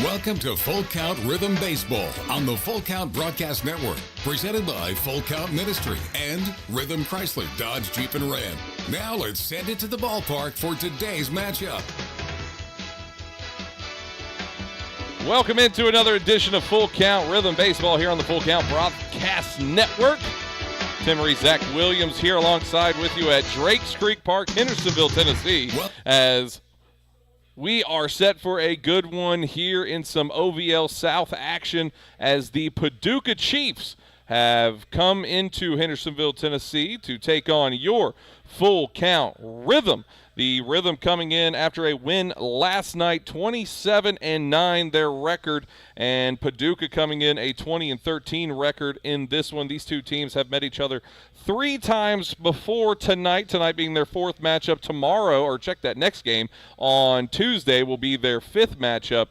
Welcome to Full Count Rhythm Baseball on the Full Count Broadcast Network, presented by Full Count Ministry and Rhythm Chrysler Dodge Jeep and Ram. Now let's send it to the ballpark for today's matchup. Welcome into another edition of Full Count Rhythm Baseball here on the Full Count Broadcast Network. Tim Reese, Zach Williams here alongside with you at Drakes Creek Park, Hendersonville, Tennessee, as we are set for a good one here in some OVL South action as the Paducah Chiefs have come into Hendersonville, Tennessee to take on your Full Count Rhythm. The Rhythm coming in after a win last night, 27-9 their record, and Paducah coming in a 20-13 record in this one. These two teams have met each other 3 times before tonight being their 4th matchup. Tomorrow, or check that next game, on Tuesday will be their 5th matchup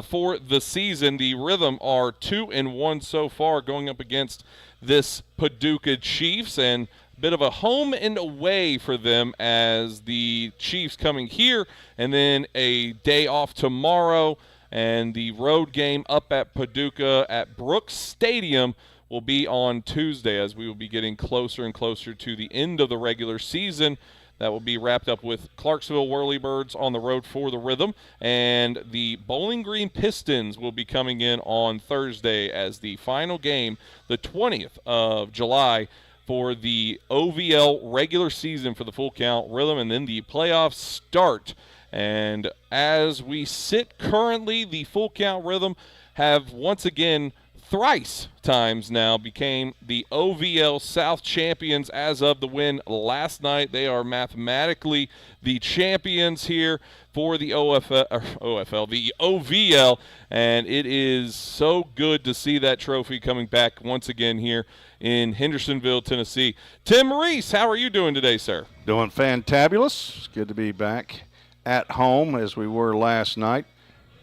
for the season. The Rhythm are 2-1 so far going up against this Paducah Chiefs, and bit of a home and away for them as the Chiefs coming here and then a day off tomorrow, and the road game up at Paducah at Brooks Stadium will be on Tuesday as we will be getting closer and closer to the end of the regular season. That will be wrapped up with Clarksville Whirlybirds on the road for the Rhythm, and the Bowling Green Pistons will be coming in on Thursday as the final game, the 20th of July, for the OVL regular season for the Full Count Rhythm, and then the playoffs start. And as we sit currently, the Full Count Rhythm have once again thrice times now became the OVL South champions as of the win last night. They are mathematically the champions here for the the OVL, and it is so good to see that trophy coming back once again here in Hendersonville, Tennessee. Tim Reese, how are you doing today, sir? Doing fantabulous. It's good to be back at home as we were last night.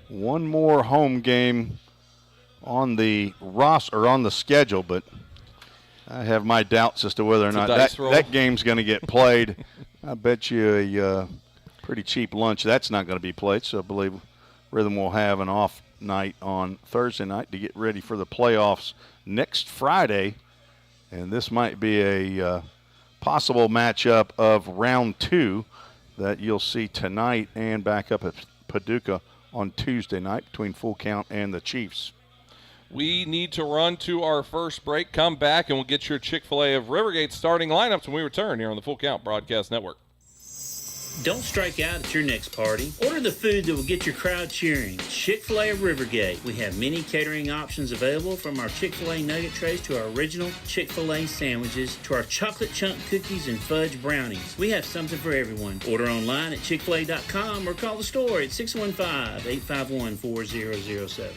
One more home game on the roster, or on the schedule, but I have my doubts as to whether or not that game's going to get played. I bet you a pretty cheap lunch that's not going to be played, so I believe Rhythm will have an off night on Thursday night to get ready for the playoffs next Friday, and this might be a possible matchup of round 2 that you'll see tonight and back up at Paducah on Tuesday night between Full Count and the Chiefs. We need to run to our first break, come back, and we'll get your Chick-fil-A of Rivergate starting lineups when we return here on the Full Count Broadcast Network. Don't strike out at your next party. Order the food that will get your crowd cheering. Chick-fil-A of Rivergate. We have many catering options available, from our Chick-fil-A nugget trays to our original Chick-fil-A sandwiches to our chocolate chunk cookies and fudge brownies. We have something for everyone. Order online at chickfil-a.com or call the store at 615-851-4007.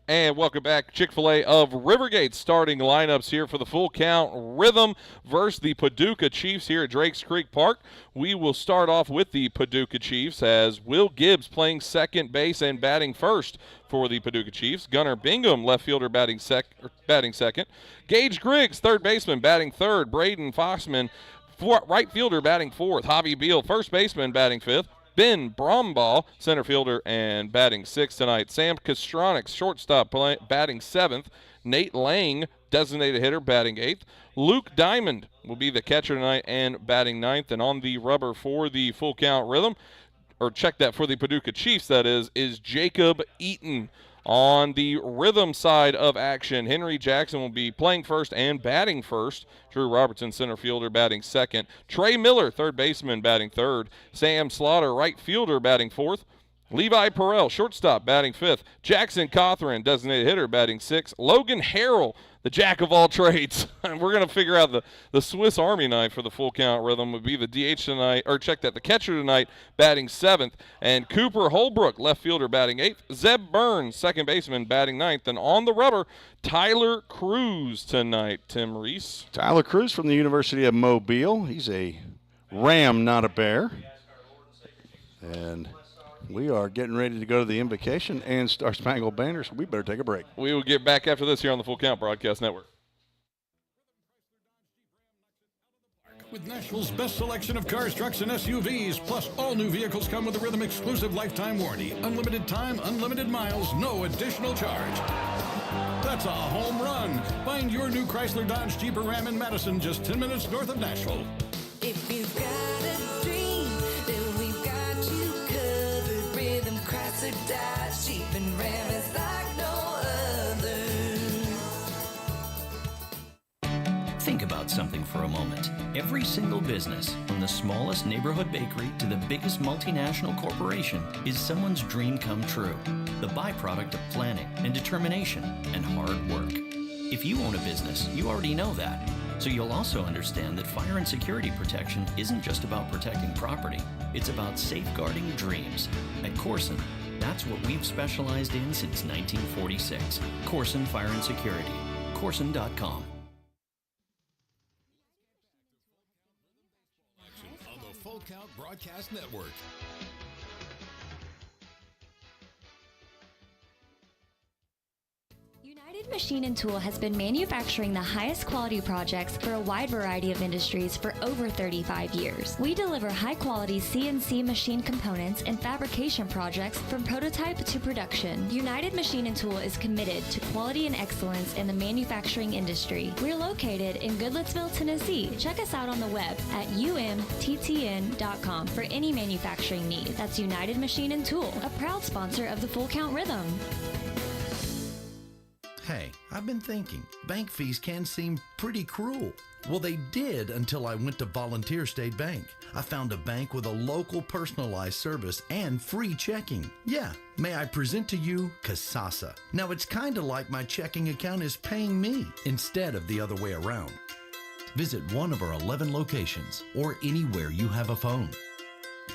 And welcome back. Chick-fil-A of Rivergate starting lineups here for the Full Count Rhythm versus the Paducah Chiefs here at Drakes Creek Park. We will start off with the Paducah Chiefs as Will Gibbs playing second base and batting first for the Paducah Chiefs. Gunnar Bingham, left fielder, batting second. Gage Griggs, third baseman, batting third. Braden Foxman, right fielder, batting fourth. Javi Beal, first baseman, batting fifth. Ben Brombaugh, center fielder, and batting sixth tonight. Sam Kastronix, shortstop, batting seventh. Nate Lang, designated hitter, batting eighth. Luke Diamond will be the catcher tonight and batting ninth. And on the rubber for the Full Count Rhythm, or check that for the Paducah Chiefs, that is Jacob Eaton. On the Rhythm side of action, Henry Jackson will be playing first and batting first. Drew Robertson, center fielder, batting second. Trey Miller, third baseman, batting third. Sam Slaughter, right fielder, batting fourth. Levi Perrell, shortstop, batting fifth. Jackson Cothran, designated hitter, batting sixth. Logan Harrell, the jack of all trades. We're going to figure out the Swiss Army knife for the Full Count Rhythm would be the DH tonight, or check that, the catcher tonight, batting seventh. And Cooper Holbrook, left fielder, batting eighth. Zeb Burns, second baseman, batting ninth. And on the rubber, Tyler Cruz tonight. Tim Reese. Tyler Cruz from the University of Mobile. He's a Ram, not a Bear. And we are getting ready to go to the invocation and Star Spangled Banner, so we better take a break. We will get back after this here on the Full Count Broadcast Network. With Nashville's best selection of cars, trucks, and SUVs, plus all new vehicles come with a Rhythm exclusive lifetime warranty. Unlimited time, unlimited miles, no additional charge. That's a home run. Find your new Chrysler, Dodge, Jeep, or Ram in Madison, just 10 minutes north of Nashville. If you've got a dream, then we've got you covered. Rhythm, Chrysler, Dodge, Jeep, and Ram is like no other. Think about something for a moment. Every single business, from the smallest neighborhood bakery to the biggest multinational corporation, is someone's dream come true. The byproduct of planning and determination and hard work. If you own a business, you already know that. So you'll also understand that fire and security protection isn't just about protecting property. It's about safeguarding dreams. At Corson, that's what we've specialized in since 1946. Corson Fire and Security. Corson.com. On the Full Count Broadcast Network. United Machine and Tool has been manufacturing the highest quality projects for a wide variety of industries for over 35 years. We deliver high-quality CNC machine components and fabrication projects from prototype to production. United Machine and Tool is committed to quality and excellence in the manufacturing industry. We're located in Goodlettsville, Tennessee. Check us out on the web at umttn.com for any manufacturing need. That's United Machine and Tool, a proud sponsor of the Full Count Rhythm. Hey, I've been thinking, bank fees can seem pretty cruel. Well, they did until I went to Volunteer State Bank. I found a bank with a local personalized service and free checking. Yeah, may I present to you Kasasa. Now, it's kind of like my checking account is paying me instead of the other way around. Visit one of our 11 locations or anywhere you have a phone.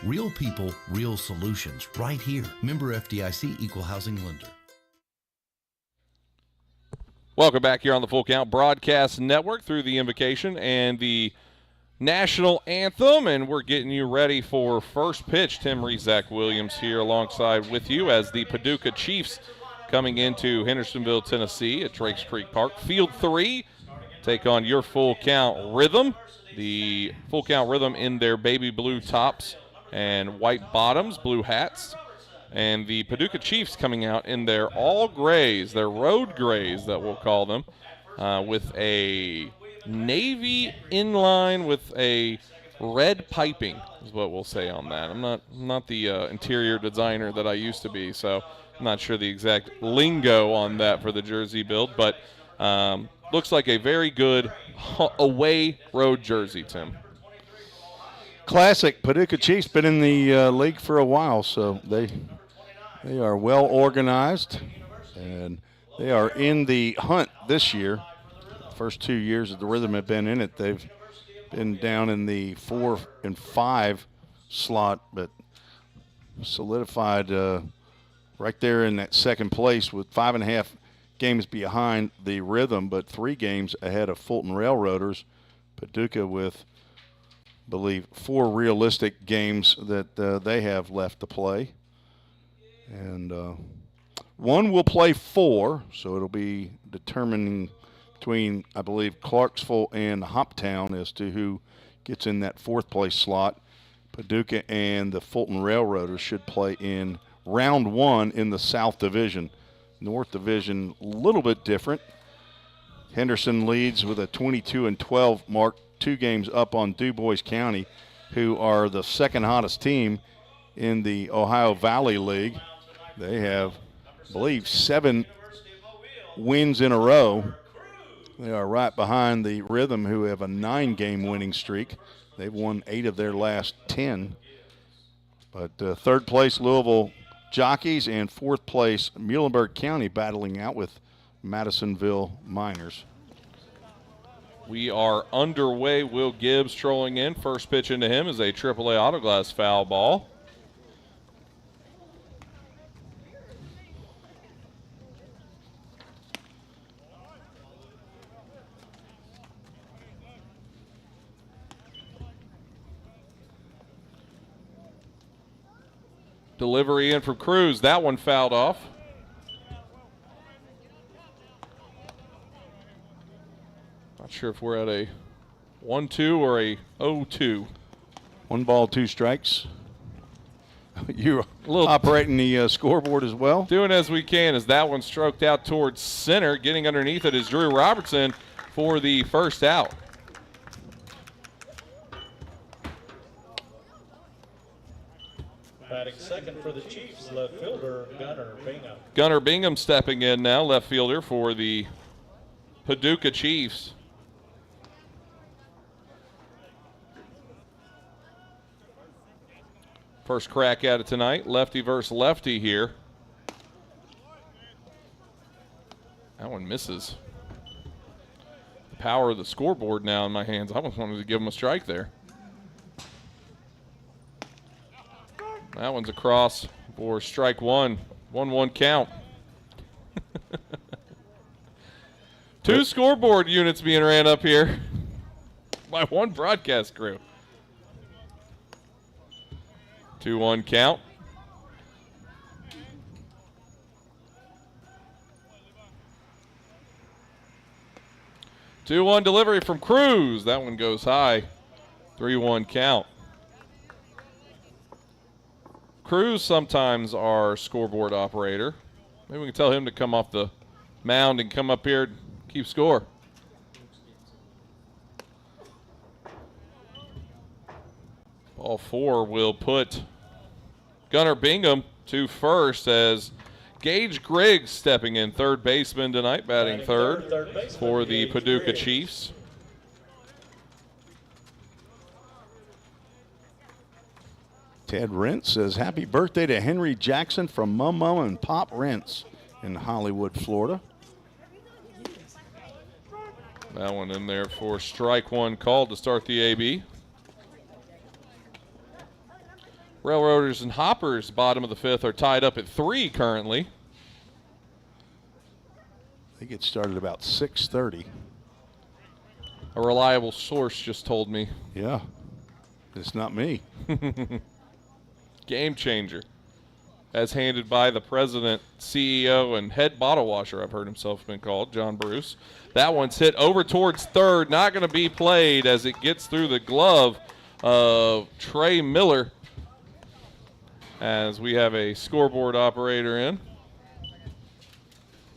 Real people, real solutions, right here. Member FDIC, Equal Housing Lender. Welcome back here on the Full Count Broadcast Network through the invocation and the national anthem, and we're getting you ready for first pitch. Tim Reese, Zach Williams here alongside with you as the Paducah Chiefs coming into Hendersonville, Tennessee at Drakes Creek Park. Field 3 take on your Full Count Rhythm. The Full Count Rhythm in their baby blue tops and white bottoms, blue hats. And the Paducah Chiefs coming out in their all grays, their road grays that we'll call them, with a navy inline with a red piping is what we'll say on that. I'm not the interior designer that I used to be, so I'm not sure the exact lingo on that for the jersey build, but looks like a very good away road jersey, Tim. Classic. Paducah Chiefs been in the league for a while, so they are well organized, and they are in the hunt this year. The first 2 years that the Rhythm have been in it, they've been down in the 4 and 5 slot, but solidified right there in that second place with 5.5 games behind the Rhythm, but 3 games ahead of Fulton Railroaders. Paducah with, I believe, 4 realistic games that they have left to play. And one will play 4, so it'll be determining between, I believe, Clarksville and Hoptown as to who gets in that 4th place slot. Paducah and the Fulton Railroaders should play in round 1 in the South Division. North Division, a little bit different. Henderson leads with a 22-12 mark, 2 games up on DuBois County, who are the second hottest team in the Ohio Valley League. They have, I believe, 7 wins in a row. They are right behind the Rhythm, who have a 9-game winning streak. They've won 8 of their last 10. But 3rd place, Louisville Jockeys, and 4th place, Muhlenberg County battling out with Madisonville Miners. We are underway. Will Gibbs trolling in. First pitch into him is a AAA Autoglass foul ball. Delivery in from Cruz. That one fouled off. Not sure if we're at a 1-2 or a 0-2. 1 ball, 2 strikes. You're little operating the scoreboard as well. Doing as we can as that one stroked out towards center. Getting underneath it is Drew Robertson for the first out. Batting second for the Chiefs, left fielder Gunnar Bingham. Gunnar Bingham stepping in now, left fielder for the Paducah Chiefs. First crack at it tonight, lefty versus lefty here. That one misses. The power of the scoreboard now in my hands. I almost wanted to give him a strike there. That one's across for strike one. 1-1 count. 2 scoreboard units being ran up here by 1 broadcast crew. 2-1 count. Two 2-1 delivery from Cruz. That one goes high. 3-1 count. Cruz sometimes our scoreboard operator. Maybe we can tell him to come off the mound and come up here and keep score. Ball 4 will put Gunnar Bingham to first as Gage Griggs stepping in, third baseman tonight, batting third for the Paducah Chiefs. Ted Rentz says, happy birthday to Henry Jackson from Mum and Pop Rentz in Hollywood, Florida. That one in there for strike one called to start the AB. Railroaders and Hoppers, bottom of the 5th, are tied up at 3 currently. They get started about 6:30. A reliable source just told me. Yeah, it's not me. Game changer. As handed by the president, CEO, and head bottle washer, I've heard himself been called, John Bruce. That one's hit over towards third. Not going to be played as it gets through the glove of Trey Miller. As we have a scoreboard operator in.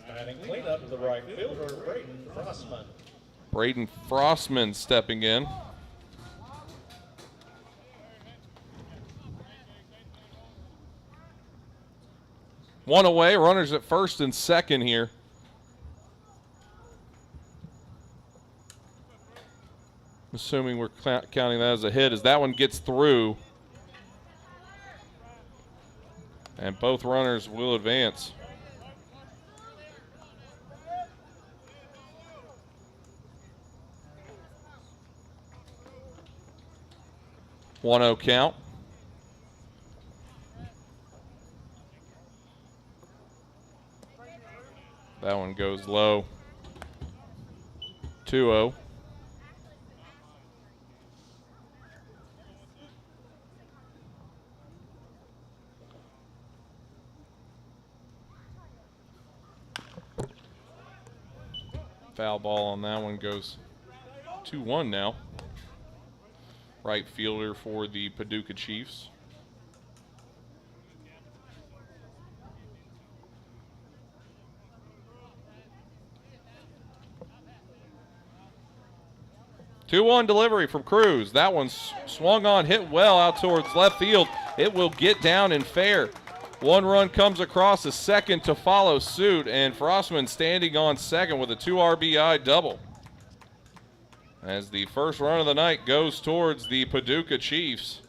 Batting cleanup, the right fielder, Braden Frostman. Braden Frostman stepping in. One away, runners at first and second here. I'm assuming we're counting that as a hit as that one gets through. And both runners will advance. One 1-0 count. That one goes low. 2-0. Foul ball on that one goes 2-1 now. Right fielder for the Paducah Chiefs. Two-one delivery from Cruz. That one swung on, hit well out towards left field. It will get down and fair. One run comes across a second to follow suit, and Frostman standing on second with a 2 RBI double. As the first run of the night goes towards the Paducah Chiefs.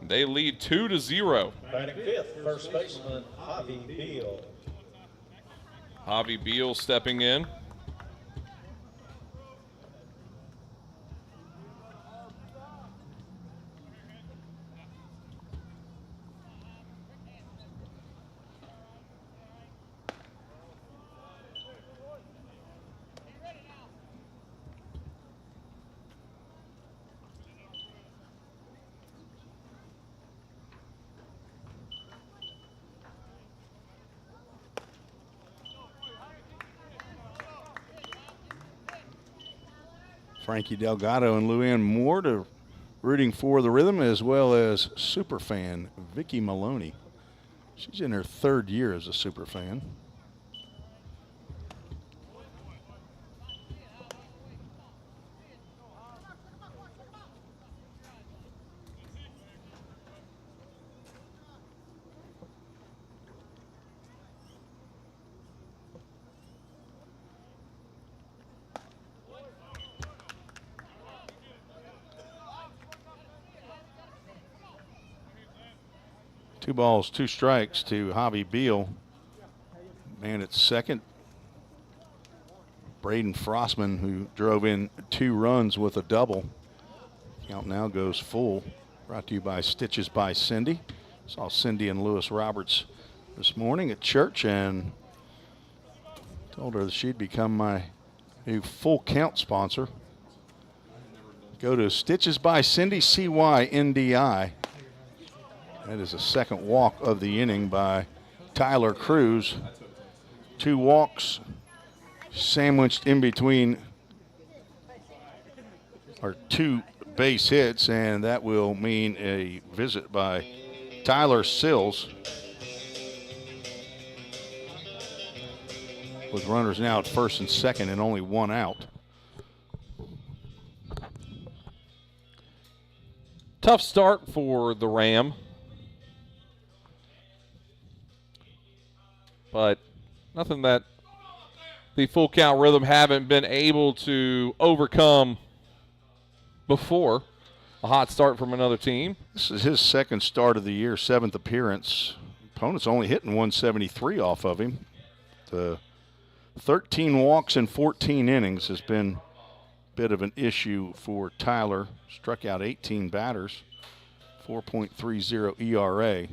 They lead 2-0. Batting 5th, first baseman Javi Beal. Javi Beal stepping in. Frankie Delgado and Luann Moore rooting for the Rhythm, as well as superfan Vicky Maloney. She's in her 3rd year as a superfan. Two balls, 2 strikes to Javi Beal. Man at second. Braden Frostman, who drove in 2 runs with a double. Count now goes full. Brought to you by Stitches by Cindy. Saw Cindy and Lewis Roberts this morning at church and told her that she'd become my new full count sponsor. Go to Stitches by Cindy, CYNDI. That is a second walk of the inning by Tyler Cruz. 2 walks sandwiched in between, or 2 base hits, and that will mean a visit by Tyler Sills. With runners now at first and second and only 1 out. Tough start for the Ram. But nothing that the Full Count Rhythm haven't been able to overcome before. A hot start from another team. This is his 2nd start of the year, 7th appearance. Opponent's only hitting 173 off of him. The 13 walks in 14 innings has been a bit of an issue for Tyler. Struck out 18 batters, 4.30 ERA.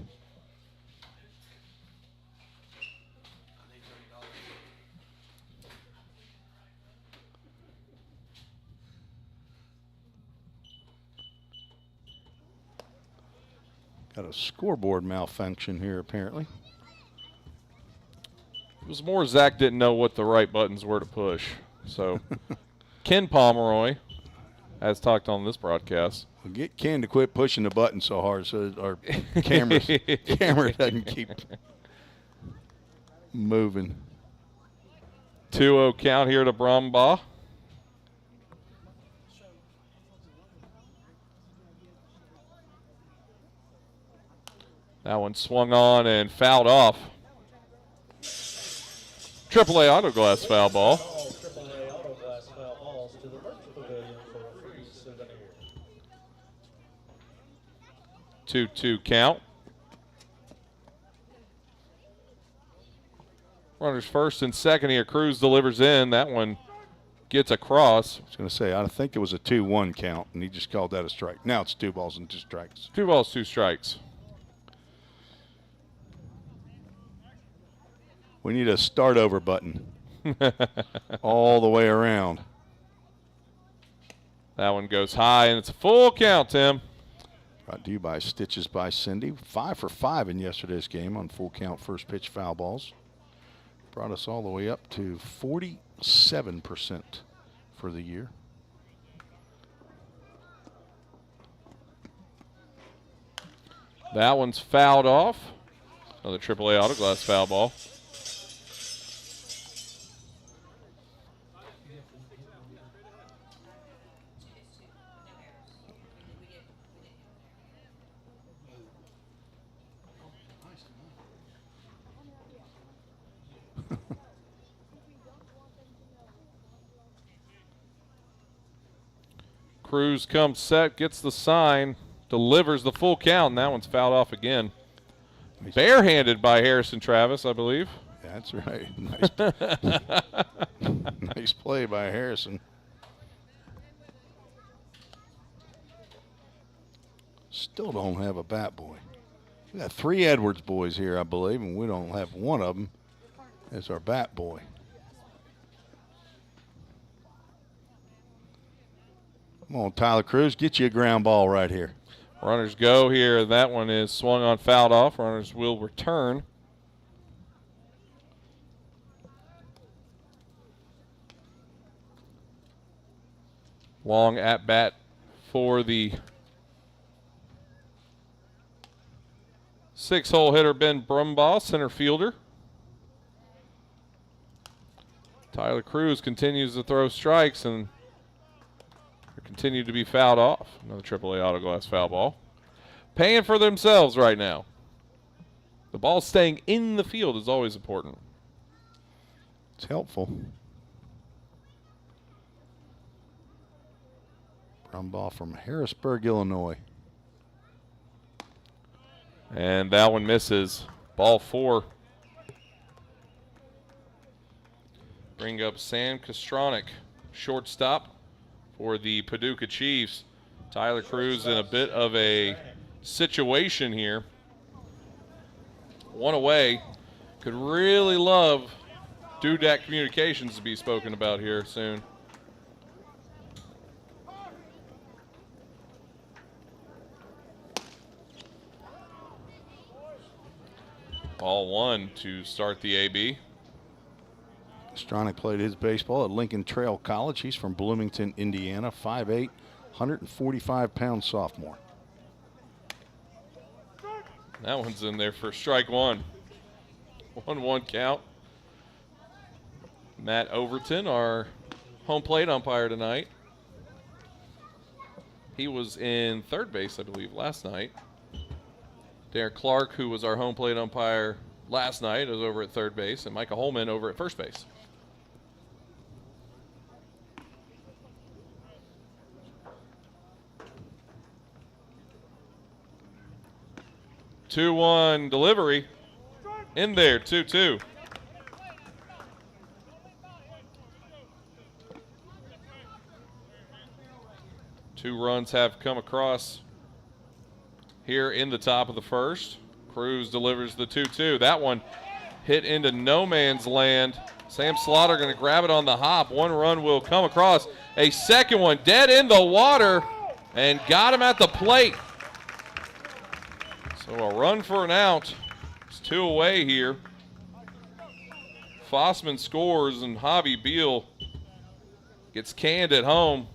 Got a scoreboard malfunction here, apparently. It was more Zach didn't know what the right buttons were to push. So, Ken Pomeroy, as talked on this broadcast. We'll get Ken to quit pushing the button so hard so our camera doesn't keep moving. 2-0 count here to Brumbaugh. That one swung on and fouled off. AAA Auto Glass foul ball. AAA Auto Glass foul balls to the Merchant Pavilion for a free souvenir. 2-2 count. Runners first and second here. Cruz delivers in. That one gets across. I was going to say, I think it was a 2-1 count, and he just called that a strike. Now it's 2 balls and 2 strikes. 2 balls, 2 strikes. We need a start over button all the way around. That one goes high, and it's a full count, Tim. Brought to you by Stitches by Cindy. 5 for 5 in yesterday's game on full count first pitch foul balls. Brought us all the way up to 47% for the year. That one's fouled off. Another AAA Auto Glass foul ball. Cruz comes set, gets the sign, delivers the full count, and that one's fouled off again. Barehanded by Harrison Travis, I believe. That's right. Nice play by Harrison. Still don't have a bat boy. We got 3 Edwards boys here, I believe, and we don't have one of them as our bat boy. Come on, Tyler Cruz, get you a ground ball right here. Runners go here. That one is swung on, fouled off. Runners will return. Long at bat for the 6-hole hitter, Ben Brumbaugh, center fielder. Tyler Cruz continues to throw strikes and continue to be fouled off. Another AAA auto glass foul ball. Paying for themselves right now. The ball staying in the field is always important. It's helpful. Brumbaugh from Harrisburg, Illinois. And that one misses. Ball 4. Bring up Sam Kostronic, shortstop for the Paducah Chiefs. Tyler Cruz in a bit of a situation here. One away. Could really love Dudak Communications to be spoken about here soon. Ball 1 to start the AB. Stronach played his baseball at Lincoln Trail College. He's from Bloomington, Indiana, 5'8", 145-pound sophomore. That one's in there for strike 1. 1-1 count. Matt Overton, our home plate umpire tonight. He was in third base, I believe, last night. Derek Clark, who was our home plate umpire last night, was over at third base, and Micah Holman over at first base. Two-one delivery. In there, 2-2. Two runs have come across here in the top of the first. Cruz delivers the 2-2. That one hit into no man's land. Sam Slaughter going to grab it on the hop. One run will come across. A second one dead in the water and got him at the plate. So a run for an out. It's 2 away here. Fossman scores and Javi Beal gets canned at home.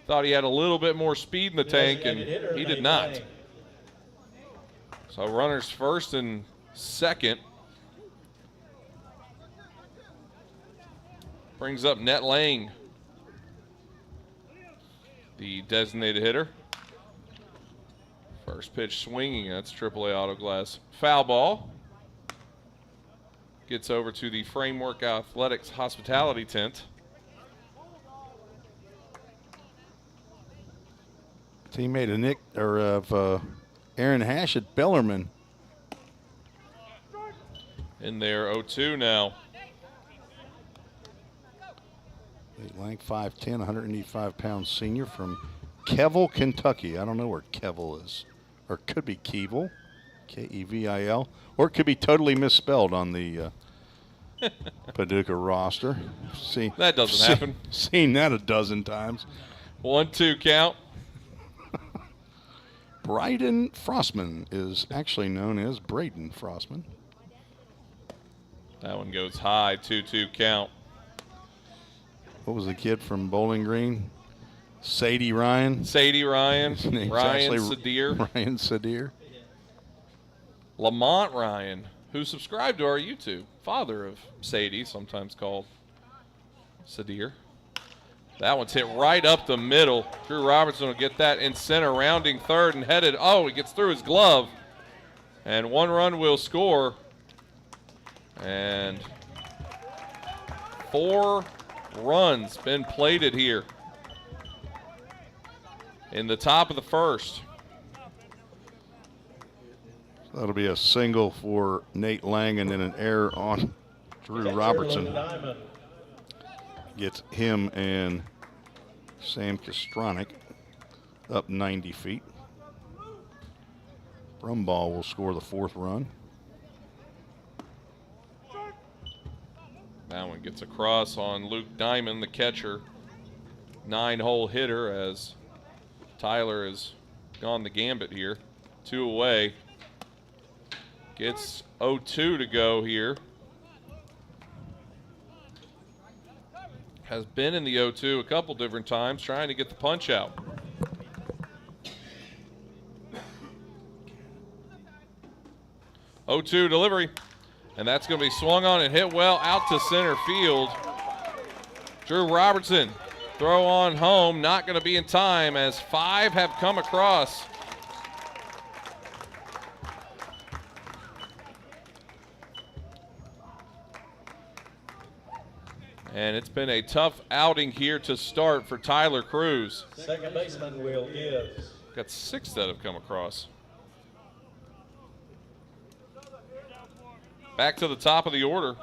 Thought he had a little bit more speed in the tank, and he did not. So runners first and second. Brings up Net Lang, the designated hitter. First pitch swinging, that's AAA auto glass foul ball. Gets over to the Framework Athletics hospitality tent. Teammate of Aaron Hash at Bellarmine. In there, 0-2 now. Lang, 5'10", 185-pound senior from Kevil, Kentucky. I don't know where Kevil is. Or it could be Kevil, K-E-V-I-L. Or it could be totally misspelled on the Paducah roster. That doesn't happen. Seen that a dozen times. 1-2 count. Bryden Frostman is actually known as Braden Frostman. That one goes high, 2-2 count. What was the kid from Bowling Green? Sadie Ryan. Sadie Ryan. His name's Ryan actually Sadir. Ryan Sadir. Lamont Ryan, who subscribed to our YouTube. Father of Sadie, sometimes called Sadir. That one's hit right up the middle. Drew Robertson will get that in center, rounding third and headed. Oh, he gets through his glove. And one run will score. And 4 runs been plated here in the top of the first. That'll be a single for Nate Lang and then an error on Drew Robertson. Gets him and Sam Kostronic up 90 feet. Brumbaugh will score the 4th run. That one gets across on Luke Diamond, the catcher. 9-hole hitter as Tyler has gone the gambit here. 2 away. Gets 0-2 to go here. has been in the 0-2 a couple different times, trying to get the punch out. (0-2) delivery, and that's going to be swung on and hit well out to center field. Drew Robertson, throw on home, not going to be in time as 5 have come across. And it's been a tough outing here to start for Tyler Cruz. Second baseman Will Gibbs. Got 6 that have come across. Back to the top of the order.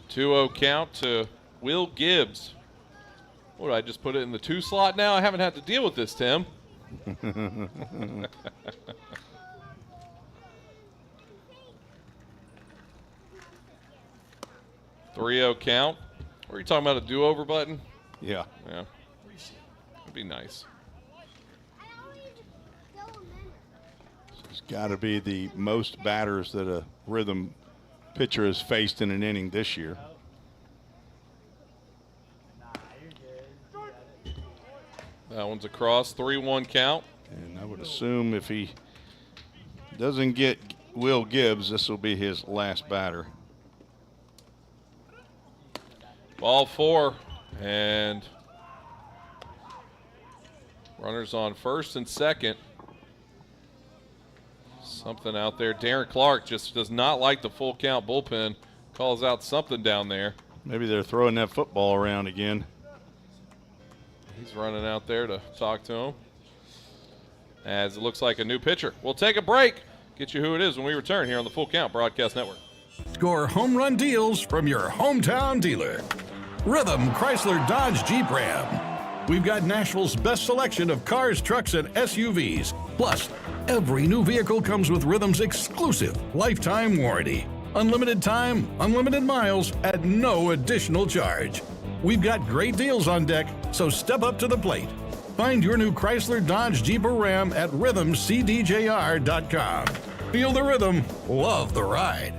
(2-0) count to Will Gibbs. What, did I just put it in the 2 slot now? I haven't had to deal with this, Tim. 3-0 count. What are you talking about, a do-over button? Yeah. Yeah. That'd be nice. It's got to be the most batters that a Rhythm pitcher has faced in an inning this year. That one's across, 3-1 count. And I would assume if he doesn't get Will Gibbs, this will be his last batter. Ball 4, and runners on first and second. Something out there. Darren Clark just does not like the full count bullpen. Calls out something down there. Maybe they're throwing that football around again. He's running out there to talk to him, as it looks like a new pitcher. We'll take a break. Get you who it is when we return here on the Full Count Broadcast Network. Score home run deals from your hometown dealer. Rhythm Chrysler Dodge Jeep Ram. We've got Nashville's best selection of cars, trucks, and SUVs. Plus, every new vehicle comes with Rhythm's exclusive lifetime warranty. Unlimited time, unlimited miles at no additional charge. We've got great deals on deck, so step up to the plate. Find your new Chrysler Dodge Jeep or Ram at rhythmcdjr.com. Feel the rhythm, love the ride.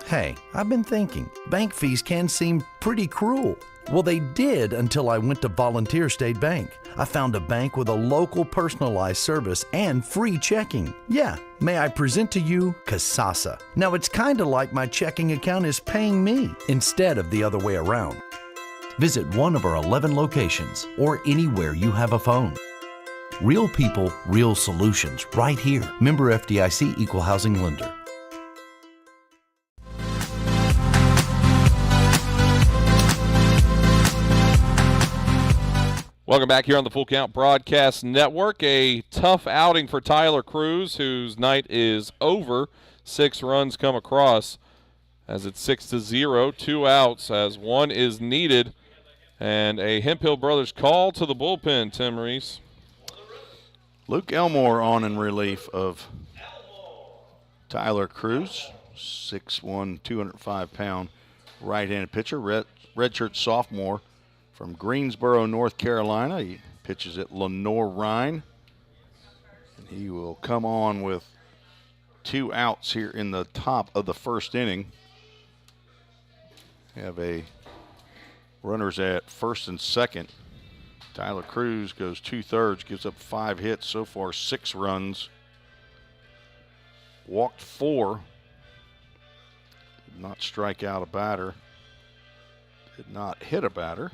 Hey, I've been thinking, bank fees can seem pretty cruel. Well, they did until I went to Volunteer State Bank. I found a bank with a local personalized service and free checking. Yeah, may I present to you Kasasa. Now, it's kind of like my checking account is paying me instead of the other way around. Visit one of our 11 locations or anywhere you have a phone. Real people, real solutions, right here. Member FDIC Equal Housing Lender. Welcome back here on the Full Count Broadcast Network. A tough outing for Tyler Cruz, whose night is over. 6 runs come across as it's 6-0, 2 outs as 1 is needed. And a Hemphill Brothers call to the bullpen, Tim Reese. Luke Elmore on in relief of Tyler Cruz, 6'1", 205-pound right-handed pitcher, redshirt sophomore from Greensboro, North Carolina. He pitches at Lenore-Rhine. And he will come on with 2 outs here in the top of the first inning. Have a runners at first and second. Tyler Cruz goes 2/3, gives up 5 hits, so far 6 runs. Walked 4. Did not strike out a batter. Did not hit a batter,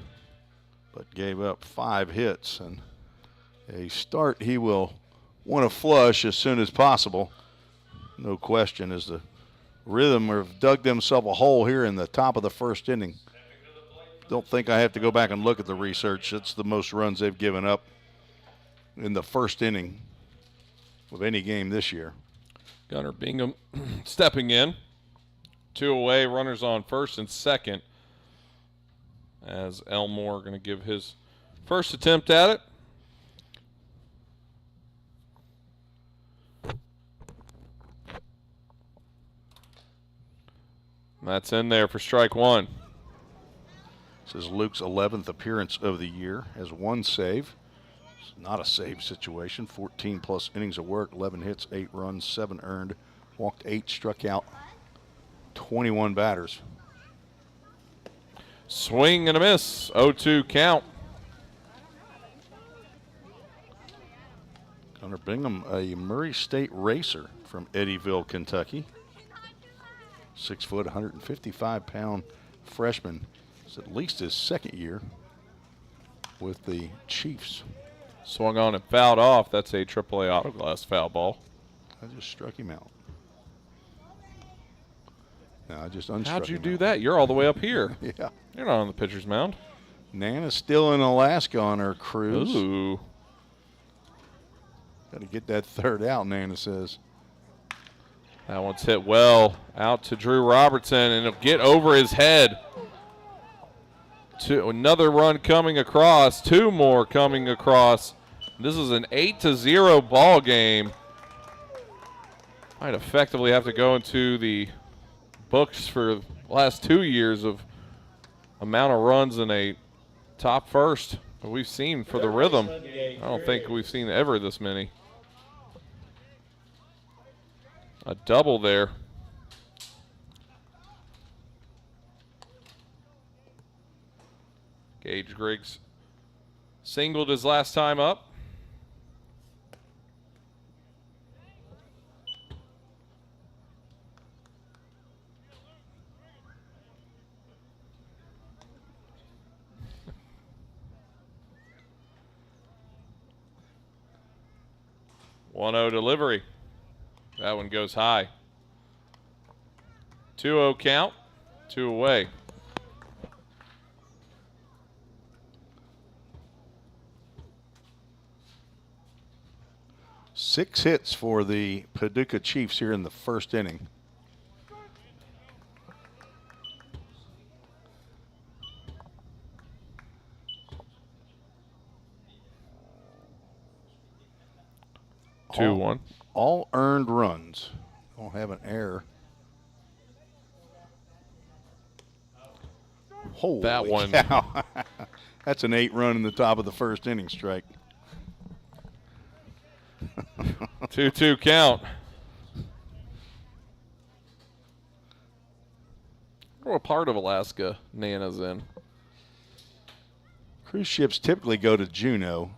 but gave up 5 hits. And a start he will want to flush as soon as possible. No question, as the Rhythm have dug themselves a hole here in the top of the first inning. Don't think I have to go back and look at the research. It's the most runs they've given up in the first inning of any game this year. Gunnar Bingham stepping in. 2 away, runners on first and second. As Elmore going to give his first attempt at it. That's in there for strike one. This is Luke's 11th appearance of the year. Has one save. It's not a save situation. 14+ innings of work, 11 hits, 8 runs, 7 earned, walked 8, struck out 21 batters. Swing and a miss. 0-2 count. Gunnar Bingham, a Murray State racer from Eddyville, Kentucky. 6 foot, 155-pound freshman. It's at least his second year with the Chiefs. Swung on and fouled off. That's a AAA Autoglass foul ball. I just struck him out. No, I just unstruck him. How'd you do that? You're all the way up here. Yeah. You're not on the pitcher's mound. Nana's still in Alaska on her cruise. Ooh. Got to get that third out, Nana says. That one's hit well out to Drew Robertson, and it'll get over his head. Another run coming across, 2 more coming across. This is an 8-0 ball game. Might effectively have to go into the books for the last 2 years of amount of runs in a top first that we've seen for the Rhythm. I don't think we've seen ever this many. A double there. Gage Griggs singled his last time up. One-0 delivery. That one goes high. 2-0 count, 2 away. Six hits for the Paducah Chiefs here in the first inning. Two one. All earned runs. Don't have an error. Holy That one. cow. That's an 8-run in the top of the first inning strike. 2-2 count. What part of Alaska Nana's in? Cruise ships typically go to Juneau.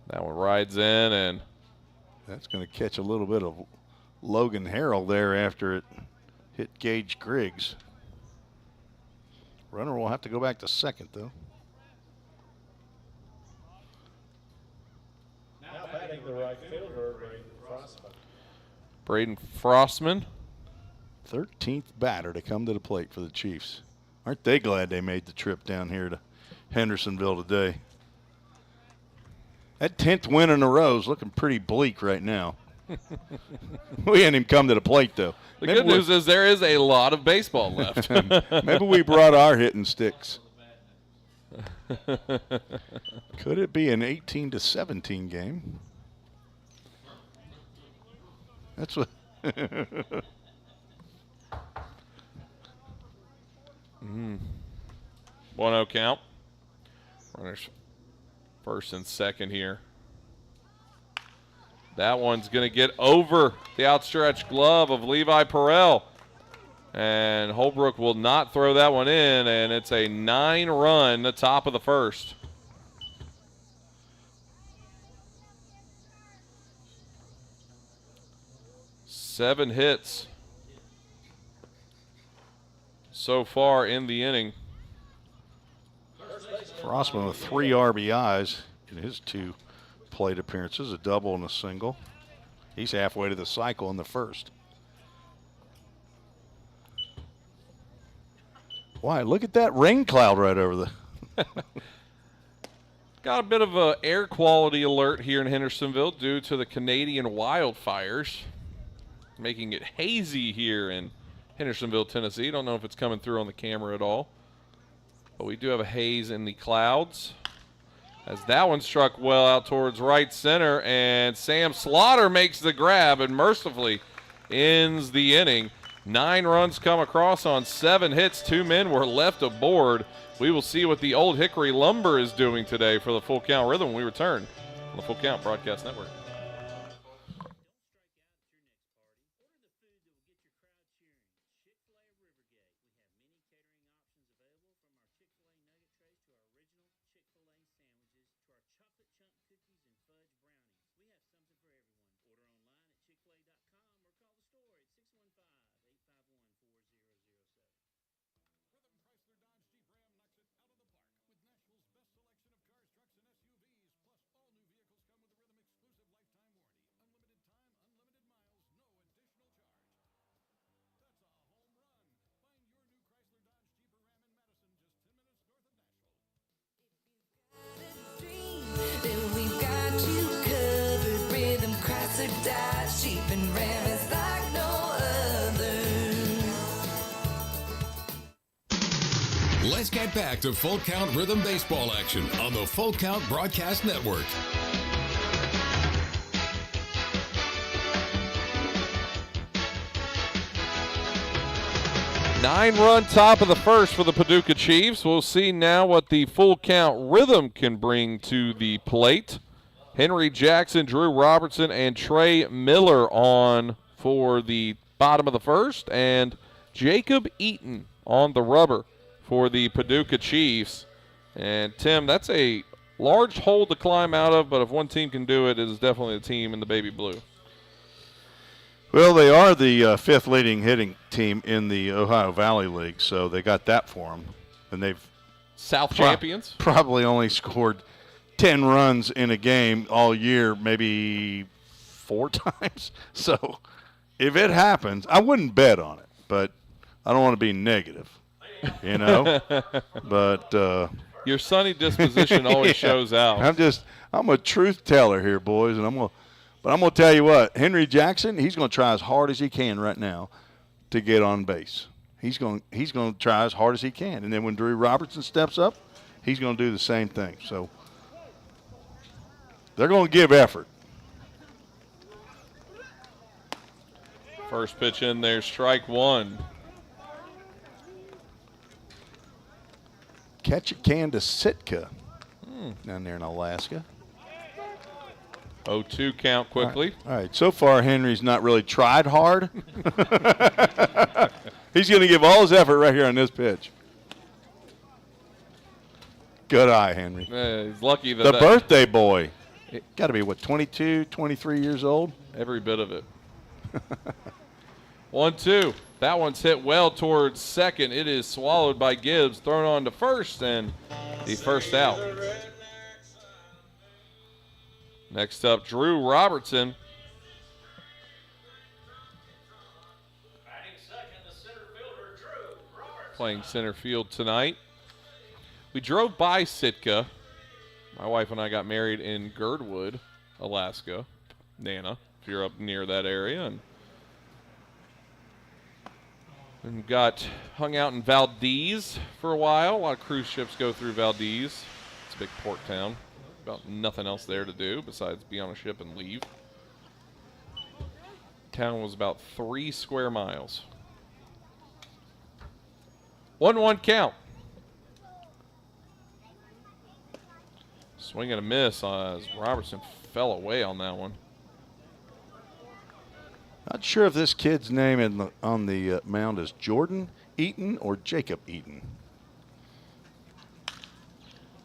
That one rides in, and That's going to catch a little bit of Logan Harrell there after it hit Gage Griggs. Runner will have to go back to second, though. Now batting the right fielder, Braden Frostman. Braden Frostman. 13th batter to come to the plate for the Chiefs. Aren't they glad they made the trip down here to Hendersonville today? That 10th win in a row is looking pretty bleak right now. We hadn't even come to the plate, though. The good news is there is a lot of baseball left. Maybe we brought our hitting sticks. Could it be an 18-17 game? That's what. 1-0 count. Runners first and second here. That one's going to get over the outstretched glove of Levi Perrell. And Holbrook will not throw that one in, and it's a 9-run, the top of the first. Seven hits so far in the inning. Frostman with 3 RBIs in his 2 plate appearances, a double and a single. He's halfway to the cycle in the first. Why, look at that rain cloud right over the. Got a bit of an air quality alert here in Hendersonville due to the Canadian wildfires, making it hazy here in Hendersonville, Tennessee. Don't know if it's coming through on the camera at all, but we do have a haze in the clouds. As that one struck well out towards right center, and Sam Slaughter makes the grab and mercifully ends the inning. 9 runs come across on 7 hits. 2 men were left aboard. We will see what the Old Hickory Lumber is doing today for the Full Count Rhythm when we return on the Full Count Broadcast Network. Then we've got you covered. Rhythm, Chrysler, Dodge, Jeep, and Ram is like no other. Let's get back to Full Count Rhythm Baseball action on the Full Count Broadcast Network. Nine-run top of the first for the Paducah Chiefs. We'll see now what the Full Count Rhythm can bring to the plate. Henry Jackson, Drew Robertson, and Trey Miller on for the bottom of the first, and Jacob Eaton on the rubber for the Paducah Chiefs. And, Tim, that's a large hole to climb out of, but if one team can do it, it is definitely the team in the baby blue. Well, they are the fifth leading hitting team in the Ohio Valley League, so they got that for them. And they've South champions? Probably only scored 10 runs in a game all year, maybe 4 times. So if it happens, I wouldn't bet on it, but I don't want to be negative, you know. But your sunny disposition always shows out. I'm a truth teller here, boys, and I'm going to tell you what, Henry Jackson, he's going to try as hard as he can right now to get on base. He's going to try as hard as he can. And then when Drew Robertson steps up, he's going to do the same thing. So they're going to give effort. First pitch in there, strike one. Catch a can to Sitka down there in Alaska. 0-2 count quickly. All right. So far, Henry's not really tried hard. He's going to give all his effort right here on this pitch. Good eye, Henry. He's lucky that the birthday boy. Got to be, 22, 23 years old? Every bit of it. 1-2. That one's hit well towards second. It is swallowed by Gibbs, thrown on to first, and the first out. Next up, Drew Robertson. Playing center field tonight. We drove by Sitka. My wife and I got married in Girdwood, Alaska. Nana, if you're up near that area. And got hung out in Valdez for a while. A lot of cruise ships go through Valdez. It's a big port town. About nothing else there to do besides be on a ship and leave. Town was about 3 square miles. 1-1 count. Swing and a miss as Robertson fell away on that one. Not sure if this kid's name on the mound is Jordan Eaton or Jacob Eaton.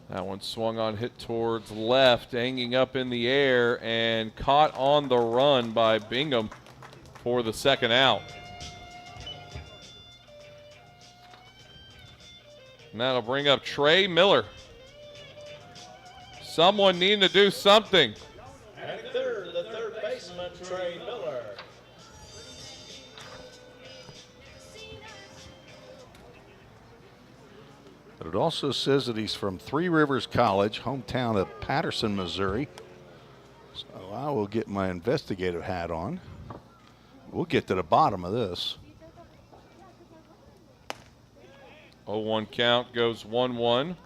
That one swung on, hit towards left, hanging up in the air, and caught on the run by Bingham for the second out. And that'll bring up Trey Miller. Someone needing to do something. And the third baseman, Trey Miller. But it also says that he's from Three Rivers College, hometown of Patterson, Missouri. So I will get my investigative hat on. We'll get to the bottom of this. 0-1 count, goes 1-1.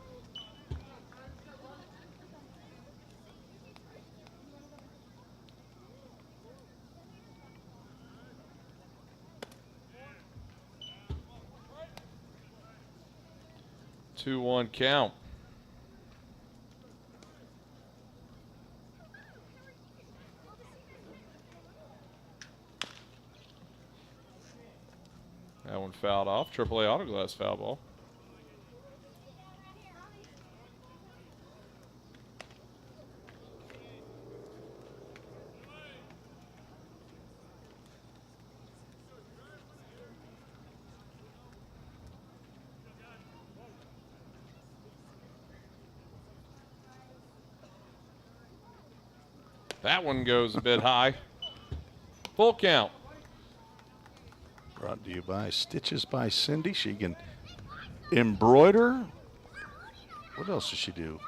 2-1 count. That one fouled off. AAA Autoglass foul ball. That one goes a bit high. Full count. Brought to you by Stitches by Cindy. She can embroider. What else does she do?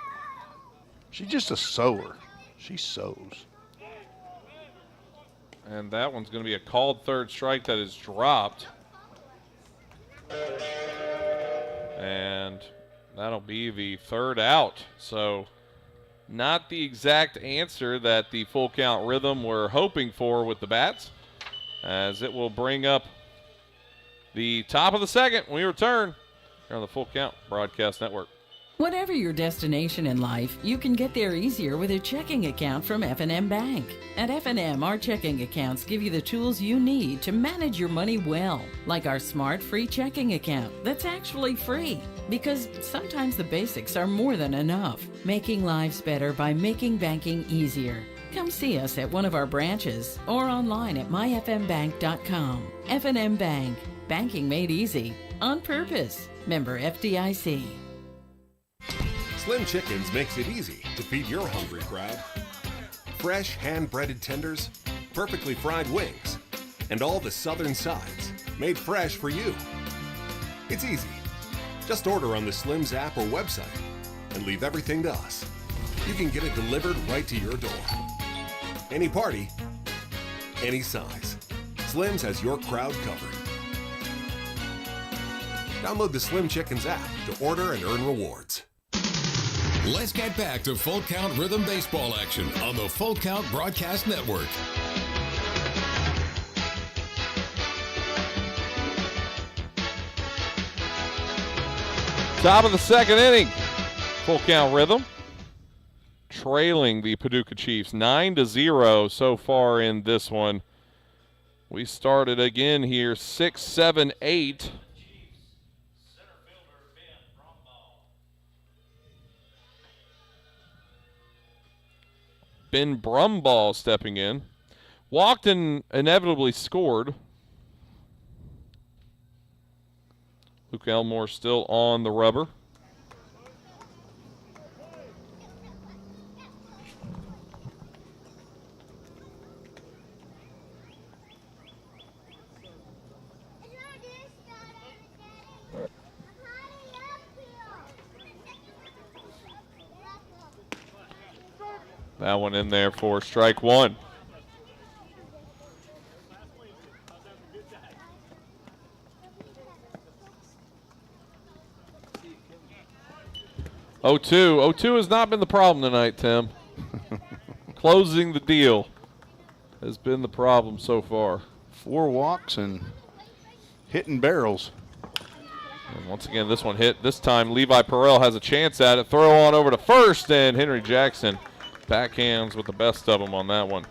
She's just a sewer. She sews. And that one's going to be a called third strike that is dropped. And that'll be the third out. So not the exact answer that the full count rhythm were hoping for with the bats, as it will bring up the top of the second when we return here on the Full Count Broadcast Network. Whatever your destination in life, you can get there easier with a checking account from F&M Bank. At F&M, our checking accounts give you the tools you need to manage your money well, like our smart free checking account that's actually free, because sometimes the basics are more than enough, making lives better by making banking easier. Come see us at one of our branches or online at myfmbank.com. F&M Bank, banking made easy on purpose. Member FDIC. Slim Chickens makes it easy to feed your hungry crowd. Fresh hand-breaded tenders, perfectly fried wings, and all the southern sides made fresh for you. It's easy. Just order on the Slim's app or website and leave everything to us. You can get it delivered right to your door. Any party, any size. Slim's has your crowd covered. Download the Slim Chickens app to order and earn rewards. Let's get back to Full Count Rhythm Baseball action on the Full Count Broadcast Network. Top of the second inning. Full Count Rhythm trailing the Paducah Chiefs 9-0 so far in this one. We started again here 6-7-8. Ben Brumball stepping in. Walked and inevitably scored. Luke Elmore still on the rubber. That one in there for strike one. Oh, 2 has not been the problem tonight, Tim. Closing the deal has been the problem so far. 4 walks and hitting barrels. And once again, this one hit. This time, Levi Perrell has a chance at it. Throw on over to first, and Henry Jackson backhands with the best of them on that one.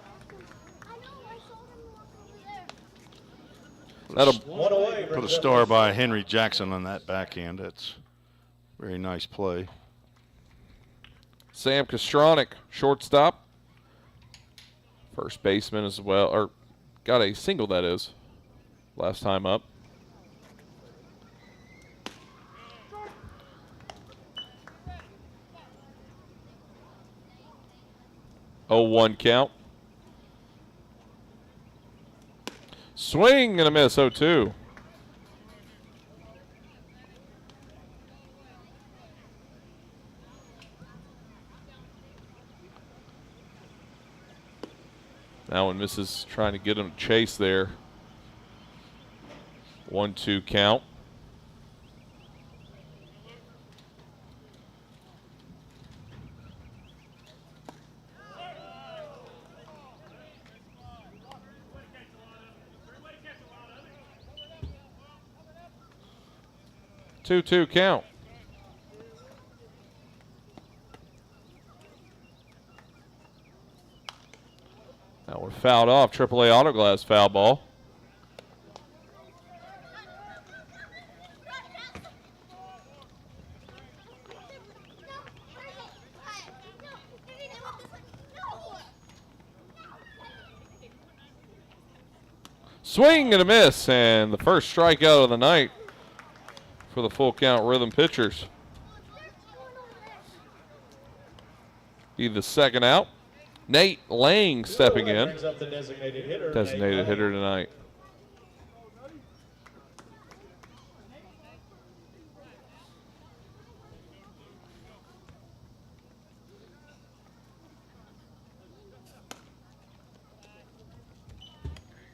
That'll put a star by Henry Jackson on that backhand. That's very nice play. Sam Kostronic, shortstop. First baseman as well, or got a single, that is, last time up. Oh, 1 count. Swing and a miss, 0-2. That one misses, trying to get him to chase there. 1-2 count. Two count. That one fouled off. AAA Auto Glass foul ball. Swing and a miss, and the first strikeout of the night for the Full Count Rhythm pitchers. Be the second out. Nate Lang stepping in. Designated hitter tonight.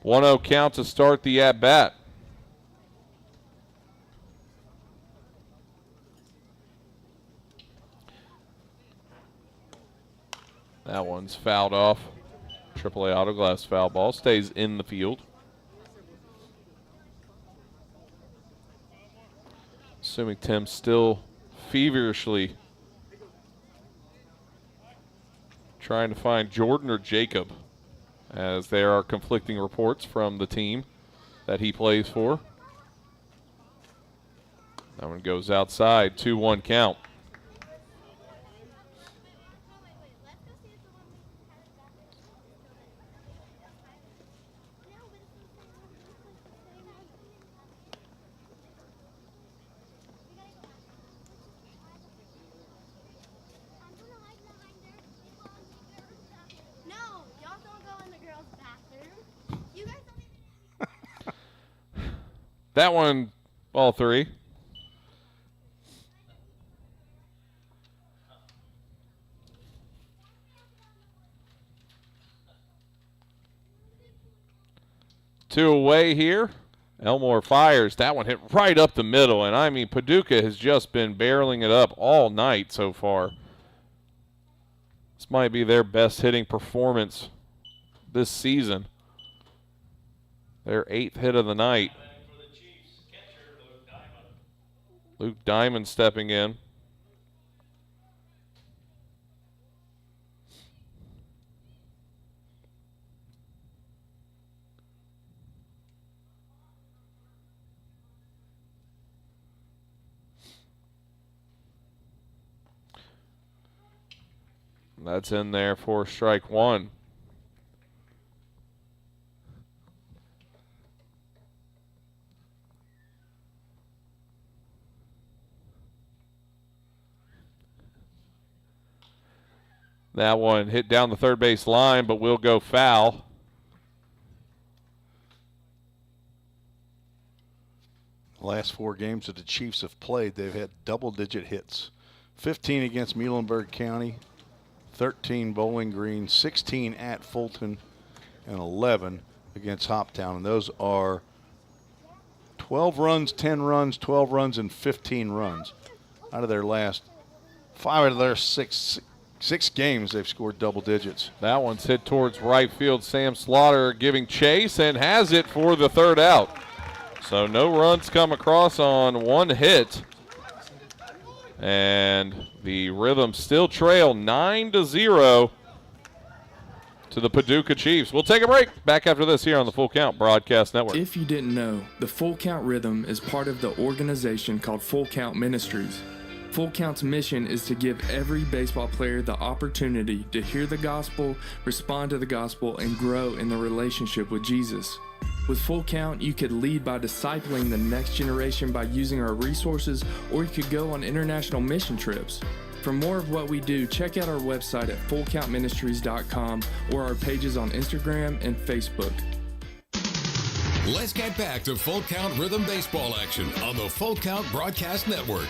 One-0 count to start the at-bat. That one's fouled off. AAA Auto Glass foul ball. Stays in the field. Assuming Tim's still feverishly trying to find Jordan or Jacob, as there are conflicting reports from the team that he plays for. That one goes outside. 2-1 count. That one, ball three. Two away here. Elmore fires. That one hit right up the middle. And, I mean, Paducah has just been barreling it up all night so far. This might be their best hitting performance this season. Their 8th hit of the night. Luke Diamond stepping in. That's in there for strike one. That one hit down the third base line, but will go foul. Last 4 games that the Chiefs have played, they've had double-digit hits. 15 against Muhlenberg County, 13 Bowling Green, 16 at Fulton, and 11 against Hoptown. And those are 12 runs, 10 runs, 12 runs, and 15 runs. Out of their last 5 out of their six games, they've scored double digits. That one's hit towards right field. Sam Slaughter giving chase and has it for the third out. So no runs come across on one hit. And the Rhythm still trail 9-0 to the Paducah Chiefs. We'll take a break. Back after this here on the Full Count Broadcast Network. If you didn't know, the Full Count Rhythm is part of the organization called Full Count Ministries. Full Count's mission is to give every baseball player the opportunity to hear the gospel, respond to the gospel, and grow in the relationship with Jesus. With Full Count, you could lead by discipling the next generation by using our resources, or you could go on international mission trips. For more of what we do, check out our website at fullcountministries.com or our pages on Instagram and Facebook. Let's get back to Full Count Rhythm Baseball action on the Full Count Broadcast Network.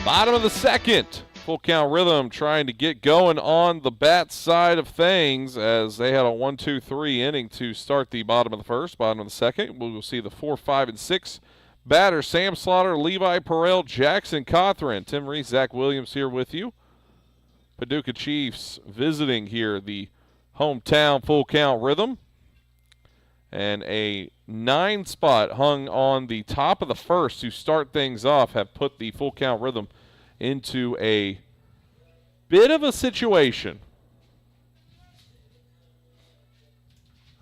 Bottom of the second. Full Count Rhythm trying to get going on the bat side of things as they had a 1-2-3 inning to start the bottom of the first. Bottom of the second, we'll see the 4, 5, and 6 batters. Sam Slaughter, Levi Perrell, Jackson Cothran. Tim Reese, Zach Williams here with you. Paducah Chiefs visiting here the hometown full count rhythm. And a 9 spot hung on the top of the first to start things off have put the full count rhythm into a bit of a situation.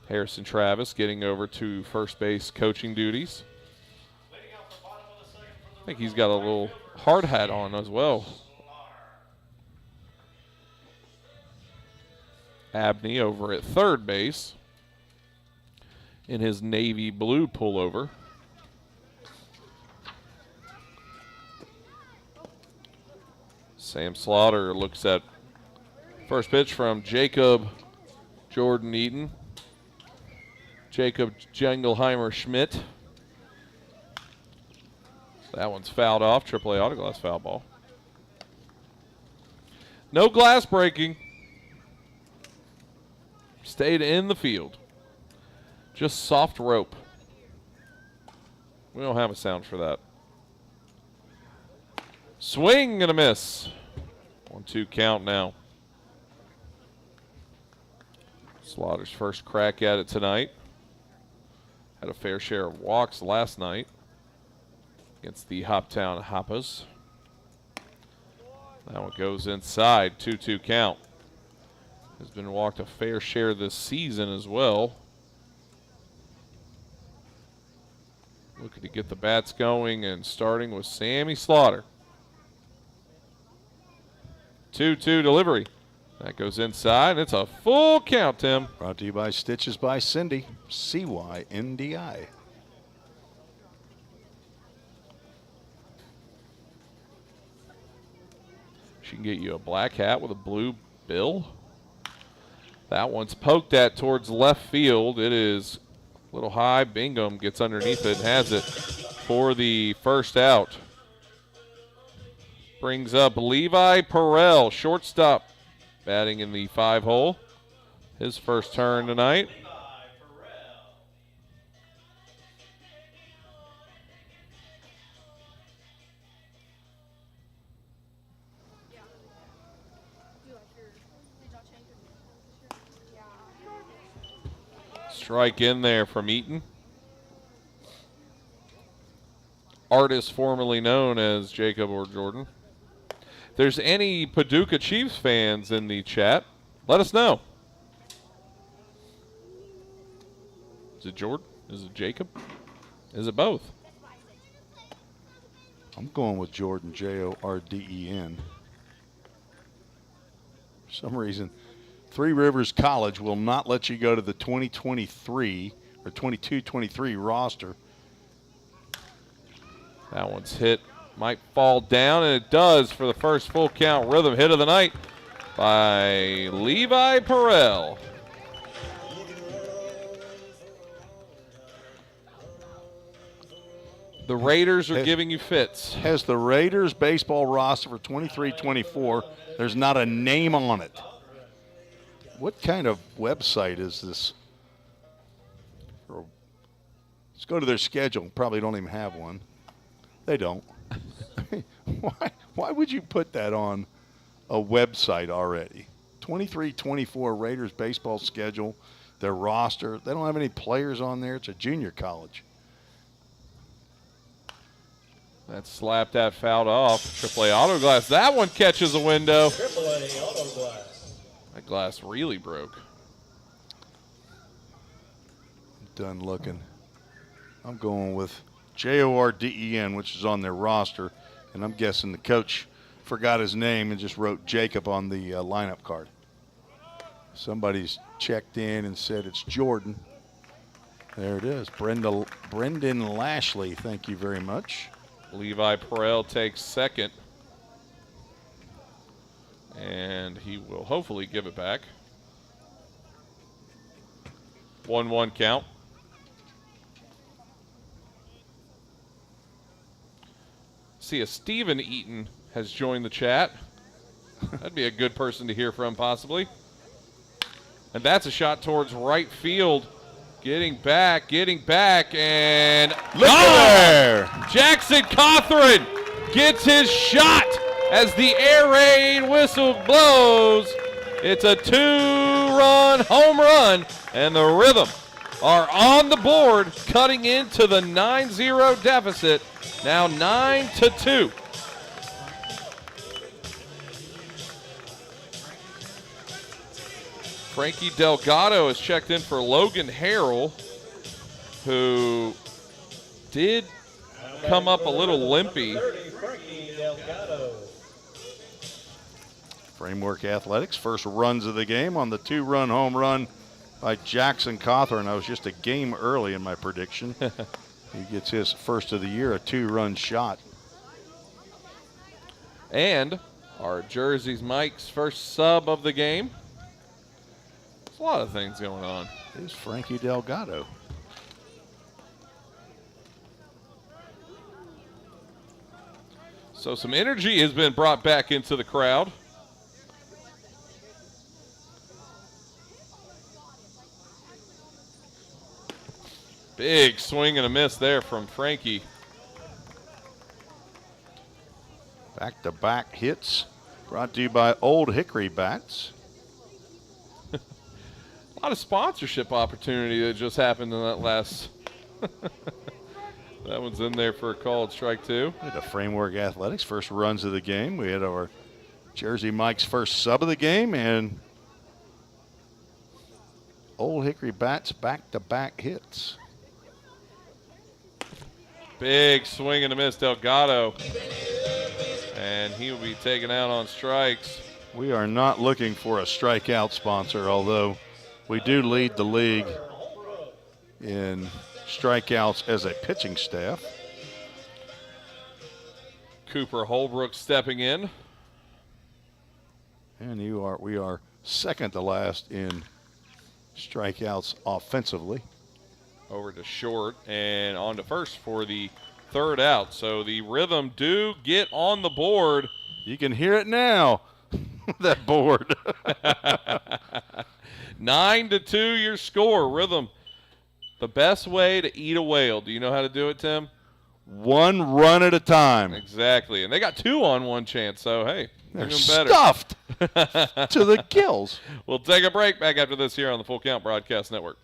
Harrison Travis getting over to first base coaching duties. I think he's got a little hard hat on as well. Abney over at third base in his navy blue pullover. Sam Slaughter looks at first pitch from Jacob Jordan Eaton. Jacob Jengelheimer Schmidt. That one's fouled off. AAA Autoglass foul ball. No glass breaking. Stayed in the field. Just soft rope. We don't have a sound for that. Swing and a miss. 1-2 count now. Slaughter's first crack at it tonight. Had a fair share of walks last night against the Hoptown Hoppers. That one goes inside. 2-2 count. Has been walked a fair share this season as well. Looking to get the bats going and starting with Sammy Slaughter. 2-2 delivery. That goes inside. It's a full count, Tim. Brought to you by Stitches by Cindy, CYNDI. She can get you a black hat with a blue bill. That one's poked at towards left field. It is a little high. Bingham gets underneath it and has it for the first out. Brings up Levi Perrell, shortstop, batting in the 5-hole. His first turn tonight. Strike in there from Eaton. Artist formerly known as Jacob or Jordan. If there's any Paducah Chiefs fans in the chat, let us know. Is it Jordan? Is it Jacob? Is it both? I'm going with Jordan, Jorden. For some reason, Three Rivers College will not let you go to the 2023 or 22-23 roster. That one's hit. Might fall down, and it does for the first full count rhythm hit of the night by Levi Perrell. The Raiders are giving you fits. Has the Raiders baseball roster for 23-24. There's not a name on it. What kind of website is this? Let's go to their schedule. Probably don't even have one. They don't. Why would you put that on a website already? 23-24 Raiders baseball schedule, their roster. They don't have any players on there. It's a junior college. That slapped that fouled off. AAA Autoglass. That one catches a window. AAA Autoglass. That glass really broke. Done looking. I'm going with Jorden, which is on their roster, and I'm guessing the coach forgot his name and just wrote Jacob on the lineup card. Somebody's checked in and said it's Jordan. There it is. Brendan Lashley, thank you very much. Levi Perrell takes second. And he will hopefully give it back. 1-1 count. See, a Stephen Eaton has joined the chat. That'd be a good person to hear from, possibly. And that's a shot towards right field. Getting back, and look there! Jackson Cothran gets his shot as the air raid whistle blows. It's a 2 two-run home run, and the Rhythm are on the board, cutting into the 9-0 deficit, now 9-2. Frankie Delgado has checked in for Logan Harrell, who did come up a little limpy. Framework Athletics, first runs of the game on the two-run home run by Jackson Cawthorn. I was just a game early in my prediction. He gets his first of the year, a two-run shot. And our Jersey's Mike's first sub of the game. There's a lot of things going on. Is Frankie Delgado. So some energy has been brought back into the crowd. Big swing and a miss there from Frankie. Back-to-back hits brought to you by Old Hickory Bats. A lot of sponsorship opportunity that just happened in that last. That one's in there for a called strike two. We had a Framework Athletics first runs of the game. We had our Jersey Mike's first sub of the game, and Old Hickory Bats back-to-back hits. Big swing and a miss, Delgado. And he will be taken out on strikes. We are not looking for a strikeout sponsor, although we do lead the league in strikeouts as a pitching staff. Cooper Holbrook stepping in. And we are second to last in strikeouts offensively. Over to short and on to first for the third out. So the Rhythm do get on the board. You can hear it now, that board. 9-2 your score. Rhythm, the best way to eat a whale. Do you know how to do it, Tim? One run at a time. Exactly. And they got two on one chance, so hey, they're even better. Stuffed to the gills. We'll take a break. Back after this here on the Full Count Broadcast Network.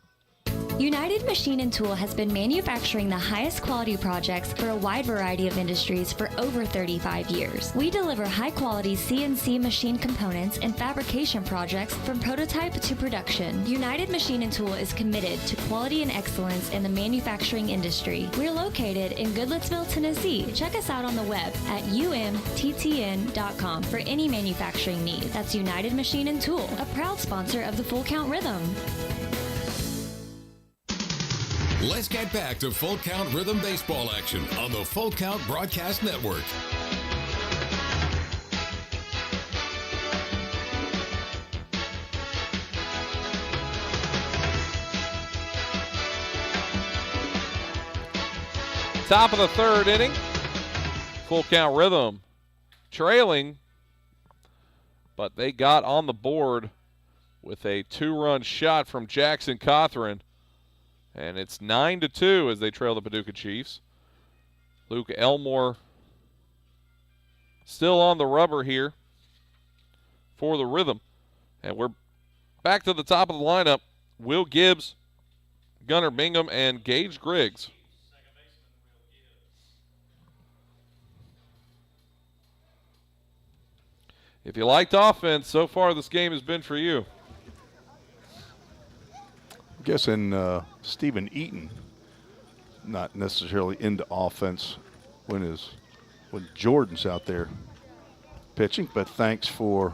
United Machine and Tool has been manufacturing the highest quality projects for a wide variety of industries for over 35 years. We deliver high quality CNC machine components and fabrication projects from prototype to production. United Machine and Tool is committed to quality and excellence in the manufacturing industry. We're located in Goodlettsville, Tennessee. Check us out on the web at umttn.com for any manufacturing need. That's United Machine and Tool, a proud sponsor of the Full Count Rhythm. Let's get back to Full Count Rhythm baseball action on the Full Count Broadcast Network. Top of the third inning. Full Count Rhythm trailing, but they got on the board with a two-run shot from Jackson Cawthorn. And it's 9-2 as they trail the Paducah Chiefs. Luke Elmore still on the rubber here for the Rhythm. And we're back to the top of the lineup. Will Gibbs, Gunnar Bingham, and Gage Griggs. If you liked offense, so far this game has been for you. Guessing Stephen Eaton, not necessarily into offense when Jordan's out there pitching, but thanks for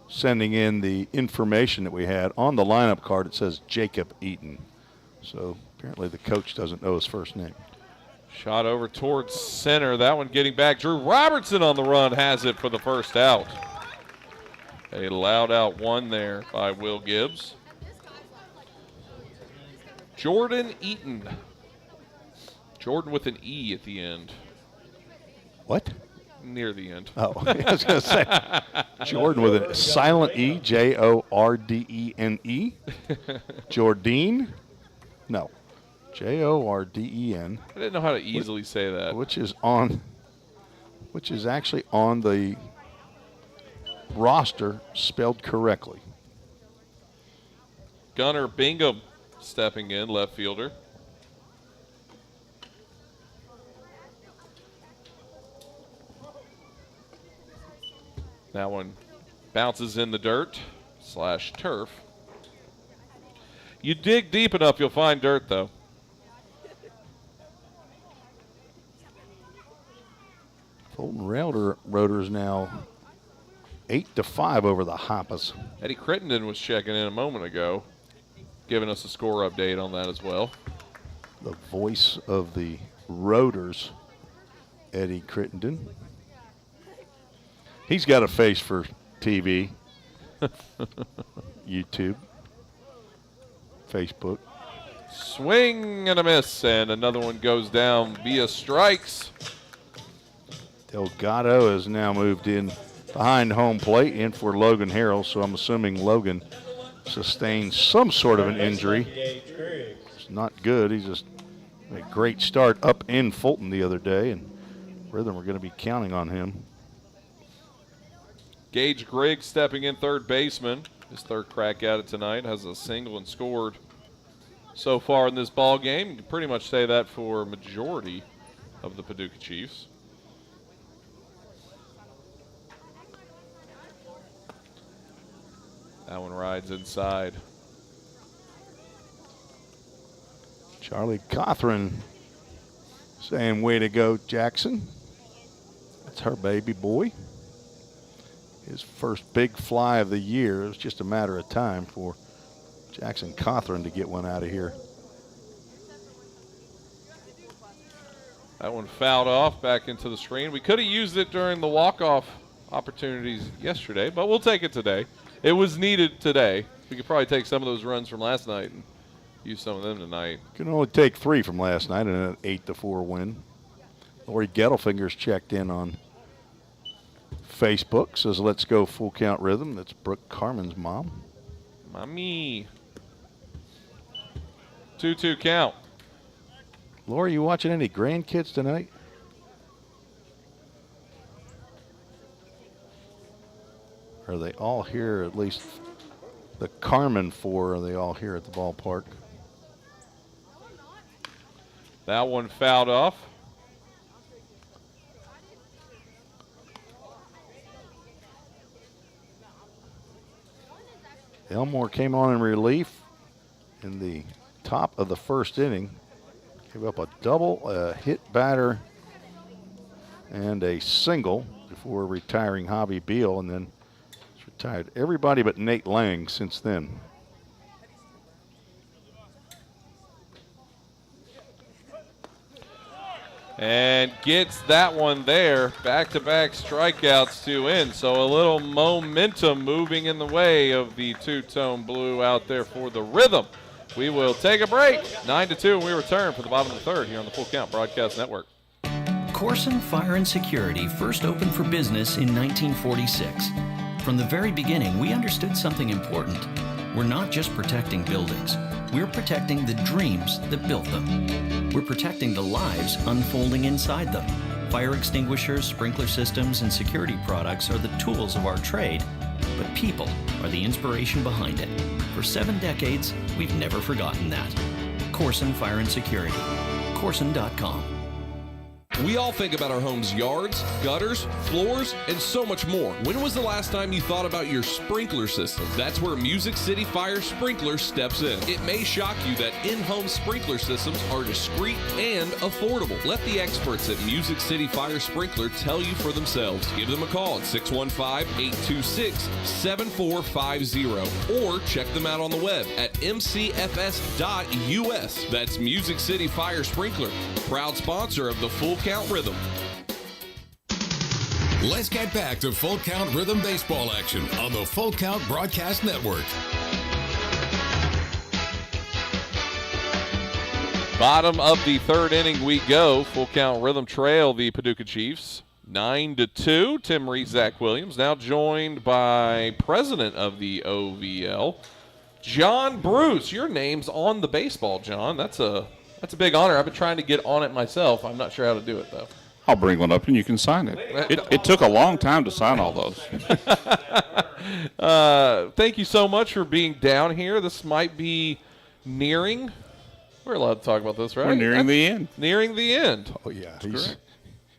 sending in the information that we had. On the lineup card, it says Jacob Eaton. So apparently the coach doesn't know his first name. Shot over towards center. That one getting back. Drew Robertson on the run has it for the first out. A loud out one there by Will Gibbs. Jordan Eaton. Jordan with an E at the end. What? Near the end. Oh, I was going to say. Jordan with a silent E, Jordene. Jordine? No. Jorden. I didn't know how to easily say that. Which is actually on the roster spelled correctly. Gunnar Bingham stepping in, left fielder. That one bounces in the dirt / turf. You dig deep enough, you'll find dirt, though. Fulton Roaders now 8-5 over the Hoppers. Eddie Crittenden was checking in a moment ago, giving us a score update on that as well. The voice of the Roaders, Eddie Crittenden. He's got a face for TV, YouTube, Facebook. Swing and a miss, and another one goes down via strikes. Delgado has now moved in behind home plate in for Logan Harrell, so I'm assuming Logan sustained some sort of an injury. It's not good. He's just a great start up in Fulton the other day, and Rhythm are going to be counting on him. Gage Griggs stepping in, third baseman. His third crack at it tonight. Has a single and scored so far in this ball game. You can pretty much say that for a majority of the Paducah Chiefs. That one rides inside. Charlie Cothran saying, way to go, Jackson. That's her baby boy. His first big fly of the year. It was just a matter of time for Jackson Cothran to get one out of here. That one fouled off back into the screen. We could have used it during the walk-off opportunities yesterday, but we'll take it today. It was needed today. We could probably take some of those runs from last night and use some of them tonight. Can only take 3 from last night in an 8-4 win. Lori Gettelfinger's checked in on Facebook, says let's go full count Rhythm. That's Brooke Carmen's mom. Mommy. 2-2 count. Lori, you watching any grandkids tonight? Are they all here, at least the Carmen 4, are they all here at the ballpark? That one fouled off. Elmore came on in relief in the top of the first inning. Gave up a double, a hit batter, and a single before retiring Javi Beal, and then he's retired everybody but Nate Lang since then. And gets that one there. Back-to-back strikeouts to end. So a little momentum moving in the way of the two-tone blue out there for the Rhythm. We will take a break. 9-2, and we return for the bottom of the third here on the Full Count Broadcast Network. Corson Fire and Security first opened for business in 1946. From the very beginning, we understood something important. We're not just protecting buildings. We're protecting the dreams that built them. We're protecting the lives unfolding inside them. Fire extinguishers, sprinkler systems, and security products are the tools of our trade, but people are the inspiration behind it. For 7 decades, we've never forgotten that. Corson Fire and Security. Corson.com. We all think about our home's yards, gutters, floors, and so much more. When was the last time you thought about your sprinkler system? That's where Music City Fire Sprinkler steps in. It may shock you that in-home sprinkler systems are discreet and affordable. Let the experts at Music City Fire Sprinkler tell you for themselves. Give them a call at 615-826-7450 or check them out on the web at mcfs.us. That's Music City Fire Sprinkler, proud sponsor of the Full Count Rhythm. Let's get back to Full Count Rhythm baseball action on the Full Count Broadcast Network. Bottom of the third inning we go. Full Count Rhythm trail the Paducah Chiefs 9-2. Tim Reese, Zach Williams, now joined by president of the OVL, John Bruce. Your name's on the baseball, John. That's a big honor. I've been trying to get on it myself. I'm not sure how to do it, though. I'll bring one up and you can sign it. It took a long time to sign all those. Thank you so much for being down here. This might be nearing. We're allowed to talk about this, right? We're nearing the end. Nearing the end. Oh, yeah.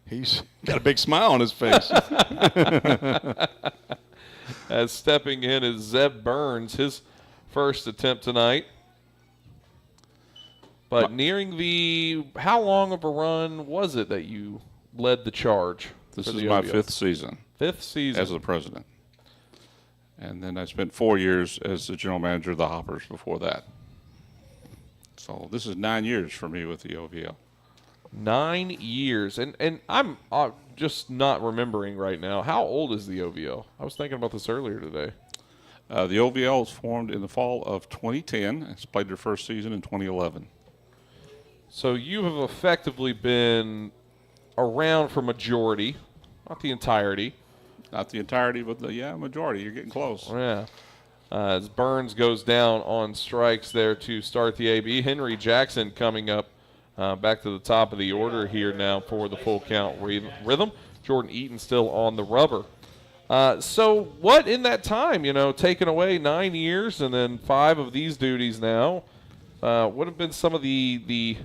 He's got a big smile on his face. As stepping in is Zeb Burns, his first attempt tonight. But nearing the, how long of a run was it that you led the charge? This is my fifth season. Fifth season. As the president. And then I spent 4 years as the general manager of the Hoppers before that. So this is 9 years for me with the OVL. 9 years. And I'm just not remembering right now. How old is the OVL? I was thinking about this earlier today. The OVL was formed in the fall of 2010. It's played their first season in 2011. So you have effectively been around for majority, not the entirety. Not the entirety, but the majority. You're getting close. Yeah. As Burns goes down on strikes there to start the AB. Henry Jackson coming up back to the top of the order here now for the full count rhythm. Jordan Eaton still on the rubber. So what in that time, taking away 9 years and then 5 of these duties now, what have been some of the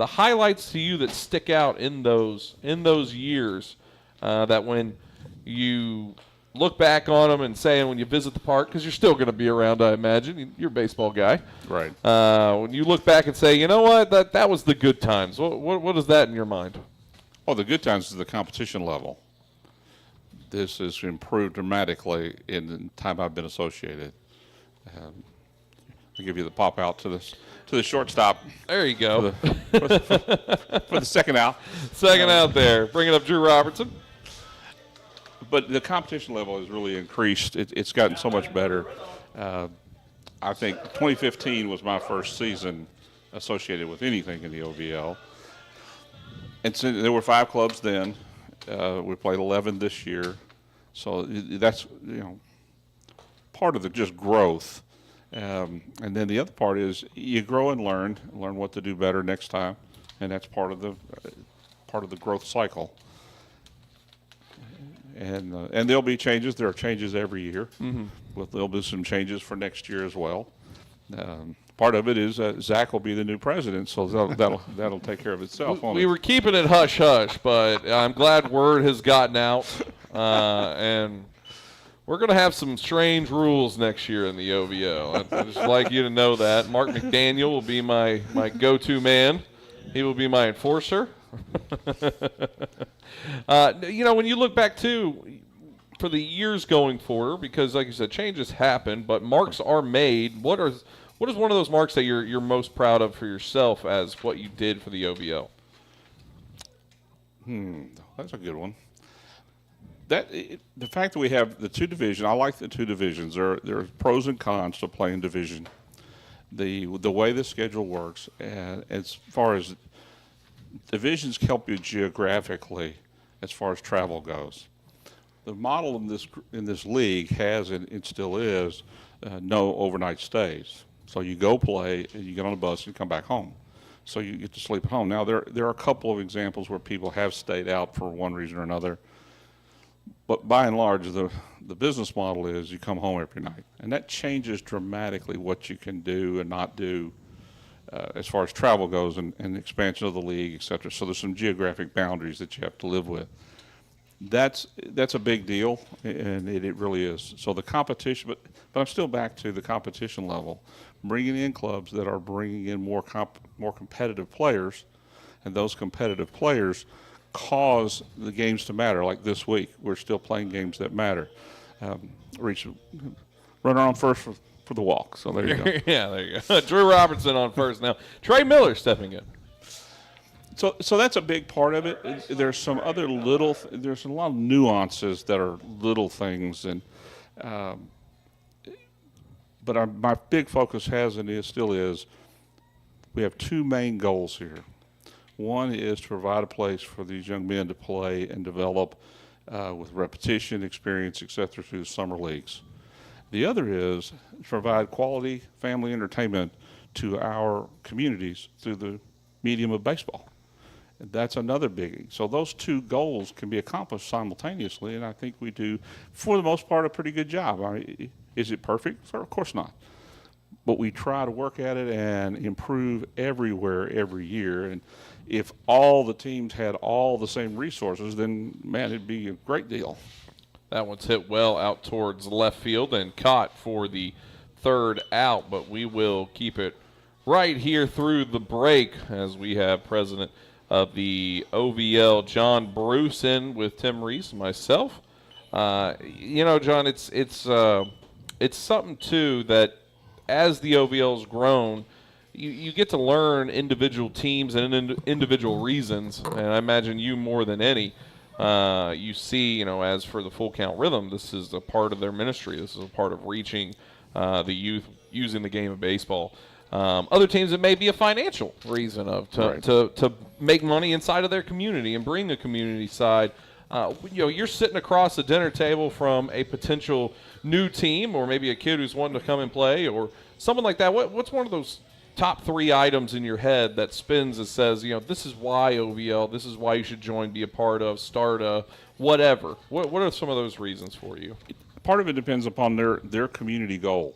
highlights to you that stick out in those years that when you look back on them and saying when you visit the park, because you're still going to be around, I imagine. You're a baseball guy. Right. When you look back and say, you know what, that was the good times. What is that in your mind? Well, the good times is the competition level. This has improved dramatically in the time I've been associated. I'll give you the pop out to the shortstop. There you go. For the second out. Second out there. Bringing up Drew Robertson. But the competition level has really increased. It's gotten so much better. I think 2015 was my first season associated with anything in the OVL. And so there were 5 clubs then. We played 11 this year. So that's, part of the just growth. And then the other part is you grow and learn what to do better next time. And that's part of the growth cycle. And there'll be changes. There are changes every year. Mm-hmm. There'll be some changes for next year as well. Part of it is Zach will be the new president, so that'll take care of itself. We were keeping it hush hush, but I'm glad word has gotten out, and we're going to have some strange rules next year in the OVO. I'd just like you to know that. Mark McDaniel will be my go-to man. He will be my enforcer. When you look back too, for the years going forward, because like you said, changes happen, but marks are made. What is one of those marks that you're most proud of for yourself as what you did for the OVO? That's a good one. The fact that we have the 2 divisions, I like the 2 divisions. There are pros and cons to playing division. The way the schedule works, and as far as divisions help you geographically as far as travel goes. The model in this league has, and it still is, no overnight stays. So you go play, and you get on a bus and come back home. So you get to sleep at home. Now, there are a couple of examples where people have stayed out for one reason or another. But by and large, the business model is you come home every night. And that changes dramatically what you can do and not do as far as travel goes and expansion of the league, et cetera. So there's some geographic boundaries that you have to live with. That's a big deal, and it really is. So the competition, but I'm still back to the competition level, bringing in clubs that are bringing in more competitive players, and those competitive players cause the games to matter. Like this week, we're still playing games that matter. Runner on first for the walk. So there you go. Yeah, there you go. Drew Robertson on first now. Trey Miller stepping in. So that's a big part of it. There's some other there's a lot of nuances that are little things, and but my big focus has and still is, we have 2 main goals here. One is to provide a place for these young men to play and develop with repetition, experience, et cetera, through the summer leagues. The other is to provide quality family entertainment to our communities through the medium of baseball. That's another biggie. So those two goals can be accomplished simultaneously, and I think we do, for the most part, a pretty good job. Is it perfect? Of course not. But we try to work at it and improve everywhere every year. And if all the teams had all the same resources, then, man, it'd be a great deal. That one's hit well out towards left field and caught for the third out, but we will keep it right here through the break as we have President of the OVL, John Bruce, in with Tim Reese and myself. John, it's something, too, that as the OVL's grown, you get to learn individual teams and individual reasons, and I imagine you more than any. You see, as for the Full Count Rhythm, this is a part of their ministry. This is a part of reaching the youth using the game of baseball. Other teams, it may be a financial reason to make money inside of their community and bring the community side. You're sitting across the dinner table from a potential new team, or maybe a kid who's wanting to come and play, or someone like that. What's one of those top 3 items in your head that spins that says, this is why OVL, this is why you should join, be a part of, start a, whatever? What are some of those reasons for you? Part of it depends upon their community goal.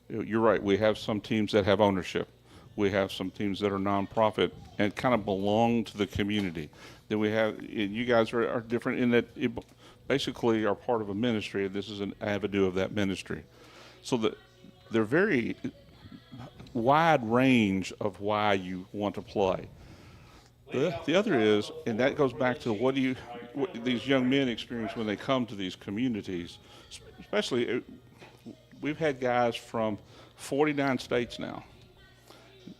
You're right. We have some teams that have ownership. We have some teams that are nonprofit and kind of belong to the community. Then we have, you guys are different in that it basically are part of a ministry, and this is an avenue of that ministry. So they're very wide range of why you want to play. The other is, and that goes back to what these young men experience when they come to these communities, especially. We've had guys from 49 states now,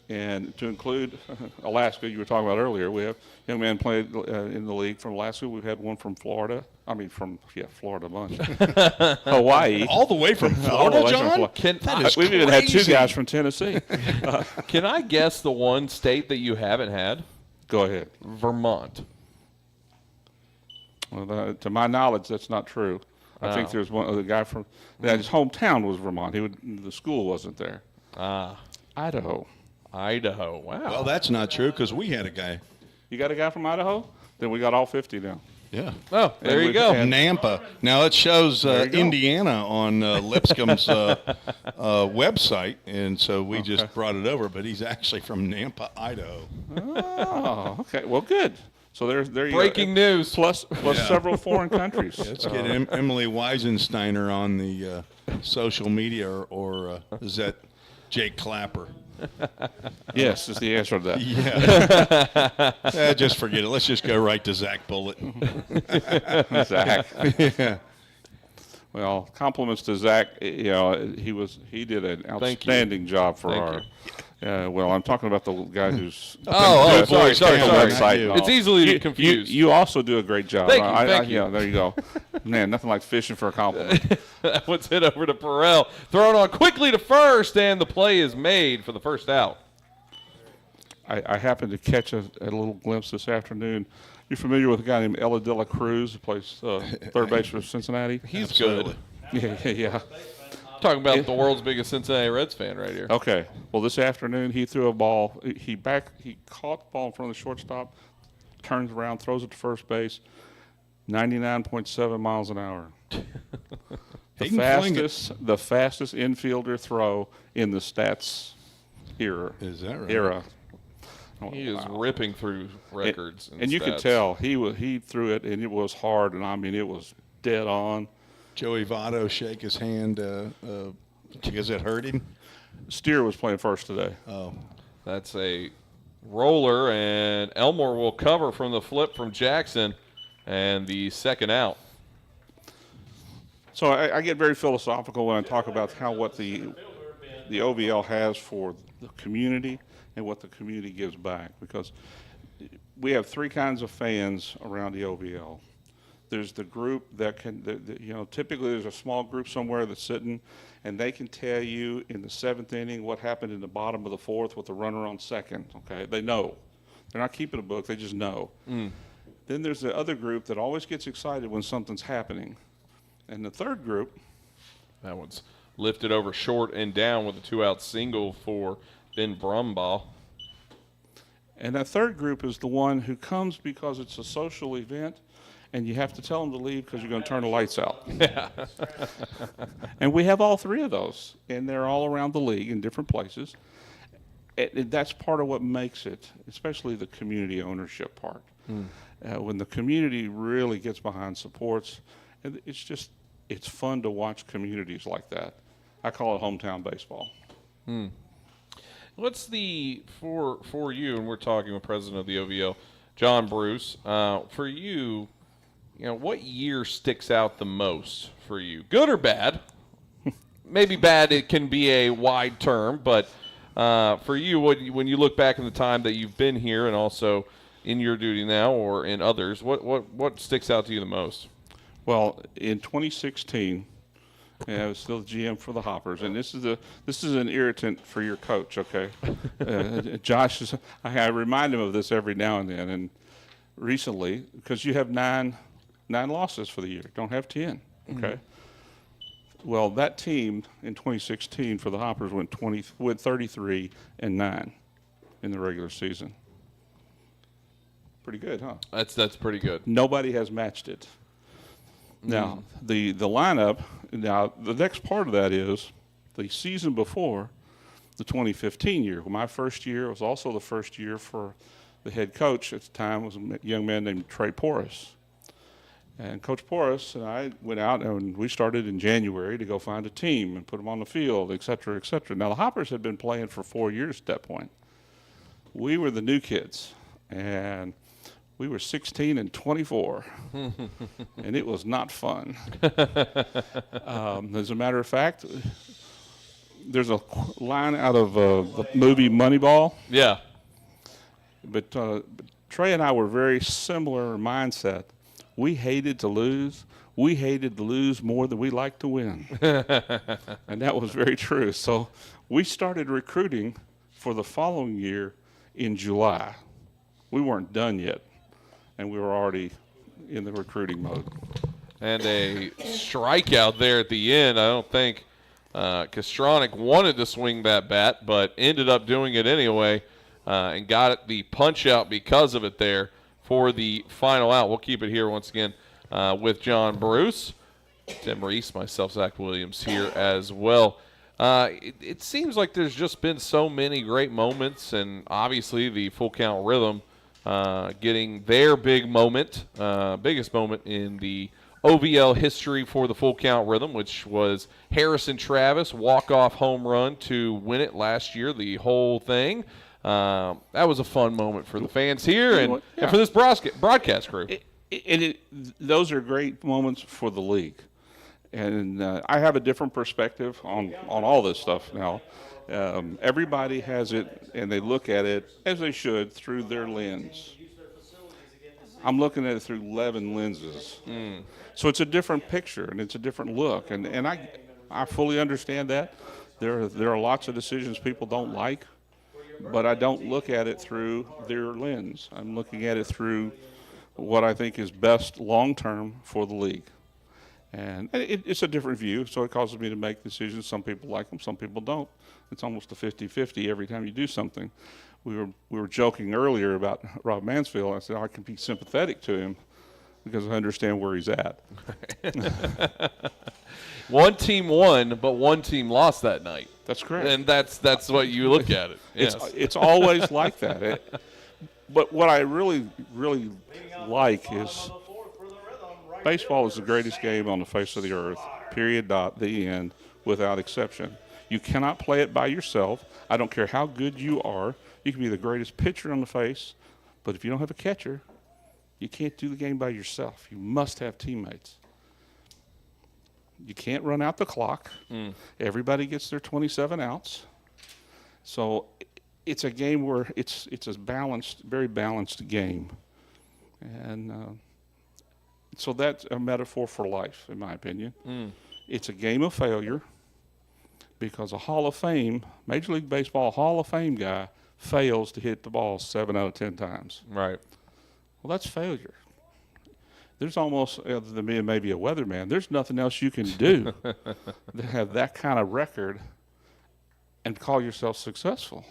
and to include Alaska, you were talking about earlier. We have a young man played in the league from Alaska. We've had one from Florida. Florida bunch. Hawaii. All the way from Florida, John? We've even had 2 guys from Tennessee. Can I guess the one state that you haven't had? Go ahead. Vermont. Well, to my knowledge, that's not true. I think there's one other guy from his hometown was Vermont. The school wasn't there. Idaho. Wow. Well, that's not true because we had a guy. You got a guy from Idaho? Then we got all 50 now. Yeah. Oh, there you go. Nampa. Now it shows Indiana on Lipscomb's website, and so we just brought it over. But he's actually from Nampa, Idaho. Oh, okay. Well, good. So there you Breaking news. Plus several foreign countries. Let's get Emily Weisensteiner on the social media, or is that Jake Clapper? Yes, is the answer to that. Yeah. Just forget it. Let's just go right to Zach Bullitt. Zach. Yeah. Well, compliments to Zach. He did an outstanding job for our. Well, I'm talking about the guy who's. Sorry. Website. It's easily confused. You also do a great job. Thank you. Yeah, there you go. Man, nothing like fishing for a compliment. That one's hit over to Perrell. Thrown on quickly to first, and the play is made for the first out. I happened to catch a little glimpse this afternoon. You're familiar with a guy named Ella De La Cruz who plays third base for Cincinnati? He's Absolutely. good. Yeah. Talking about the world's biggest Cincinnati Reds fan right here. Okay. Well, this afternoon he threw a ball. He caught the ball in front of the shortstop, turns around, throws it to first base, 99.7 miles an hour. The fastest infielder throw in the stats era. Is that right? Era. He is ripping through records. And you could tell he threw it, and it was hard, and it was dead on. Joey Votto shake his hand because it hurt him. Steer was playing first today. Oh. That's a roller, and Elmore will cover from the flip from Jackson, and the second out. So I get very philosophical when I talk about what the OVL has for the community and what the community gives back, because we have 3 kinds of fans around the OVL. There's the group that typically there's a small group somewhere that's sitting, and they can tell you in the 7th inning what happened in the bottom of the 4th with the runner on second. Okay, they know. They're not keeping a book. They just know. Then there's the other group that always gets excited when something's happening. And the third group. That one's lifted over short and down with a 2-out single for Ben Brumbaugh. And that third group is the one who comes because it's a social event, and you have to tell them to leave because you're going to turn the lights out. Yeah. And we have all three of those, and they're all around the league in different places. And that's part of what makes it, especially the community ownership part. When the community really gets behind supports, and it's fun to watch communities like that. I call it hometown baseball. What's for you, and we're talking with President of the OVL, John Bruce, for you, what year sticks out the most for you? Good or bad? Maybe bad, it can be a wide term, but for you, when you look back in the time that you've been here and also in your duty now or in others, what sticks out to you the most? Well, in 2016, I was still the GM for the Hoppers, and this is an irritant for your coach, okay? Josh, I remind him of this every now and then, and recently, because you have nine losses for the year, don't have 10, okay? Well, that team in 2016 for the Hoppers went 33-9 in the regular season. Pretty good, huh? That's pretty good. Nobody has matched it. Now, the lineup, now the next part of that is the season before, the 2015 year. My first year was also the first year for the head coach at the time was a young man named Trey Porras. And Coach Porras and I went out and we started in January to go find a team and put them on the field, et cetera, et cetera. Now, the Hoppers had been playing for 4 years at that point. We were the new kids, and we were 16-24, and it was not fun. As a matter of fact, there's a line out of the movie Moneyball. Yeah. But Trey and I were very similar mindset. We hated to lose. We hated to lose more than we liked to win. And that was very true. So we started recruiting for the following year in July. We weren't done yet, and we were already in the recruiting mode. And a strikeout there at the end. I don't think Kostronic wanted to swing that bat, but ended up doing it anyway and got the punch out because of it there for the final out. We'll keep it here once again with John Bruce, Tim Reese, myself, Zach Williams here as well. It seems like there's just been so many great moments, and obviously the Full Count Rhythm getting their big moment, biggest moment in the OVL history for the Full Count Rhythm, which was Harrison Travis walk-off home run to win it last year, the whole thing. That was a fun moment for the fans here and for this broadcast crew. Those are great moments for the league. And I have a different perspective on all this stuff now. Everybody has it, and they look at it, as they should, through their lens. I'm looking at it through 11 lenses. So it's a different picture, and it's a different look. And I fully understand that. There are lots of decisions people don't like, but I don't look at it through their lens. I'm looking at it through what I think is best long-term for the league. And it's a different view, so it causes me to make decisions. Some people like them, some people don't. It's almost a 50-50 every time you do something. We were joking earlier about Rob Mansfield. I said I can be sympathetic to him because I understand where he's at. One team won, but one team lost that night. That's correct. And that's what you look at it. Yes. It's always like that. But what I really, really like is baseball is the greatest game on the face of the earth, period, dot, the end, without exception. You cannot play it by yourself. I don't care how good you are. You can be the greatest pitcher on the face, but if you don't have a catcher, you can't do the game by yourself. You must have teammates. You can't run out the clock. Everybody gets their 27 outs. So it's a game where it's a balanced, very balanced game. And so that's a metaphor for life, in my opinion. It's a game of failure because a Hall of Fame, Major League Baseball Hall of Fame guy fails to hit the ball 7 out of 10 times. Right. Well, that's failure. There's almost, other than being maybe a weatherman, there's nothing else you can do to have that kind of record and call yourself successful.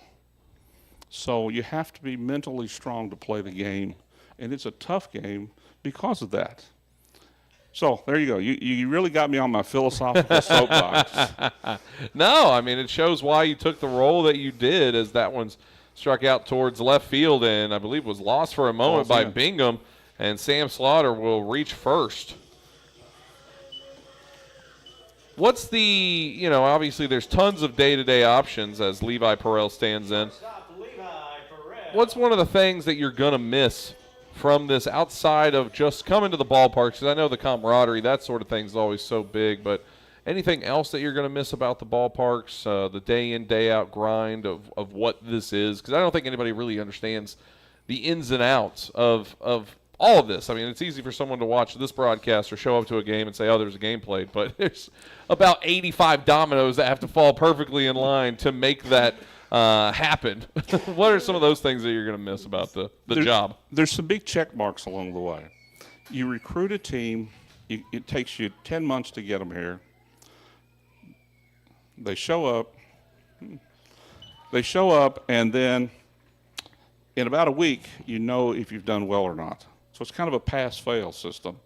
So you have to be mentally strong to play the game, and it's a tough game because of that. So there you go. You really got me on my philosophical soapbox. No, I mean, it shows why you took the role that you did, as that one's struck out towards left field and I believe was lost for a moment by Bingham, and Sam Slaughter will reach first. What's the, obviously there's tons of day-to-day options as Levi Perel stands in. What's one of the things that you're going to miss from this outside of just coming to the ballpark? Because I know the camaraderie, that sort of thing is always so big, but anything else that you're going to miss about the ballparks, the day-in, day-out grind of what this is? Because I don't think anybody really understands the ins and outs of all of this. I mean, it's easy for someone to watch this broadcast or show up to a game and say, oh, there's a game played, but there's about 85 dominoes that have to fall perfectly in line to make that happen. What are some of those things that you're going to miss about the job? There's some big check marks along the way. You recruit a team. It takes you 10 months to get them here. They show up, and then in about a week, you know if you've done well or not. So it's kind of a pass-fail system.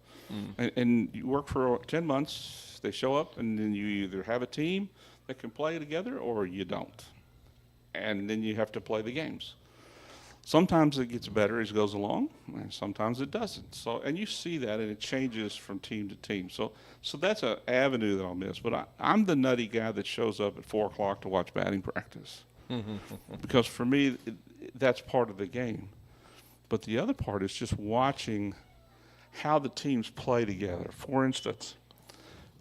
And you work for 10 months, they show up, and then you either have a team that can play together or you don't. And then you have to play the games. Sometimes it gets better as it goes along, and sometimes it doesn't. So, and you see that, and it changes from team to team. So that's an avenue that I'll miss. But I'm the nutty guy that shows up at 4 o'clock to watch batting practice. Because for me, that's part of the game. But the other part is just watching how the teams play together. For instance,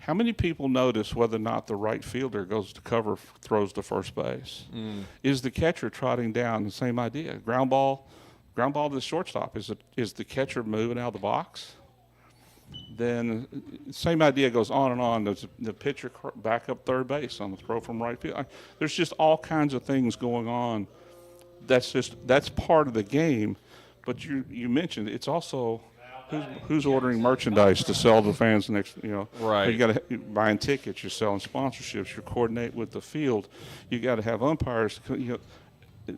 how many people notice whether or not the right fielder goes to cover, throws to first base? Is the catcher trotting down? The same idea. Ground ball to the shortstop. Is the catcher moving out of the box? Then same idea goes on and on. Does the pitcher back up third base on the throw from right field? There's just all kinds of things going on. That's part of the game. But you mentioned it's also who's ordering merchandise to sell to fans next, Right. You got to buying tickets, you're selling sponsorships, you coordinate with the field, you got to have umpires,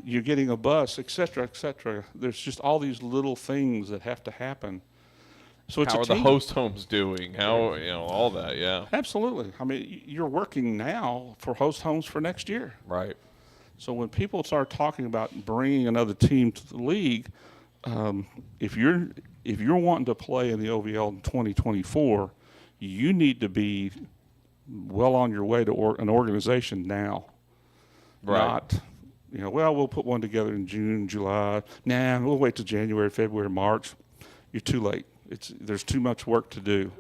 you're getting a bus, et cetera, et cetera. There's just all these little things that have to happen. So it's how are the host homes doing? How, all that, yeah. Absolutely. I mean, you're working now for host homes for next year. Right. So when people start talking about bringing another team to the league, if you're wanting to play in the OVL in 2024, you need to be well on your way to an organization now. Right. Not, we'll put one together in June, July. Nah, we'll wait till January, February, March. You're too late. There's too much work to do.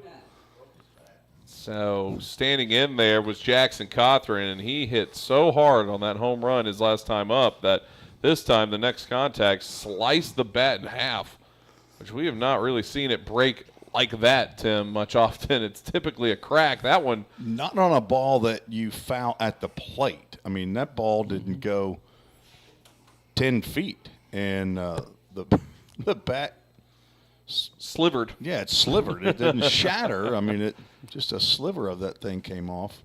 So standing in there was Jackson Cothran, and he hit so hard on that home run his last time up that this time the next contact sliced the bat in half, which we have not really seen it break like that, Tim, much often. It's typically a crack. That one. Not on a ball that you foul at the plate. I mean, that ball didn't go 10 feet, and the bat slivered. Yeah, it slivered. It didn't shatter. I mean, just a sliver of that thing came off.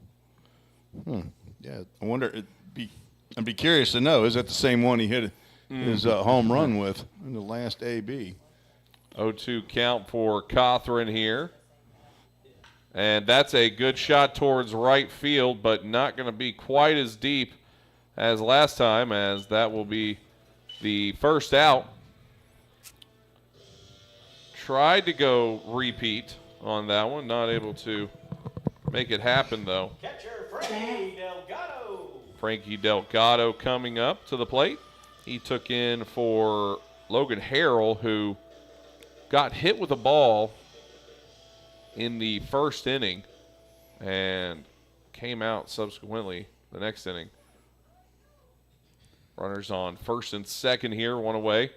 Yeah, I wonder. I'd be curious to know, is that the same one he hit his home run with in the last AB? 0-2 count for Cothran here. And that's a good shot towards right field, but not going to be quite as deep as last time, as that will be the first out. Tried to go repeat on that one, not able to make it happen, though. Catcher Frankie Delgado. Frankie Delgado coming up to the plate. He took in for Logan Harrell, who got hit with a ball in the first inning and came out subsequently the next inning. Runners on first and second here, one away.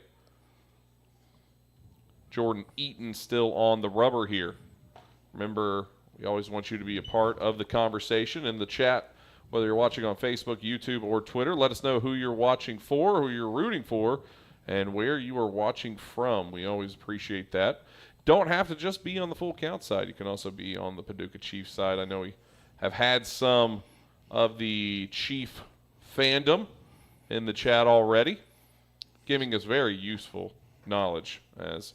Jordan Eaton still on the rubber here. Remember, we always want you to be a part of the conversation in the chat. Whether you're watching on Facebook, YouTube, or Twitter, let us know who you're watching for, who you're rooting for, and where you are watching from. We always appreciate that. Don't have to just be on the Full Count side. You can also be on the Paducah Chiefs side. I know we have had some of the Chief fandom in the chat already. giving us very useful knowledge, as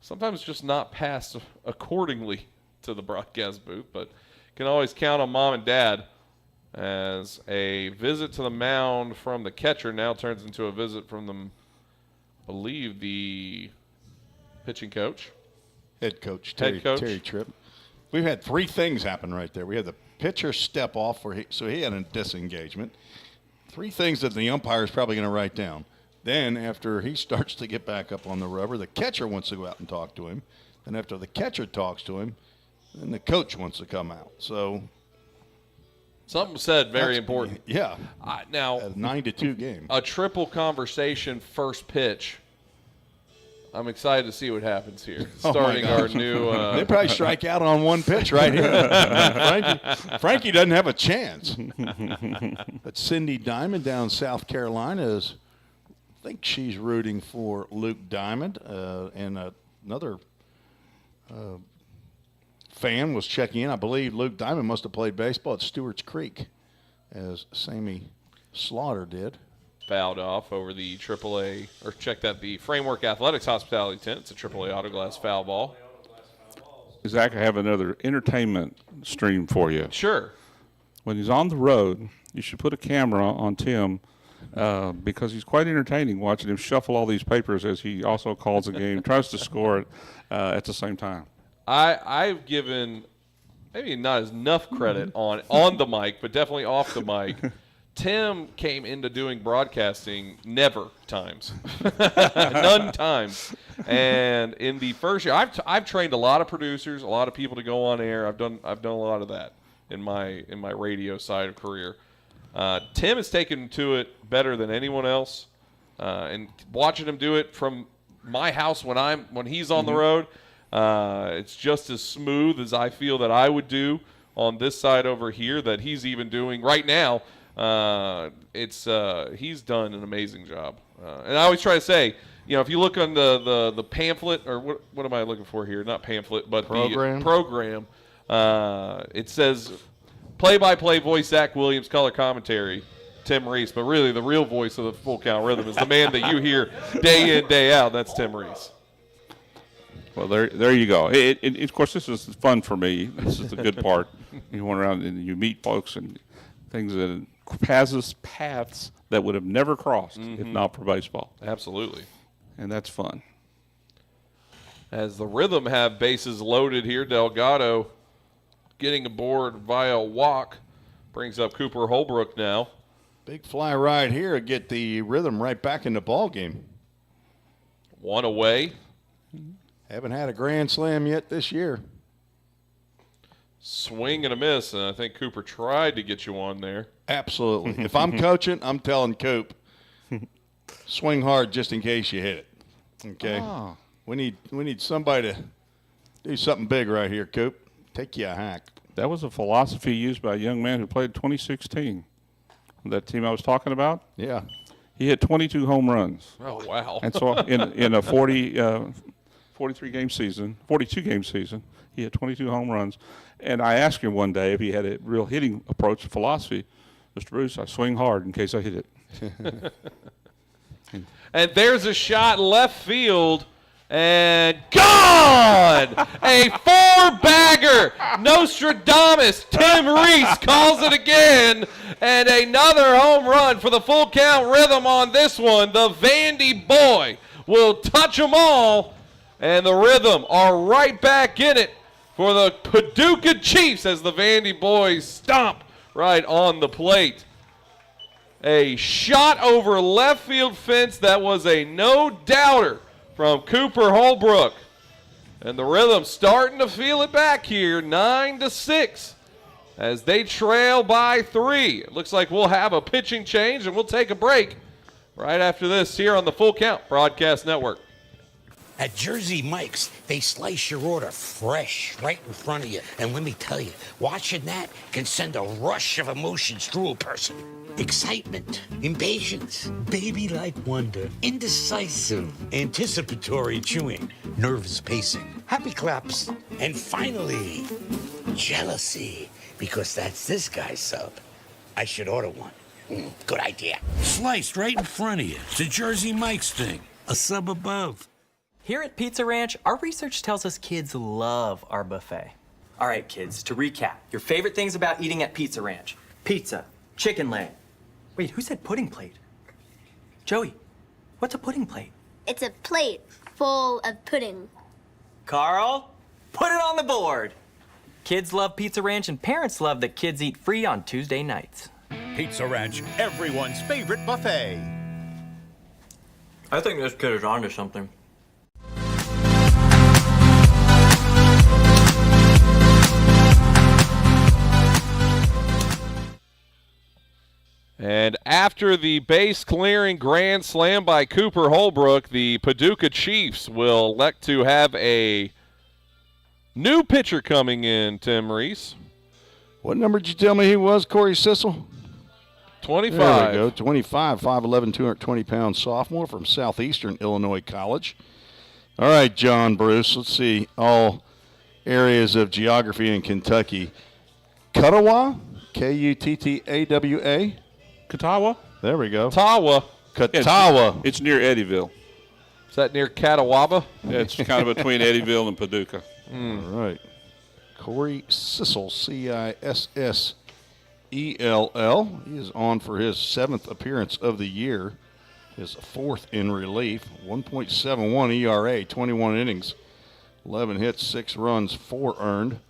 sometimes just not passed accordingly to the broadcast booth, but can always count on Mom and Dad, as a visit to the mound from the catcher now turns into a visit from I believe the pitching coach. Head coach, Terry Tripp. We've had 3 things happen right there. We had the pitcher step off, so he had a disengagement. 3 things that the umpire is probably going to write down. Then after he starts to get back up on the rubber, the catcher wants to go out and talk to him. Then after the catcher talks to him, then the coach wants to come out. So something said very important. Yeah. Now, a 9-2 game. A triple conversation first pitch. I'm excited to see what happens here. Starting our new. They probably strike out on 1 pitch right here. Frankie doesn't have a chance. But Cindy Diamond down South Carolina I think she's rooting for Luke Diamond. And another fan was checking in. I believe Luke Diamond must have played baseball at Stewart's Creek, as Sammy Slaughter did. Fouled off over the AAA, or check that, the Framework Athletics hospitality tent. It's a AAA autoglass foul ball. Zach, I have another entertainment stream for you. Sure. When he's on the road, you should put a camera on Tim, because he's quite entertaining watching him shuffle all these papers as he also calls a game, tries to score it at the same time. I've given maybe not as enough credit on the mic, but definitely off the mic. Tim came into doing broadcasting never times, none times. And in the first year, I've trained a lot of producers, a lot of people to go on air. I've done a lot of that in my radio side of career. Tim has taken to it better than anyone else, and watching him do it from my house when he's on the road, it's just as smooth as I feel that I would do on this side over here that he's even doing right now. He's done an amazing job. And I always try to say, if you look on the pamphlet, or what am I looking for here? Not pamphlet, but program. The program. It says play-by-play voice Zach Williams, color commentary Tim Reese, but really the real voice of the Full Count Rhythm is the man that you hear day in, day out. That's Tim Reese. Well, there you go. Of course, this is fun for me. This is the good part. You went around and you meet folks and things that paths that would have never crossed if not for baseball. Absolutely. And that's fun. As the Rhythm have bases loaded here, Delgado getting aboard via walk brings up Cooper Holbrook now. Big fly ride here to get the Rhythm right back in the ball game. 1 away. Haven't had a grand slam yet this year. Swing and a miss, and I think Cooper tried to get you on there. Absolutely. If I'm coaching, I'm telling Coop, swing hard just in case you hit it. Okay? Oh. We need somebody to do something big right here, Coop. Take you a hack. That was a philosophy used by a young man who played 2016. That team I was talking about? Yeah. He hit 22 home runs. Oh, wow. And so in a 42-game season, he had 22 home runs. And I asked him one day if he had a real hitting approach to philosophy. Mr. Bruce, I swing hard in case I hit it. And there's a shot left field, and gone! A 4-bagger! Nostradamus, Tim Reese calls it again, and another home run for the Full Count Rhythm on this one. The Vandy boy will touch them all, and the Rhythm are right back in it for the Paducah Chiefs as the Vandy boys stomp right on the plate. A shot over left field fence that was a no-doubter from Cooper Holbrook. And the Rhythm starting to feel it back here, 9-6, as they trail by 3. It looks like we'll have a pitching change, and we'll take a break right after this here on the Full Count Broadcast Network. At Jersey Mike's, they slice your order fresh right in front of you. And let me tell you, watching that can send a rush of emotions through a person. Excitement, impatience, baby-like wonder, indecisive, anticipatory chewing, nervous pacing, happy claps, and finally, jealousy, because that's this guy's sub. I should order one. Good idea. Sliced right in front of you. It's a Jersey Mike's thing. A sub above. Here at Pizza Ranch, our research tells us kids love our buffet. All right, kids, to recap, your favorite things about eating at Pizza Ranch. Pizza, chicken leg. Wait, who said pudding plate? Joey, what's a pudding plate? It's a plate full of pudding. Carl, put it on the board. Kids love Pizza Ranch, and parents love that kids eat free on Tuesday nights. Pizza Ranch, everyone's favorite buffet. I think this kid is onto something. And after the base clearing grand slam by Cooper Holbrook, the Paducah Chiefs will elect to have a new pitcher coming in, Tim Reese. What number did you tell me he was, Corey Sissel? 25. There we go, 25, 5'11", 220-pound sophomore from Southeastern Illinois College. All right, John Bruce, let's see all areas of geography in Kentucky. Cuttawa, Kuttawa. Katawa? There we go. Tawa. Katawa. It's near Eddyville. Is that near Catawaba? Yeah, it's kind of between Eddyville and Paducah. All right. Corey Sissel, Cissell. He is on for his 7th appearance of the year, his 4th in relief. 1.71 ERA, 21 innings, 11 hits, 6 runs, 4 earned.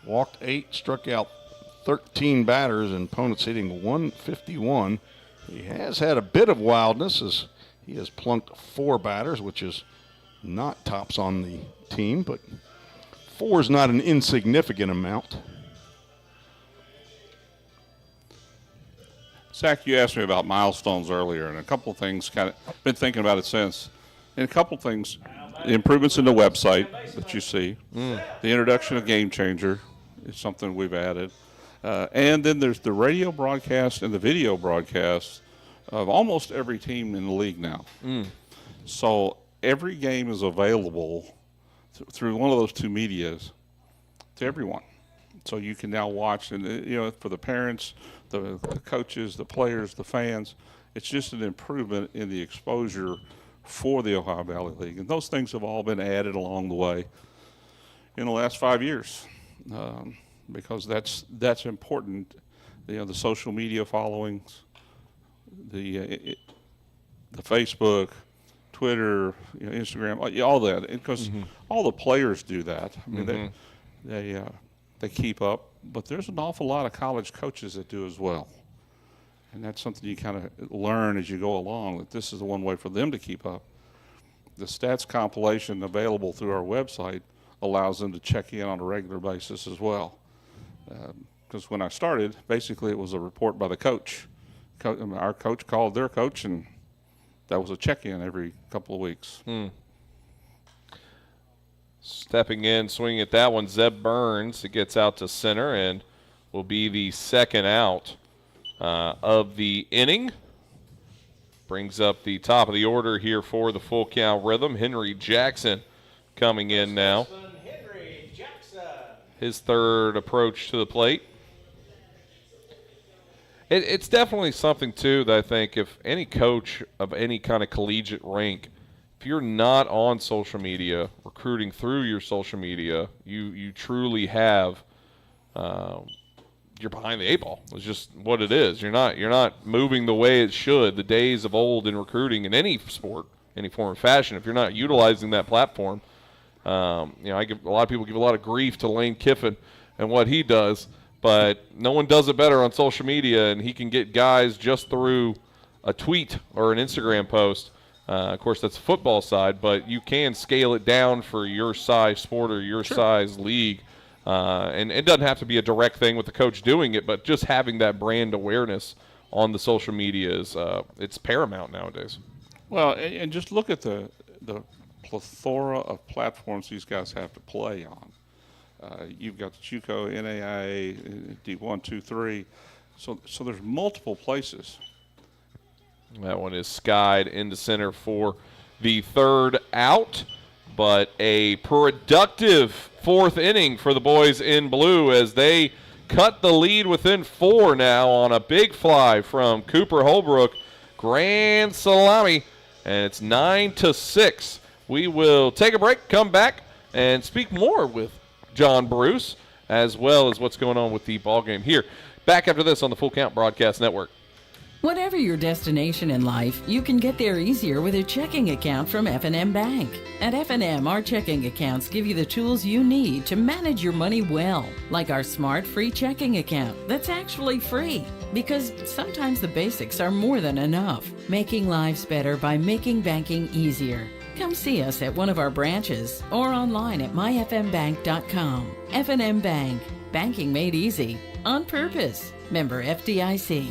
Walked 8, struck out 13 batters, and opponents hitting 151. He has had a bit of wildness as he has plunked 4 batters, which is not tops on the team, but 4 is not an insignificant amount. Zach, you asked me about milestones earlier, and a couple of things been thinking about it since. And a couple of things, the improvements in the website that you see, the introduction of Game Changer is something we've added. And then there's the radio broadcast and the video broadcast of almost every team in the league now. So every game is available through one of those two medias to everyone. So you can now watch, and for the parents, the coaches, the players, the fans, it's just an improvement in the exposure for the Ohio Valley League. And those things have all been added along the way in the last 5 years. Because that's important, the social media followings, the Facebook, Twitter, Instagram, all that, because all the players do that. I mean, they keep up, but there's an awful lot of college coaches that do as well, and that's something you kind of learn as you go along. That this is the one way for them to keep up. The stats compilation available through our website allows them to check in on a regular basis as well. Because when I started, basically it was a report by the coach. Our coach called their coach, and that was a check-in every couple of weeks. Stepping in, swinging at that one, Zeb Burns. It gets out to center and will be the second out of the inning. Brings up the top of the order here for the full count rhythm. Henry Jackson coming in now. His third approach to the plate. It's definitely something, too, that I think if any coach of any kind of collegiate rank, if you're not on social media, recruiting through your social media, you truly have you're behind the 8 ball. It's just what it is. You're not moving the way it should. The days of old in recruiting in any sport, any form or fashion, if you're not utilizing that platform. A lot of people give a lot of grief to Lane Kiffin and what he does, but no one does it better on social media, and he can get guys just through a tweet or an Instagram post. Of course, that's the football side, but you can scale it down for your size sport or your size league. And it doesn't have to be a direct thing with the coach doing it, but just having that brand awareness on the social media is it's paramount nowadays. Well, and just look at the plethora of platforms these guys have to play on. You've got the JUCO, NAIA, D1, 2, 3. So there's multiple places. That one is skied into center for the third out, but a productive fourth inning for the boys in blue as they cut the lead within 4 now on a big fly from Cooper Holbrook. Grand salami, and it's 9-6. We will take a break, come back, and speak more with John Bruce, as well as what's going on with the ball game here. Back after this on the Full Count Broadcast Network. Whatever your destination in life, you can get there easier with a checking account from F&M Bank. At F&M, our checking accounts give you the tools you need to manage your money well, like our smart free checking account that's actually free, because sometimes the basics are more than enough. Making lives better by making banking easier. Come see us at one of our branches or online at myfmbank.com. F&M Bank. Banking made easy. On purpose. Member FDIC.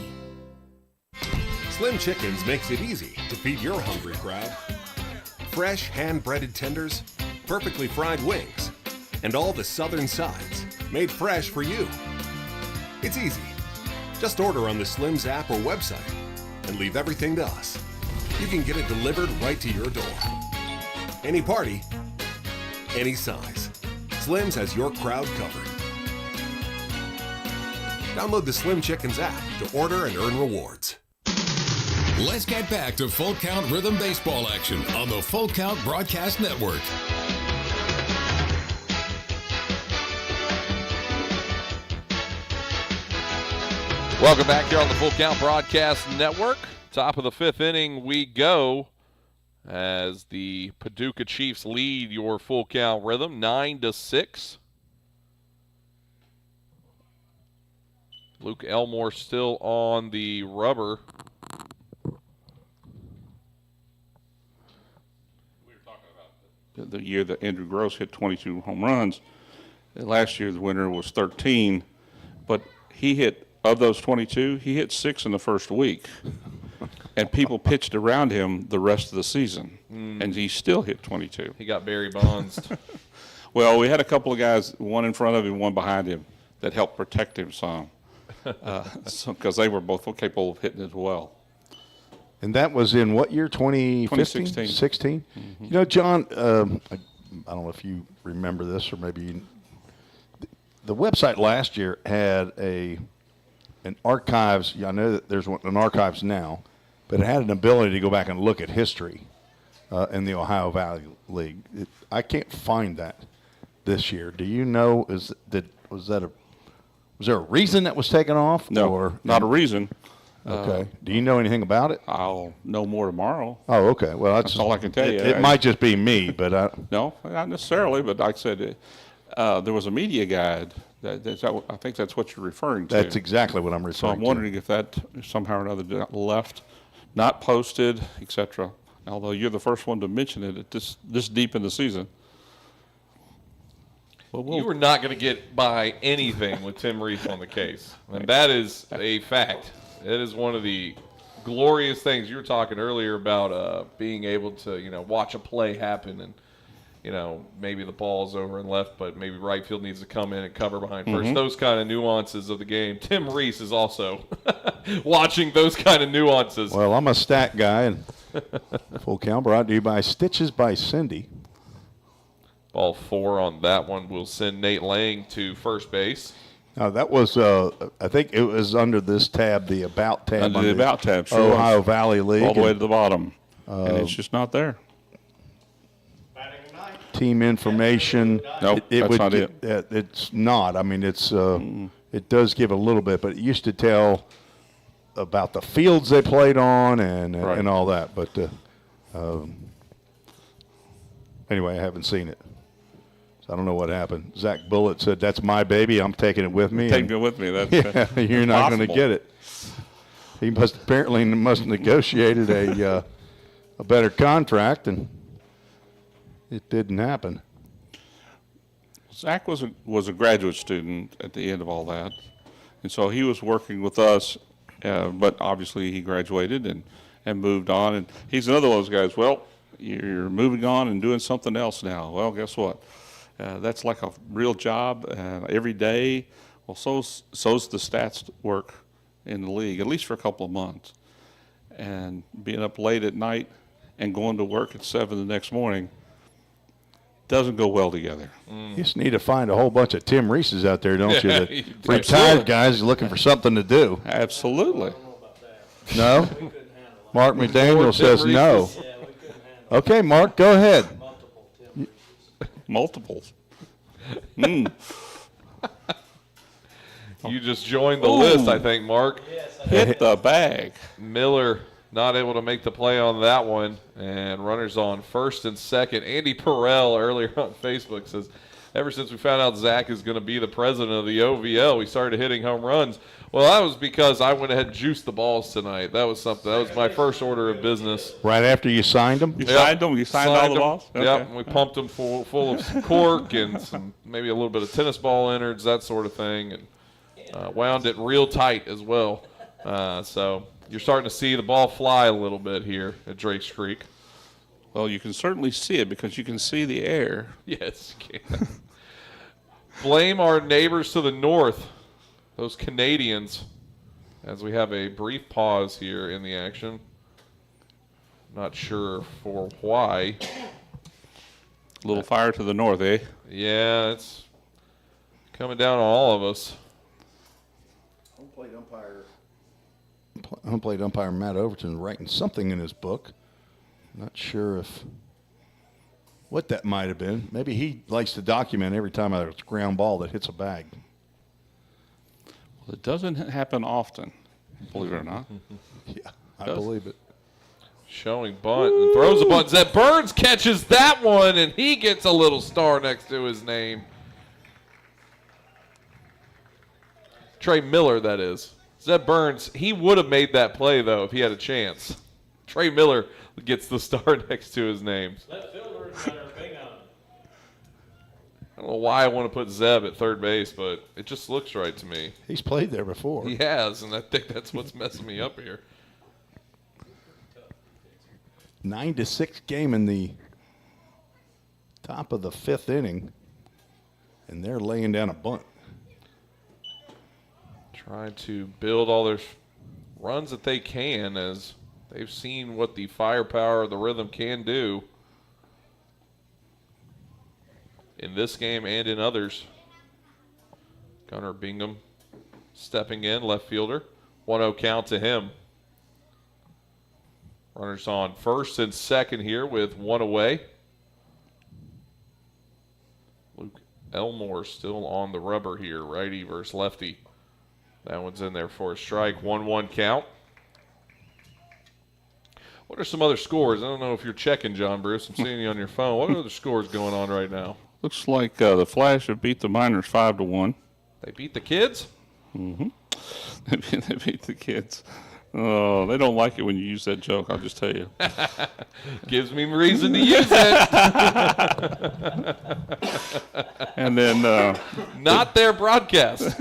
Slim Chickens makes it easy to feed your hungry crowd. Fresh hand-breaded tenders, perfectly fried wings, and all the southern sides made fresh for you. It's easy. Just order on the Slim's app or website and leave everything to us. You can get it delivered right to your door. Any party, any size. Slim's has your crowd covered. Download the Slim Chickens app to order and earn rewards. Let's get back to Full Count Rhythm Baseball action on the Full Count Broadcast Network. Welcome back here on the Full Count Broadcast Network. Top of the 5th inning we go as the Paducah Chiefs lead your Full Count Rhythm 9-6. Luke Elmore still on the rubber. The year that Andrew Gross hit 22 home runs. Last year the winner was 13, but he hit, of those 22, he hit 6 in the first week. And people pitched around him the rest of the season, and he still hit 22. He got Barry Bonds. Well, we had a couple of guys, one in front of him, one behind him, that helped protect him some, because they were both capable of hitting as well. And that was in what year? 2015? 16. Mm-hmm. You know, John, I don't know if you remember this, or maybe the website last year had an archives. I know that there's an archives now, but it had an ability to go back and look at history in the Ohio Valley League. I can't find that this year. Do you know? Was there a reason that was taken off? No, or not a reason. Okay. Do you know anything about it? I'll know more tomorrow. Oh, okay. Well, that's all I can tell you. It might just be me, but no, not necessarily. But like I said, there was a media guide. I think that's what you're referring to. That's exactly what I'm referring to. So I'm wondering if that somehow or another got left, not posted, etc. Although you're the first one to mention it at this deep in the season. Well, you were not going to get by anything with Tim Reese on the case, and that is a fact. It is one of the glorious things you were talking earlier about being able to, watch a play happen and, maybe the ball's over and left, but maybe right field needs to come in and cover behind first. Mm-hmm. Those kind of nuances of the game. Tim Reese is also watching those kind of nuances. Well, I'm a stat guy, and Full Count brought to you by Stitches by Cindy. Ball 4 on that one will send Nate Lang to first base. Now, that was, I think it was under this tab, the About tab. Under the About tab, sure. Ohio Valley League. All the way to the bottom. And it's just not there. Team information. Nope, that's not it. It's not. I mean, it's it does give a little bit, but it used to tell about the fields they played on and all that. But anyway, I haven't seen it. I don't know what happened. Zach Bullitt said, "That's my baby. I'm taking it with me." Taking it with me. That's you're not going to get it. He must have negotiated a better contract, and it didn't happen. Zach was a graduate student at the end of all that, and so he was working with us. But obviously, he graduated and moved on. And he's another one of those guys. Well, you're moving on and doing something else now. Well, guess what? That's like a real job every day. Well, so's the stats work in the league, at least for a couple of months. And being up late at night and going to work at 7 the next morning, doesn't go well together. You just need to find a whole bunch of Tim Reeses out there, don't you? Yeah, The retired guys looking for something to do. Absolutely. No? Mark McDaniel says no. Okay, Mark, go ahead. Multiples. You just joined the list, I think, Mark. Hit the bag. Miller not able to make the play on that one, and runners on first and second. Andy Perrell earlier on Facebook says, ever since we found out Zach is going to be the president of the OVL, we started hitting home runs. Well, that was because I went ahead and juiced the balls tonight. That was something. That was my first order of business. Right after you signed them? You signed them? You signed all the balls? Okay. Yep, we pumped them full of some cork and maybe a little bit of tennis ball innards, that sort of thing, and wound it real tight as well. So you're starting to see the ball fly a little bit here at Drake's Creek. Well, you can certainly see it because you can see the air. Yes, you can. Blame our neighbors to the north, those Canadians, as we have a brief pause here in the action. Not sure for why. A little fire to the north, eh? Yeah, it's coming down on all of us. Home plate umpire Matt Overton writing something in his book. Not sure what that might have been. Maybe he likes to document every time there's a ground ball that hits a bag. Well, it doesn't happen often, believe it or not. Yeah, I believe it. Showing bunt and throws a bunt. Zeb Burns catches that one, and he gets a little star next to his name. Trey Miller, that is. Zeb Burns, he would have made that play, though, if he had a chance. Trey Miller gets the star next to his name. I don't know why I want to put Zeb at third base, but it just looks right to me. He's played there before. He has, and I think that's what's messing me up here. 9-6 game in the top of the fifth inning, and they're laying down a bunt. Trying to build all their runs that they can, as they've seen what the firepower of the Rhythm can do in this game and in others. Gunnar Bingham stepping in, left fielder. 1-0 count to him. Runners on first and second here with one away. Luke Elmore still on the rubber here, righty versus lefty. That one's in there for a strike. 1-1 count. What are some other scores? I don't know if you're checking, John Bruce. I'm seeing you on your phone. What are other scores going on right now? Looks like the Flash have beat the Miners 5-1. They beat the Kids? Mm-hmm. They beat the Kids. Oh, they don't like it when you use that joke, I'll just tell you. Gives me reason to use it. And then not their broadcast.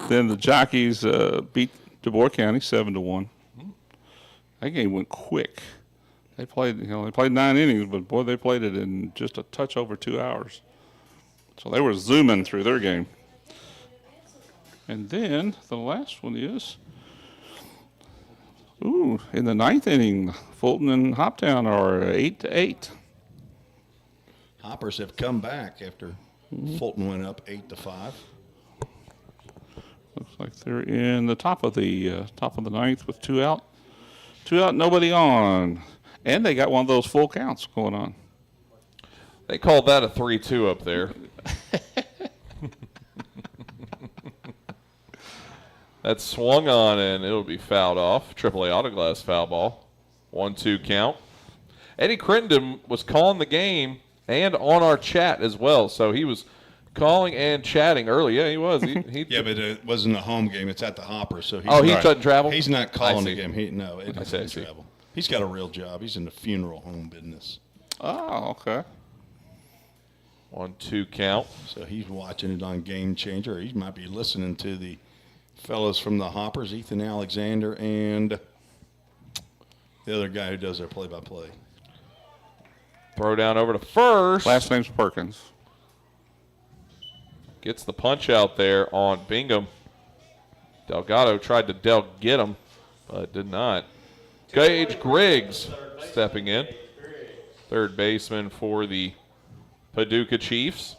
Then the Jockeys beat DuBois County 7-1. That game went quick. They played, they played 9 innings, but boy, they played it in just a touch over 2 hours. So they were zooming through their game. And then the last one is, in the 9th inning, Fulton and Hoptown are 8-8. Hoppers have come back after Fulton went up 8-5. Looks like they're in the top of the 9th with 2 out. 2 out, nobody on. And they got one of those full counts going on. They called that a 3-2 up there. That swung on, and it'll be fouled off. AAA Autoglass foul ball. 1-2 count. Eddie Crittenden was calling the game and on our chat as well. So he was calling and chatting early. Yeah, he was. Yeah, but it wasn't a home game. It's at the Hopper. So he doesn't travel? He's not calling the see. game. It doesn't travel. He's got a real job. He's in the funeral home business. Oh, okay. 1-2 count. So he's watching it on Game Changer. He might be listening to the fellows from the Hoppers, Ethan Alexander, and the other guy who does their play-by-play. Throw down over to first. Last name's Perkins. Gets the punch out there on Bingham. Delgado tried to get him, but did not. Gage Griggs stepping in. third baseman for the Paducah Chiefs.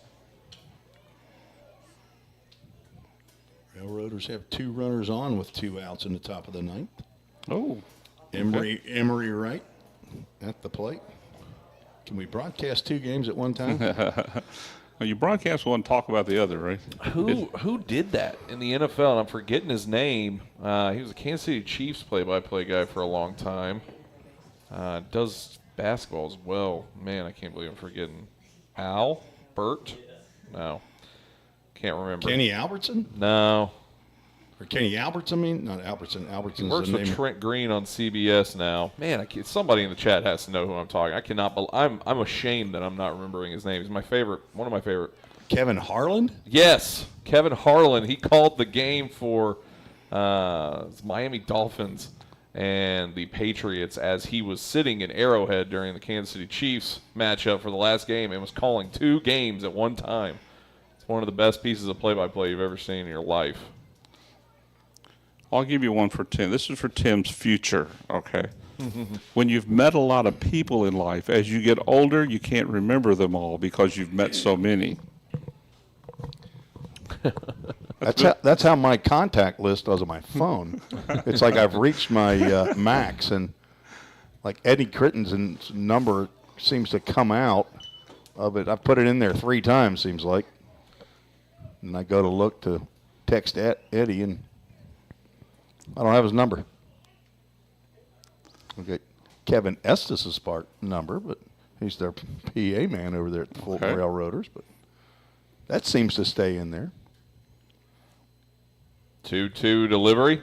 Railroaders have 2 runners on with 2 outs in the top of the 9th. Oh. Emery Wright at the plate. Can we broadcast 2 games at one time? Well, you broadcast one, talk about the other, right? Who did that in the NFL? And I'm forgetting his name. He was a Kansas City Chiefs play-by-play guy for a long time. Does basketball as well. Man, I can't believe I'm forgetting. Al? Bert? No. Can't remember. Kenny Albertson? No. Or Kenny Alberts, I mean? Not Albertson. Albertson's He works the with name. Trent Green on CBS now. Man, somebody in the chat has to know who I'm talking. I cannot. I'm ashamed that I'm not remembering his name. He's my favorite. One of my favorite. Kevin Harlan? Yes, Kevin Harlan. He called the game for Miami Dolphins and the Patriots as he was sitting in Arrowhead during the Kansas City Chiefs matchup for the last game and was calling 2 games at one time. It's one of the best pieces of play-by-play you've ever seen in your life. I'll give you one for Tim. This is for Tim's future, okay? When you've met a lot of people in life, as you get older, you can't remember them all because you've met so many. That's how my contact list was on my phone. It's like I've reached my max, and like Eddie Crittensen's number seems to come out of it. I've put it in there 3 times, seems like. And I go to look to text Eddie, and I don't have his number. Okay, Kevin Estes' number, but he's their PA man over there at the Fulton Railroaders. But that seems to stay in there. 2-2 delivery.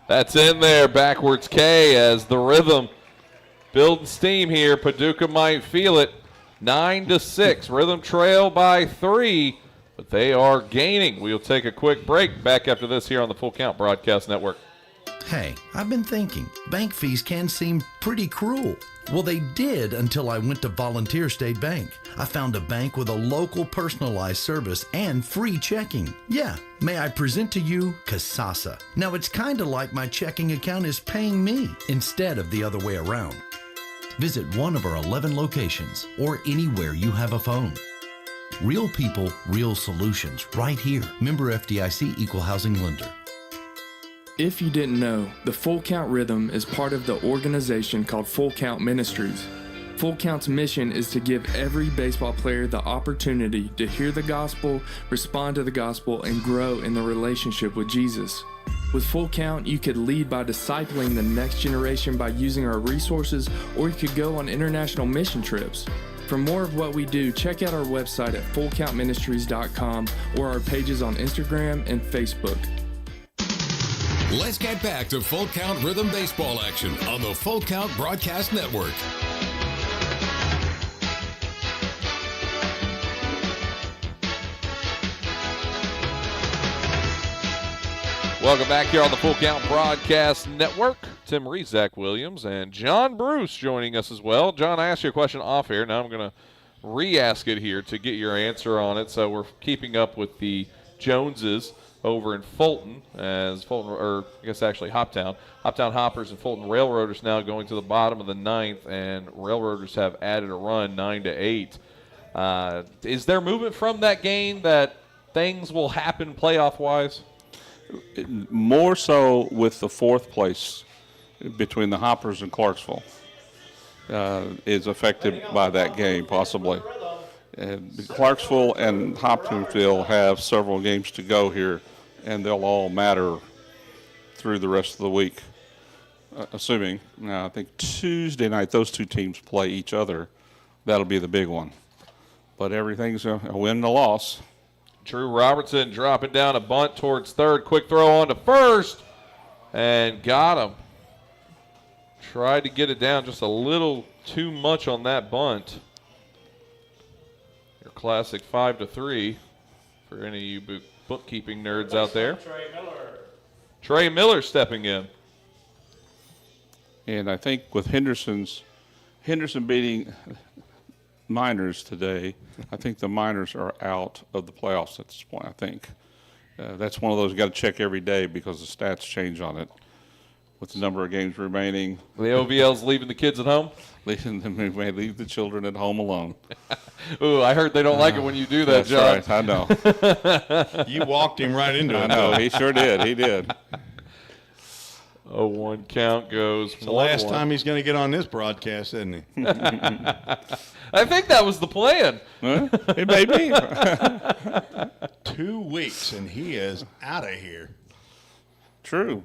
That's in there. Backwards K as the Rhythm building steam here. Paducah might feel it. 9-6. Rhythm trail by 3, but they are gaining. We'll take a quick break. Back after this here on the Full Count Broadcast Network. Hey, I've been thinking, bank fees can seem pretty cruel. Well, they did until I went to Volunteer State Bank. I found a bank with a local personalized service and free checking. Yeah, may I present to you Casasa. Now, it's kind of like my checking account is paying me instead of the other way around. Visit one of our 11 locations or anywhere you have a phone. Real people, real solutions, right here. Member FDIC Equal Housing Lender. If you didn't know, the Full Count Rhythm is part of the organization called Full Count Ministries. Full Count's mission is to give every baseball player the opportunity to hear the gospel, respond to the gospel, and grow in the relationship with Jesus. With Full Count, you could lead by discipling the next generation by using our resources, or you could go on international mission trips. For more of what we do, check out our website at fullcountministries.com or our pages on Instagram and Facebook. Let's get back to Full Count Rhythm Baseball action on the Full Count Broadcast Network. Welcome back here on the Full Count Broadcast Network. Tim Reese, Zach Williams, and John Bruce joining us as well. John, I asked you a question off air. Now I'm going to re-ask it here to get your answer on it. So we're keeping up with the Joneses over in Fulton, as Fulton, or I guess actually Hoptown Hoppers and Fulton Railroaders now going to the bottom of the 9th, and Railroaders have added a run 9-8. Is there movement from that game that things will happen playoff-wise? More so with the 4th place between the Hoppers and Clarksville is affected by that game, possibly. And Clarksville and Hopkinsville have several games to go here, and they'll all matter through the rest of the week, assuming. Now, I think Tuesday night those 2 teams play each other. That'll be the big one. But everything's a win and a loss. Drew Robertson dropping down a bunt towards third. Quick throw on to first, and got him. Tried to get it down just a little too much on that bunt. Your classic 5-3 for any of you bookkeeping nerds out there. Trey Miller stepping in. And I think with Henderson beating Miners today, I think the Miners are out of the playoffs at this point, I think. That's one of those you got to check every day because the stats change on it. with the number of games remaining. The OVL's leaving the kids at home? Leaving them, we may leave the children at home alone. Ooh, I heard they don't like it when you do that, That's John. right, I know. You walked him right into it. I know, he sure did. He did. 0-1 count goes. It's the last time he's going to get on this broadcast, isn't he? I think that was the plan. Huh? It may be. 2 weeks, and he is out of here. True.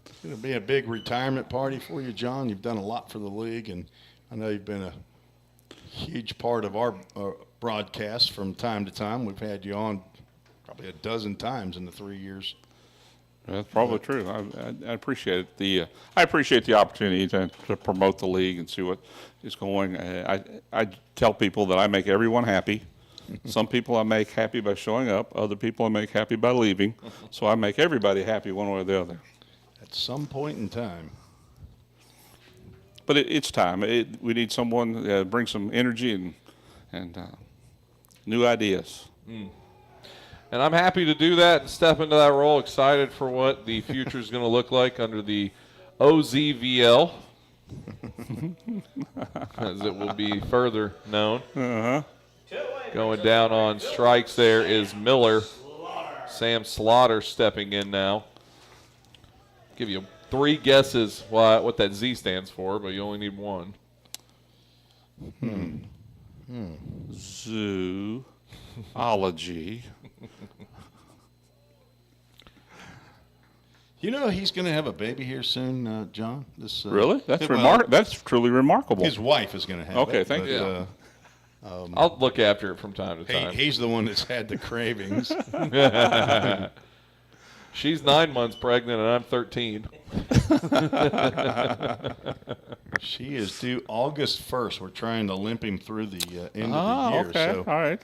It's going to be a big retirement party for you, John. You've done a lot for the league, and I know you've been a huge part of our broadcasts from time to time. We've had you on probably a dozen times in the 3 years. That's probably true. I appreciate it. I appreciate the opportunity to promote the league and see what is going. I tell people that I make everyone happy. Some people I make happy by showing up. Other people I make happy by leaving. So I make everybody happy one way or the other. At some point in time. But it's time. We need someone to bring some energy and new ideas. Mm. And I'm happy to do that and step into that role. Excited for what the future is going to look like under the OZVL, as it will be further known. Uh-huh. Going down on strikes there is Miller. Sam Slaughter stepping in now. Give you 3 guesses what that Z stands for, but you only need 1. Zoology. You know he's going to have a baby here soon, John. Really? That's remarkable. That's truly remarkable. His wife is going to have it. Okay, thank you. I'll look after it from time to time. He's the one that's had the cravings. She's 9 months pregnant, and I'm 13. She is due August 1st. We're trying to limp him through the end of the year. Okay. So, all right.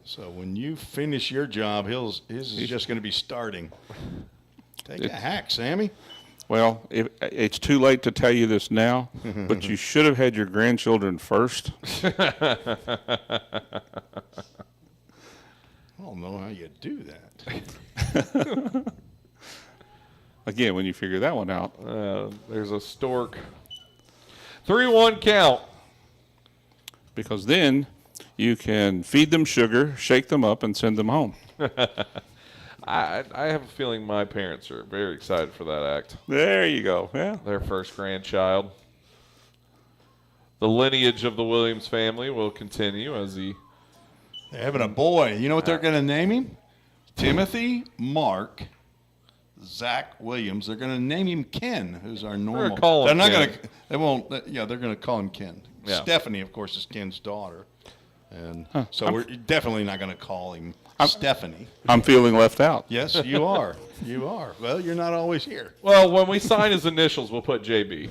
So when you finish your job, his is just going to be starting. Take a hack, Sammy. Well, it's too late to tell you this now, but you should have had your grandchildren first. I don't know how you do that. Again, when you figure that one out. There's a stork. 3-1 count. Because then you can feed them sugar, shake them up, and send them home. I have a feeling my parents are very excited for that act. There you go. Yeah. Their first grandchild. The lineage of the Williams family will continue as They're having a boy. You know what they're going to name him? Timothy Mark Zach Williams. They're going to name him Ken, who's our normal. Call him they're not Ken. going to. They won't. Yeah, they're going to call him Ken. Yeah. Stephanie, of course, is Ken's daughter, and so we're definitely not going to call him Stephanie. I'm feeling left out. Yes, you are. You are. Well, you're not always here. Well, when we sign his initials, we'll put JB.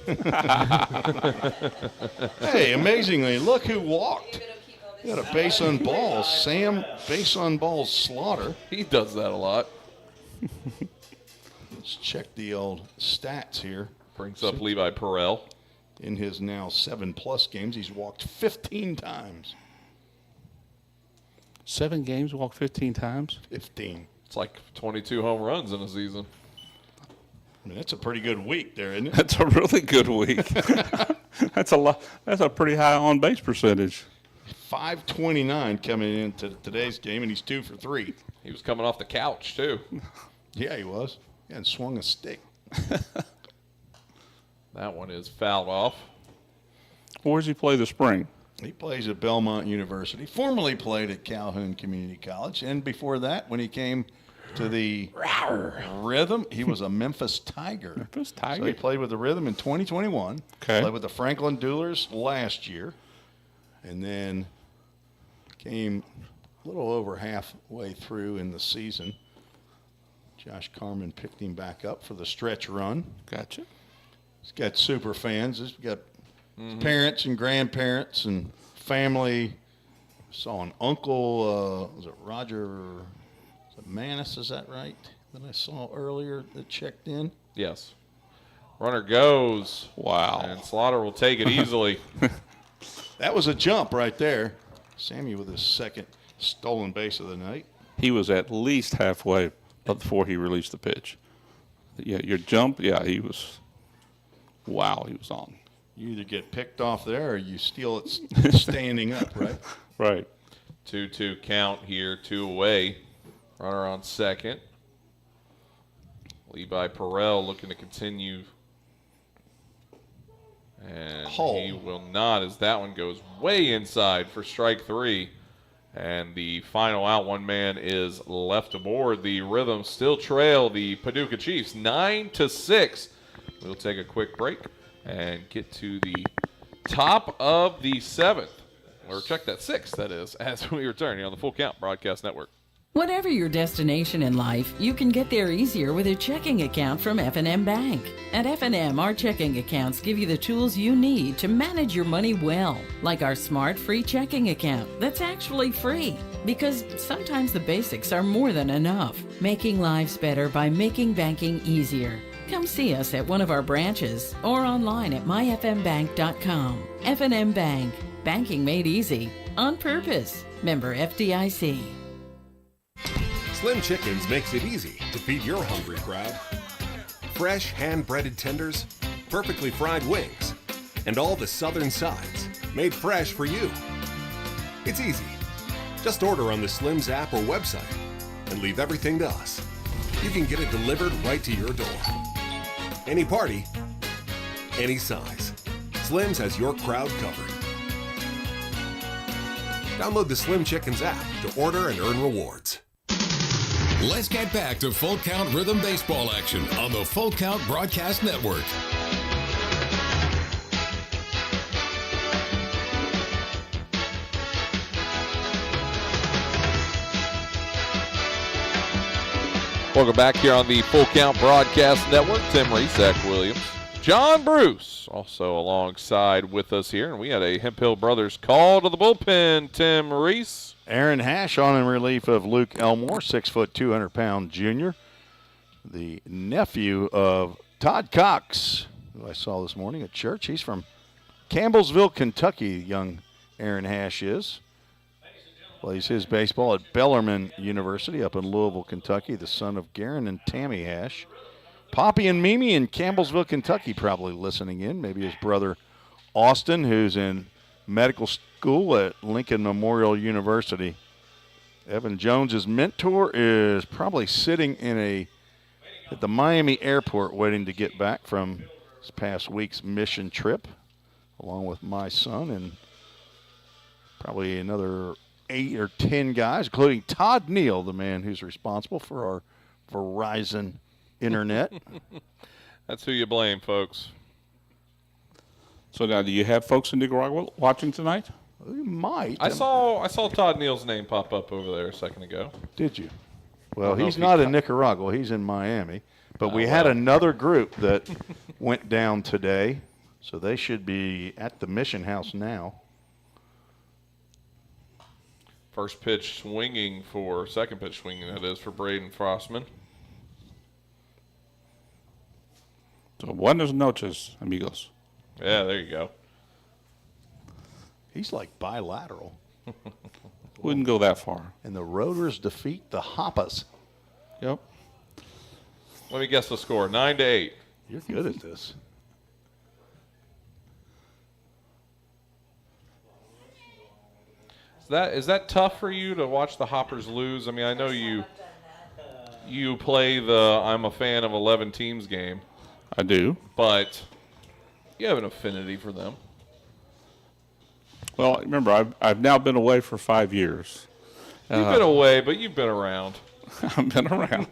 Hey, amazingly, look who walked. You got a base on balls. Sam, base on balls Slaughter. He does that a lot. Let's check the old stats here. Brings up Levi Perel. In his now 7+ games, he's walked 15 times. 7 games, walked 15 times? 15. It's like 22 home runs in a season. I mean, that's a pretty good week there, isn't it? That's a really good week. That's a lot. That's a pretty high on-base percentage. 529 coming into today's game, and he's 2 for 3. He was coming off the couch, too. Yeah, he was. Yeah, and swung a stick. That one is fouled off. Where does he play this spring? He plays at Belmont University, formerly played at Calhoun Community College, and before that, when he came to the Rhythm, he was a Memphis Tiger. Memphis Tiger. So he played with the Rhythm in 2021. Okay. Played with the Franklin Duelers last year, and then came a little over halfway through in the season. Josh Carman picked him back up for the stretch run. Gotcha. He's got super fans. He's got parents and grandparents and family. Saw an uncle, was it Roger Manis, is that right? That I saw earlier that checked in. Yes. Runner goes. Wow. And Slaughter will take it easily. That was a jump right there. Sammy with his second stolen base of the night. He was at least halfway before he released the pitch. your jump, he was, wow, he was on. You either get picked off there or you steal it standing up, right? Right. 2-2 count here, 2 away. Runner on second. Levi Perrell looking to continue. And he will not, as that one goes way inside for strike 3. And the final out, one man is left aboard. The Rhythm still trail the Paducah Chiefs 9-6. We'll take a quick break and get to the top of the 7th. Or check that 6th, that is, as we return here on the Full Count Broadcast Network. Whatever your destination in life, you can get there easier with a checking account from F&M Bank. At F&M, our checking accounts give you the tools you need to manage your money well, like our smart free checking account that's actually free. Because sometimes the basics are more than enough. Making lives better by making banking easier. Come see us at one of our branches or online at myfmbank.com. F&M Bank. Banking made easy. On purpose. Member FDIC. Slim Chickens makes it easy to feed your hungry crowd. Fresh hand-breaded tenders, perfectly fried wings, and all the southern sides made fresh for you. It's easy. Just order on the Slim's app or website and leave everything to us. You can get it delivered right to your door. Any party, any size. Slim's has your crowd covered. Download the Slim Chickens app to order and earn rewards. Let's get back to Full Count Rhythm Baseball action on the Full Count Broadcast Network. Welcome back here on the Full Count Broadcast Network. Tim Reese, Zach Williams, John Bruce also alongside with us here. And we had a Hemphill Brothers call to the bullpen, Tim Reese. Aaron Hash on in relief of Luke Elmore, 6', 200-pound junior. The nephew of Todd Cox, who I saw this morning at church. He's from Campbellsville, Kentucky, young Aaron Hash is. Plays his baseball at Bellarmine University up in Louisville, Kentucky, the son of Garen and Tammy Hash. Poppy and Mimi in Campbellsville, Kentucky, probably listening in. Maybe his brother Austin, who's in medical school at Lincoln Memorial University. Evan Jones's mentor is probably sitting at the Miami airport waiting to get back from this past week's mission trip, along with my son and probably another 8 or 10 guys, including Todd Neal, the man who's responsible for our Verizon internet. That's who you blame, folks. So now, do you have folks in Nicaragua watching tonight? We might. I saw Todd Neal's name pop up over there a second ago. Did you? Well, he's not in Nicaragua. He's in Miami. But we had another group that went down today, so they should be at the Mission House now. Second pitch swinging, that is, for Braden Frostman. So buenas noches, amigos. Yeah, there you go. He's like bilateral. Wouldn't go that far. And the Rotors defeat the Hoppas. Yep. Let me guess the score, 9-8. You're good at this. Is that tough for you to watch the Hoppers lose? I mean, I know you play the I'm a fan of 11 teams game. I do. But you have an affinity for them. Well, remember, I've now been away for 5 years. You've been away, but you've been around. I've been around.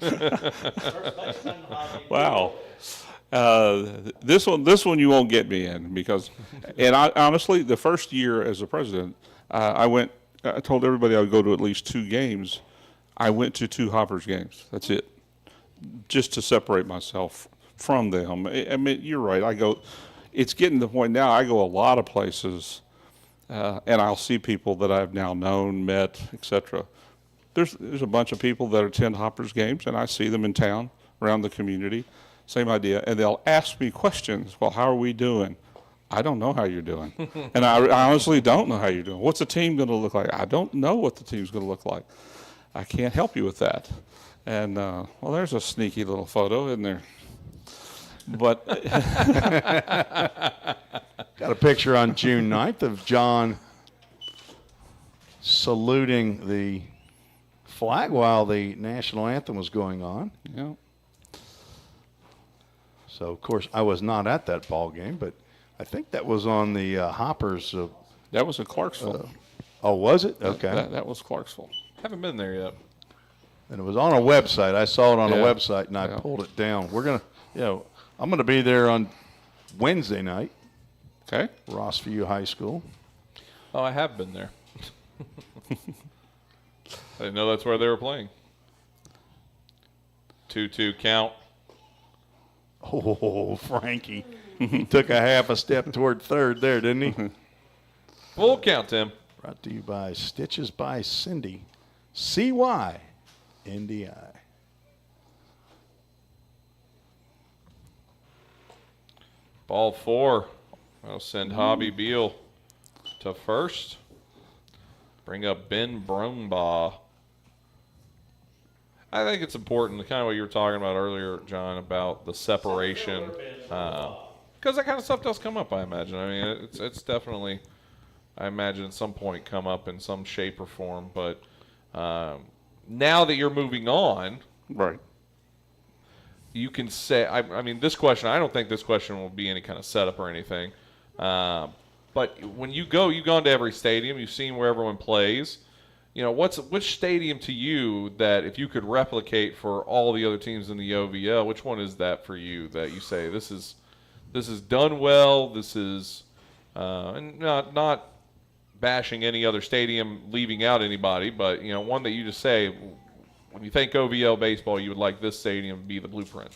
Wow. This one you won't get me in because, and I honestly, the first year as a president, I told everybody I would go to at least 2 games. I went to 2 Hoppers games. That's it, just to separate myself from them. I mean, you're right. It's getting to the point now. I go a lot of places, and I'll see people that I've now known, met, etc. There's a bunch of people that attend Hoppers games, and I see them in town, around the community. Same idea, and they'll ask me questions. Well, how are we doing? I don't know how you're doing, and I honestly don't know how you're doing. What's the team going to look like? I don't know what the team's going to look like. I can't help you with that. And well, there's a sneaky little photo, isn't there? But got a picture on June 9th of John saluting the flag while the national anthem was going on. Yeah. So, of course, I was not at that ball game, but I think that was on the Hoppers. That was in Clarksville. Oh, was it? Okay. That was Clarksville. Haven't been there yet. And it was on a website. I saw it on a website, and I pulled it down. We're going to, I'm going to be there on Wednesday night. Okay. Rossview High School. Oh, I have been there. I didn't know that's where they were playing. 2-2 count. Oh, Frankie. He took a half a step toward third there, didn't he? Full count, Tim. Brought to you by Stitches by Cindy. CYNDI. Ball 4. I'll send Hobby Beal to first. Bring up Ben Brumbaugh. I think it's important, kind of what you were talking about earlier, John, about the separation. Because that kind of stuff does come up, I imagine. I mean, it's definitely, I imagine at some point come up in some shape or form. But now that you're moving on, right? You can say, I mean, this question, I don't think this question will be any kind of setup or anything. But when you've gone to every stadium, you've seen where everyone plays. You know, which stadium to you that if you could replicate for all the other teams in the OVL, which one is that for you that you say this is done well, this is and not bashing any other stadium, leaving out anybody, but you know, one that you just say when you think OVL baseball, you would like this stadium to be the blueprint.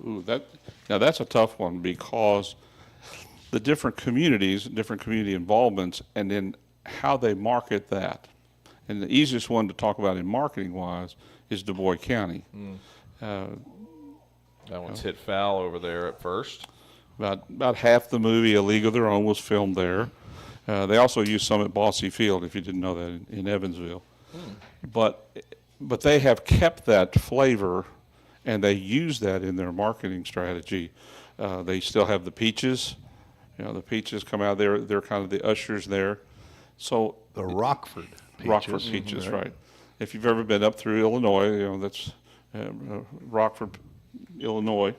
Ooh, that's a tough one because the different communities, different community involvements, and then how they market that. And the easiest one to talk about in marketing-wise is Du Bois County. That one's hit foul over there at first. About half the movie A League of Their Own was filmed there. They also used some at Bossy Field, if you didn't know that, in Evansville. But they have kept that flavor, and they use that in their marketing strategy. They still have the peaches. You know, the peaches come out there. They're kind of the ushers there. So the Rockford peaches. Rockford peaches, right. If you've ever been up through Illinois, you know, that's Rockford, Illinois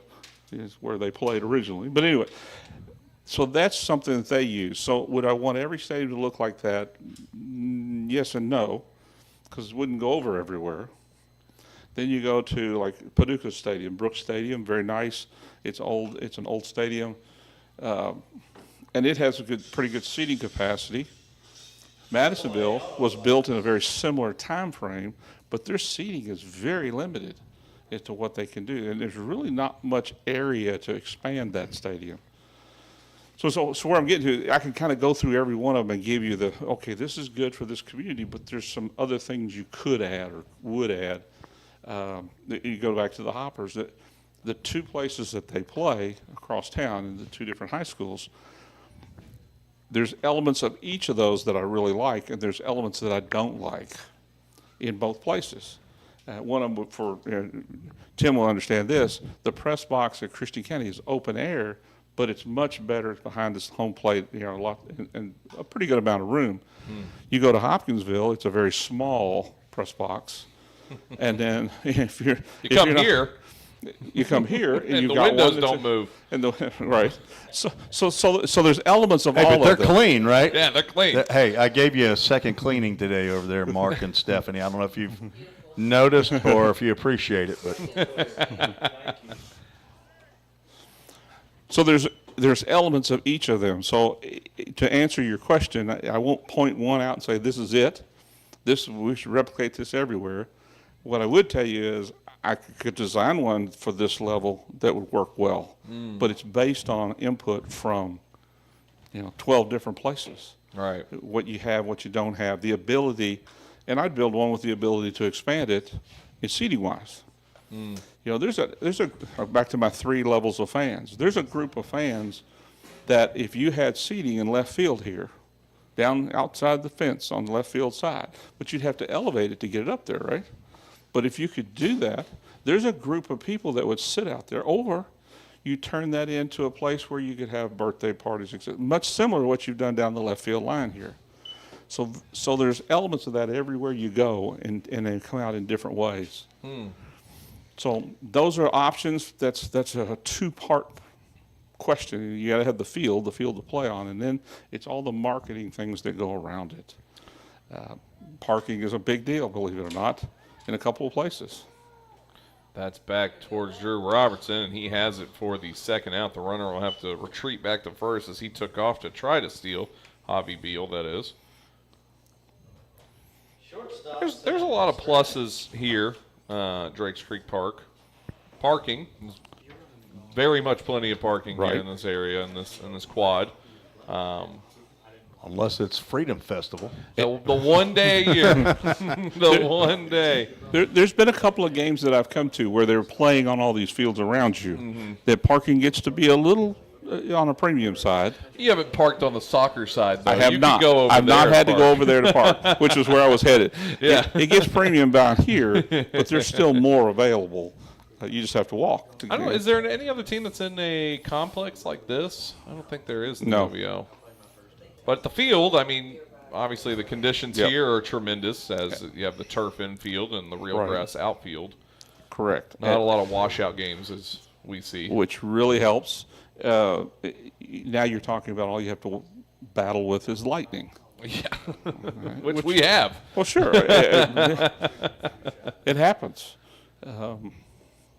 is where they played originally. But anyway, so that's something that they use. So would I want every stadium to look like that? Yes and no, because it wouldn't go over everywhere. Then you go to like Paducah Stadium, Brooks Stadium, very nice. It's old. It's an old stadium, and it has a pretty good seating capacity. Madisonville was built in a very similar time frame, but their seating is very limited as to what they can do, and there's really not much area to expand that stadium. So where I'm getting to, I can kind of go through every one of them and give you okay, this is good for this community, but there's some other things you could add or would add. You go back to the Hoppers, the two places that they play across town in the two different high schools, there's elements of each of those that I really like, and there's elements that I don't like in both places. One of them, Tim will understand this, the press box at Christian County is open air, but it's much better behind this home plate, you know, a lot and a pretty good amount of room. You go to Hopkinsville, it's a very small press box, and then if you come here, and you've the got windows one don't move. And right. So there's elements of all but of they're them. clean, right? Yeah, they're clean. Hey, I gave you a second cleaning today over there, Mark and Stephanie. I don't know if you've noticed or if you appreciate it, but so there's elements of each of them. So to answer your question, I won't point one out and say this is it. We should replicate this everywhere. What I would tell you is I could design one for this level that would work well, but it's based on input from 12 different places. Right. What you have, what you don't have, the ability, and I'd build one with the ability to expand it in seating wise. You know, there's a back to my 3 levels of fans. There's a group of fans that if you had seating in left field here, down outside the fence on the left field side, but you'd have to elevate it to get it up there, right? But if you could do that, there's a group of people that would sit out there. Or you turn that into a place where you could have birthday parties, much similar to what you've done down the left field line here. So there's elements of that everywhere you go, and they come out in different ways. So those are options. That's a two-part question. You got to have the field to play on, and then it's all the marketing things that go around it. Parking is a big deal, believe it or not, in a couple of places. That's back towards Drew Robertson, and he has it for the second out. The runner will have to retreat back to first as he took off to try to steal Javi Beal, that is. There's a lot of pluses here, Drakes Creek Park. Parking, very much plenty of parking here in this area, in this quad. Unless it's Freedom Festival. The one day a year. The one day. There's been a couple of games that I've come to where they're playing on all these fields around you. That parking gets to be a little on a premium side. You haven't parked on the soccer side, though. I have you not. Go over I've there not had to park. go over there to park, which is where I was headed. Yeah. It gets premium down here, but there's still more available. You just have to walk. I don't know. Is there any other team that's in a complex like this? I don't think there is in the OVO. But the field, I mean, obviously the conditions here are tremendous, as you have the turf infield and the real grass outfield. Correct. Not a lot of washout games as we see. Which really helps. Now you're talking about all you have to battle with is lightning. Yeah, which we have. Well, sure. It happens.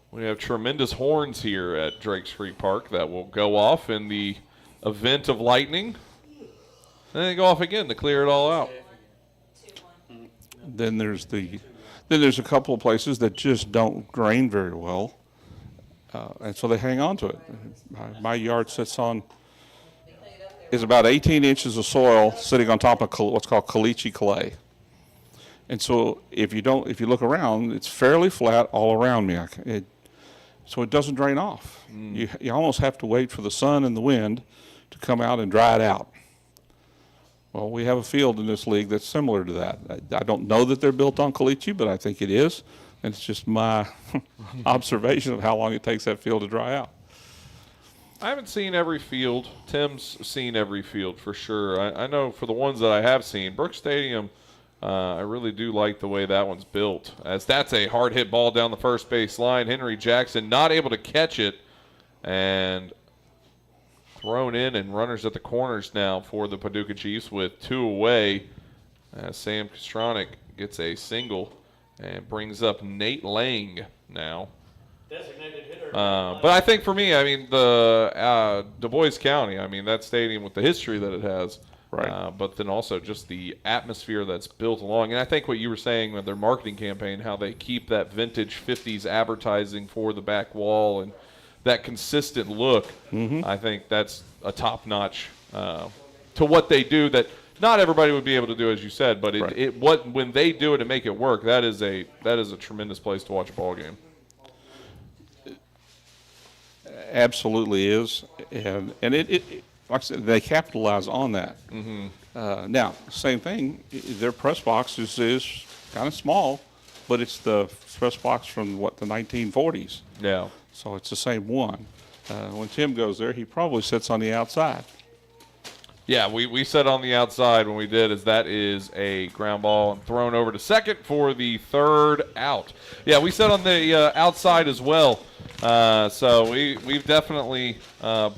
We have tremendous horns here at Drakes Creek Park that will go off in the event of lightning. And they go off again to clear it all out. Then there's a couple of places that just don't drain very well, and so they hang on to it. My yard is about 18 inches of soil sitting on top of what's called caliche clay, and so if you look around, it's fairly flat all around me. So it doesn't drain off. You almost have to wait for the sun and the wind to come out and dry it out. Well, we have a field in this league that's similar to that. I don't know that they're built on caliche, but I think it is. And it's just my observation of how long it takes that field to dry out. I haven't seen every field. Tim's seen every field for sure. I know for the ones that I have seen, Brooks Stadium, I really do like the way that one's built, as that's a hard hit ball down the first base line. Henry Jackson not able to catch it, and thrown in, and runners at the corners now for the Paducah Chiefs with two away. Sam Kostronic gets a single and brings up Nate Lang now. Designated hitter. But I think for me, I mean, the Du Bois County, I mean, that stadium with the history that it has, but then also just the atmosphere that's built along. And I think what you were saying with their marketing campaign, how they keep that vintage 50s advertising for the back wall and that consistent look, I think that's a top-notch to what they do that not everybody would be able to do, as you said, but when they do it and make it work, that is a tremendous place to watch a ball game. Absolutely is, and it like I said, they capitalize on that. Now, same thing. Their press box is kind of small, but it's the press box from the 1940s. Yeah. So it's the same one. When Tim goes there, he probably sits on the outside. Yeah, we sat on the outside when we did, as that is a ground ball and thrown over to second for the third out. Yeah, we sat on the outside as well. So we've definitely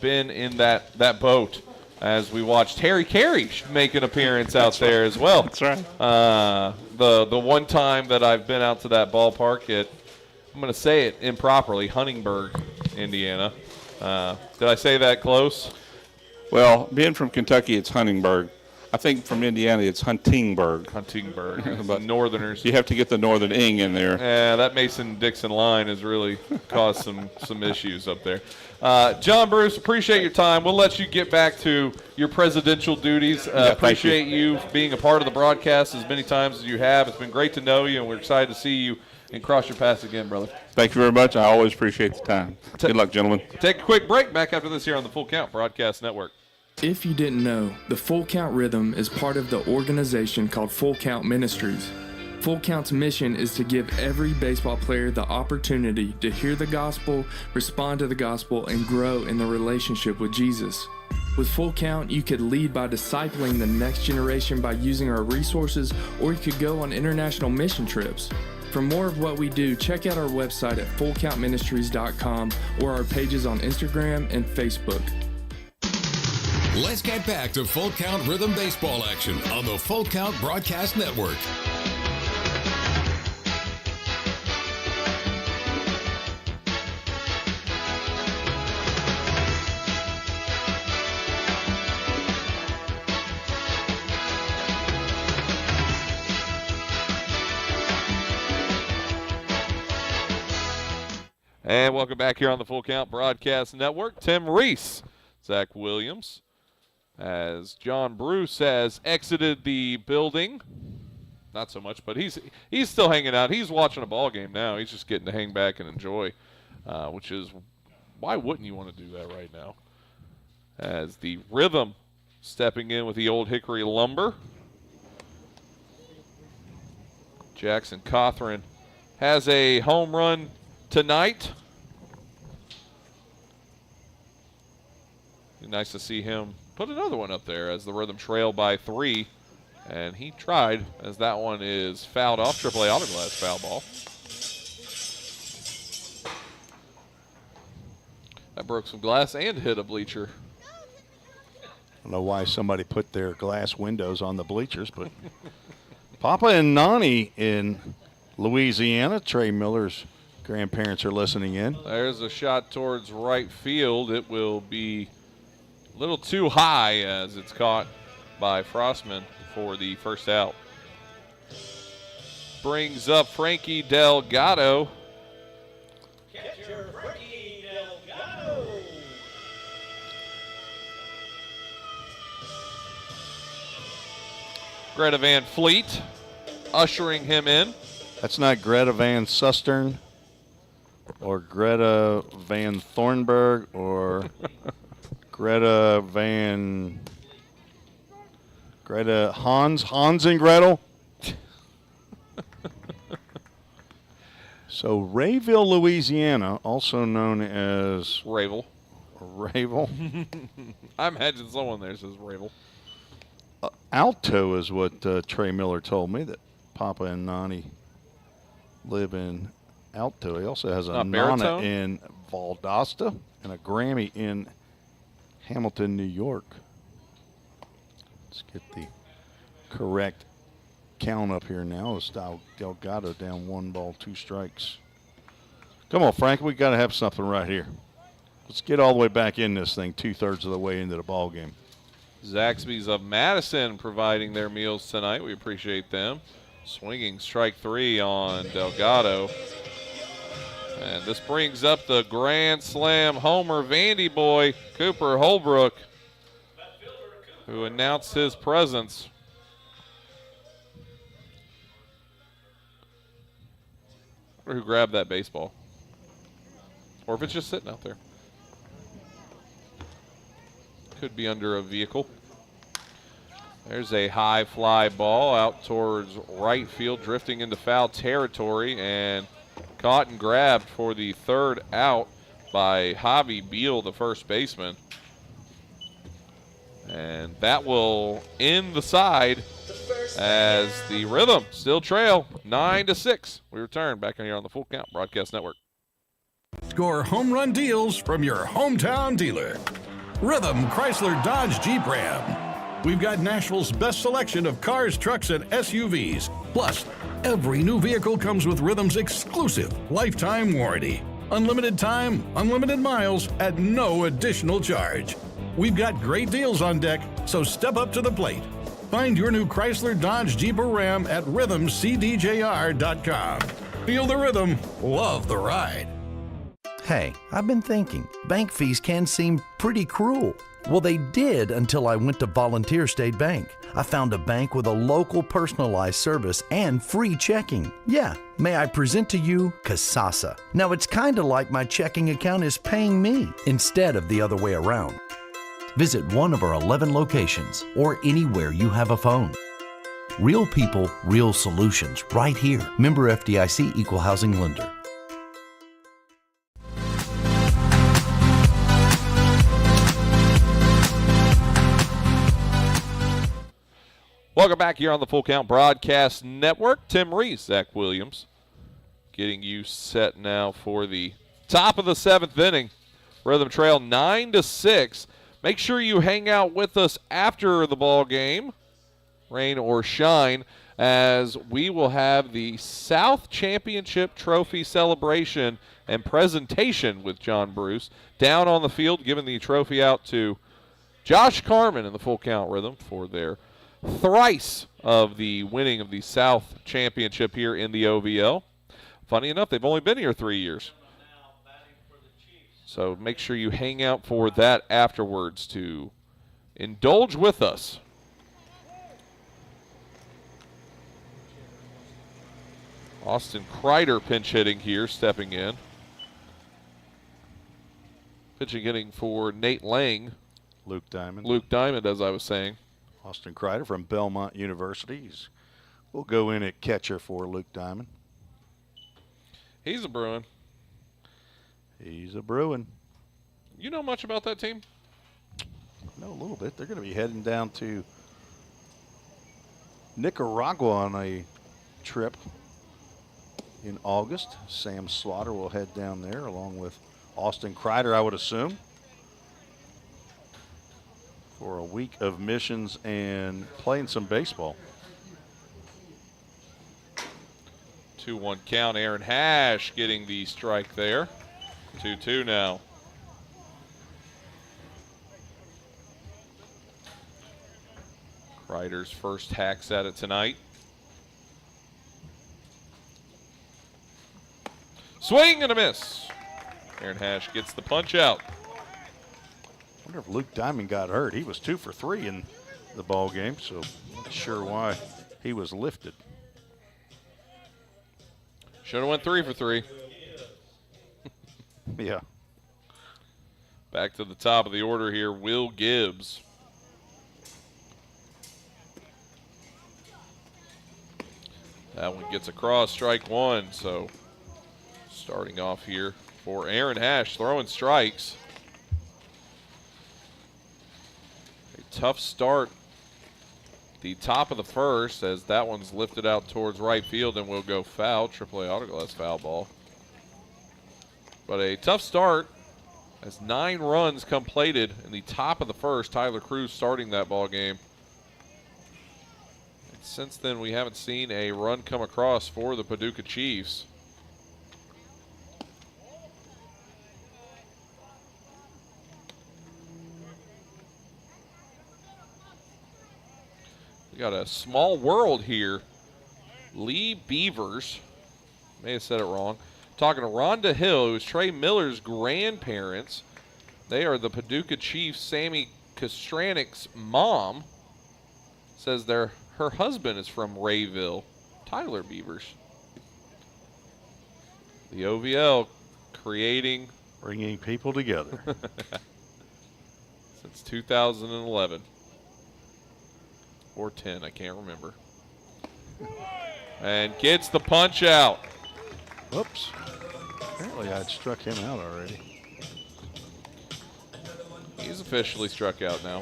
been in that boat as we watched Harry Carey make an appearance out there as well. That's right. The one time that I've been out to that ballpark at, I'm going to say it improperly, Huntingburg, Indiana. Did I say that close? Well, being from Kentucky, it's Huntingburg. I think from Indiana, it's Huntingburg. Huntingburg. But Northerners. You have to get the northern ing in there. Yeah, that Mason-Dixon line has really caused some issues up there. John Bruce, appreciate your time. We'll let you get back to your presidential duties. Appreciate you being a part of the broadcast as many times as you have. It's been great to know you, and we're excited to see you and cross your paths again, brother. Thank you very much. I always appreciate the time. Good luck, gentlemen. Take a quick break. Back after this here on the Full Count Broadcast Network. If you didn't know, the Full Count Rhythm is part of the organization called Full Count Ministries. Full Count's mission is to give every baseball player the opportunity to hear the gospel, respond to the gospel, and grow in the relationship with Jesus. With Full Count, you could lead by discipling the next generation by using our resources, or you could go on international mission trips. For more of what we do, check out our website at fullcountministries.com or our pages on Instagram and Facebook. Let's get back to Full Count Rhythm Baseball action on the Full Count Broadcast Network. And welcome back here on the Full Count Broadcast Network. Tim Reese, Zach Williams, as John Bruce has exited the building. Not so much, but he's still hanging out. He's watching a ball game now. He's just getting to hang back and enjoy, which is, why wouldn't you want to do that right now? As the Rhythm stepping in with the Old Hickory Lumber. Jackson Cothran has a home run tonight. Nice to see him put another one up there as the Rhythm trail by 3. And he tried, as that one is fouled off. AAA Autoglass foul ball. That broke some glass and hit a bleacher. I don't know why somebody put their glass windows on the bleachers, but Papa and Nani in Louisiana. Trey Miller's grandparents are listening in. There's a shot towards right field. It will be a little too high as it's caught by Frostman for the first out. Brings up Frankie Delgado. Catcher Frankie Delgado. Greta Van Fleet ushering him in. That's not Greta Van Susteren or Greta Van Thornburg or Greta Hans and Gretel. So Rayville, Louisiana, also known as Rayville. I imagine someone there says Rayville. Alto is what Trey Miller told me, that Papa and Nani live in Alto. He also has a Nana in Valdosta and a Grammy in Hamilton, New York. Let's get the correct count up here now. It's Delgado down 1 ball, 2 strikes. Come on, Frank. We got to have something right here. Let's get all the way back in this thing, 2/3 of the way into the ball game. Zaxby's of Madison providing their meals tonight. We appreciate them. Swinging strike 3 on Delgado. And this brings up the Grand Slam homer Vandy boy, Cooper Holbrook, who announced his presence. I wonder who grabbed that baseball. Or if it's just sitting out there. Could be under a vehicle. There's a high fly ball out towards right field, drifting into foul territory, and caught and grabbed for the 3rd out by Javi Beal, the first baseman. And that will end the side as the Rhythm still trail 9-6. We return back here on the Full Count Broadcast Network. Score home run deals from your hometown dealer. Rhythm Chrysler Dodge Jeep Ram. We've got Nashville's best selection of cars, trucks, and SUVs. Plus, every new vehicle comes with Rhythm's exclusive lifetime warranty. Unlimited time, unlimited miles at no additional charge. We've got great deals on deck, so step up to the plate. Find your new Chrysler Dodge Jeep or Ram at rhythmcdjr.com. Feel the rhythm, love the ride. Hey, I've been thinking, bank fees can seem pretty cruel. Well, they did until I went to Volunteer State Bank. I found a bank with a local personalized service and free checking. Yeah, may I present to you Kasasa. Now, it's kind of like my checking account is paying me instead of the other way around. Visit one of our 11 locations or anywhere you have a phone. Real people, real solutions, right here. Member FDIC, Equal Housing Lender. Welcome back here on the Full Count Broadcast Network. Tim Reese, Zach Williams, getting you set now for the top of the 7th inning. Rhythm trail 9-6. Make sure you hang out with us after the ball game, rain or shine, as we will have the South Championship Trophy celebration and presentation with John Bruce down on the field, giving the trophy out to Josh Carmen in the Full Count Rhythm for their thrice of the winning of the South Championship here in the OVL. Funny enough, they've only been here 3 years. So make sure you hang out for that afterwards to indulge with us. Austin Kreider pinch hitting here, stepping in. Pitching hitting for Nate Lang. Luke Diamond. Luke Diamond, as I was saying. Austin Kreider from Belmont University. We'll go in at catcher for Luke Diamond. He's a Bruin. He's a Bruin. You know much about that team? I know a little bit. They're going to be heading down to Nicaragua on a trip in August. Sam Slaughter will head down there along with Austin Kreider, I would assume, for a week of missions and playing some baseball. 2-1 count. Aaron Hash getting the strike there. 2-2 now. Kreider's first hacks at it tonight. Swing and a miss. Aaron Hash gets the punch out. I wonder if Luke Diamond got hurt. He was 2 for 3 in the ball game, so not sure why he was lifted. Should have went 3 for 3. Yeah. Back to the top of the order here, Will Gibbs. That one gets across, strike one. So starting off here for Aaron Hash, throwing strikes. A tough start. The top of the first, as that one's lifted out towards right field and will go foul. AAA Autoglass foul ball. But a tough start as 9 runs come plated in the top of the first. Tyler Cruz starting that ball game. And since then, we haven't seen a run come across for the Paducah Chiefs. We got a small world here. Lee Beavers, may have said it wrong, talking to Rhonda Hill, who's Trey Miller's grandparents. They are the Paducah Chiefs. Sammy Kostranik's mom says her husband is from Rayville. Tyler Beavers. The OVL bringing people together. Since 2011. Or 10, I can't remember. And gets the punch out. Whoops. Apparently I'd struck him out already. He's officially struck out now.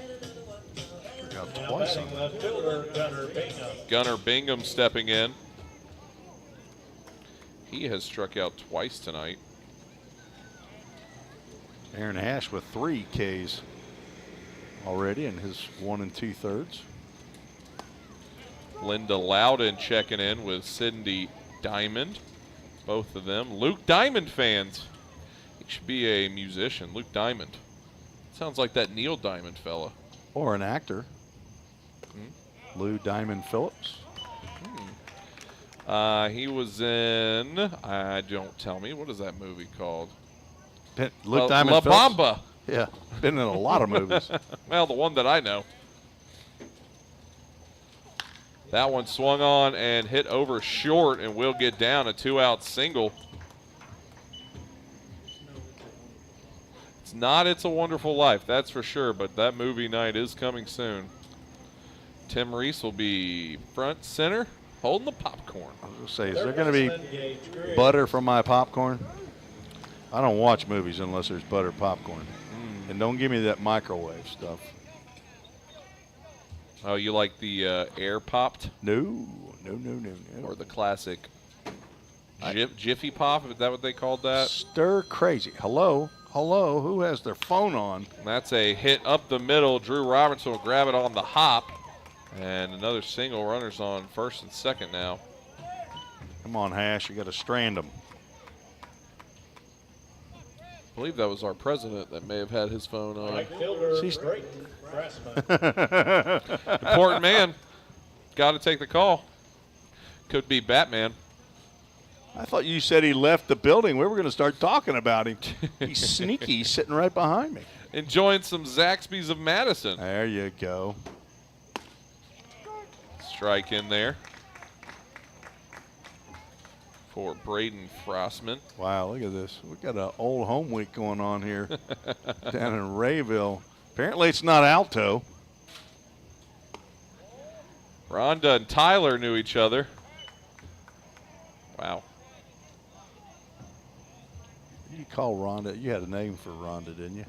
Struck out twice on that. Gunnar Bingham stepping in. He has struck out twice tonight. Aaron Hash with 3 Ks already in his 1 2/3. Linda Loudon checking in with Cindy Diamond. Both of them Luke Diamond fans. He should be a musician. Luke Diamond. Sounds like that Neil Diamond fella. Or an actor. Lou Diamond Phillips. He was in, don't tell me, what is that movie called? Luke Diamond La Phillips? Bamba. Yeah, been in a lot of movies. Well, the one that I know. That one swung on and hit over short and will get down, a 2-out single. It's not It's a Wonderful Life, that's for sure, but that movie night is coming soon. Tim Reese will be front center, holding the popcorn. I was going to say, is there going to be butter for my popcorn? I don't watch movies unless there's butter popcorn. And don't give me that microwave stuff. Oh, you like the air popped? No. Or the classic Jiffy Pop? Is that what they called that? Stir crazy. Hello, who has their phone on? That's a hit up the middle. Drew Robertson will grab it on the hop. And another single. Runners on first and second now. Come on, Hash. You got to strand them. I believe that was our president that may have had his phone on. Right fielder, great. Important man. Got to take the call. Could be Batman. I thought you said he left the building. We were going to start talking about him. He's sneaky. He's sitting right behind me. Enjoying some Zaxby's of Madison. There you go. Strike in there for Braden Frostman. Wow, look at this. We got an old home week going on here down in Rayville. Apparently it's not Alto. Rhonda and Tyler knew each other. Wow. You call Rhonda. You had a name for Rhonda, didn't you?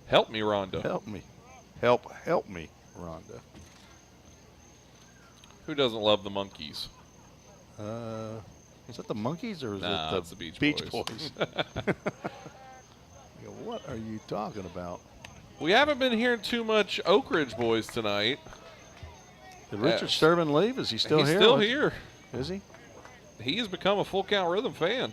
Help me, Rhonda. Help me. Help me, Rhonda. Who doesn't love the Monkees? Is that the Monkees or is it the Beach Boys? What are you talking about? We haven't been hearing too much Oak Ridge Boys tonight. Did Richard Sturman leave? Is he still here? He's still here. Is he? He has become a Full Count Rhythm fan.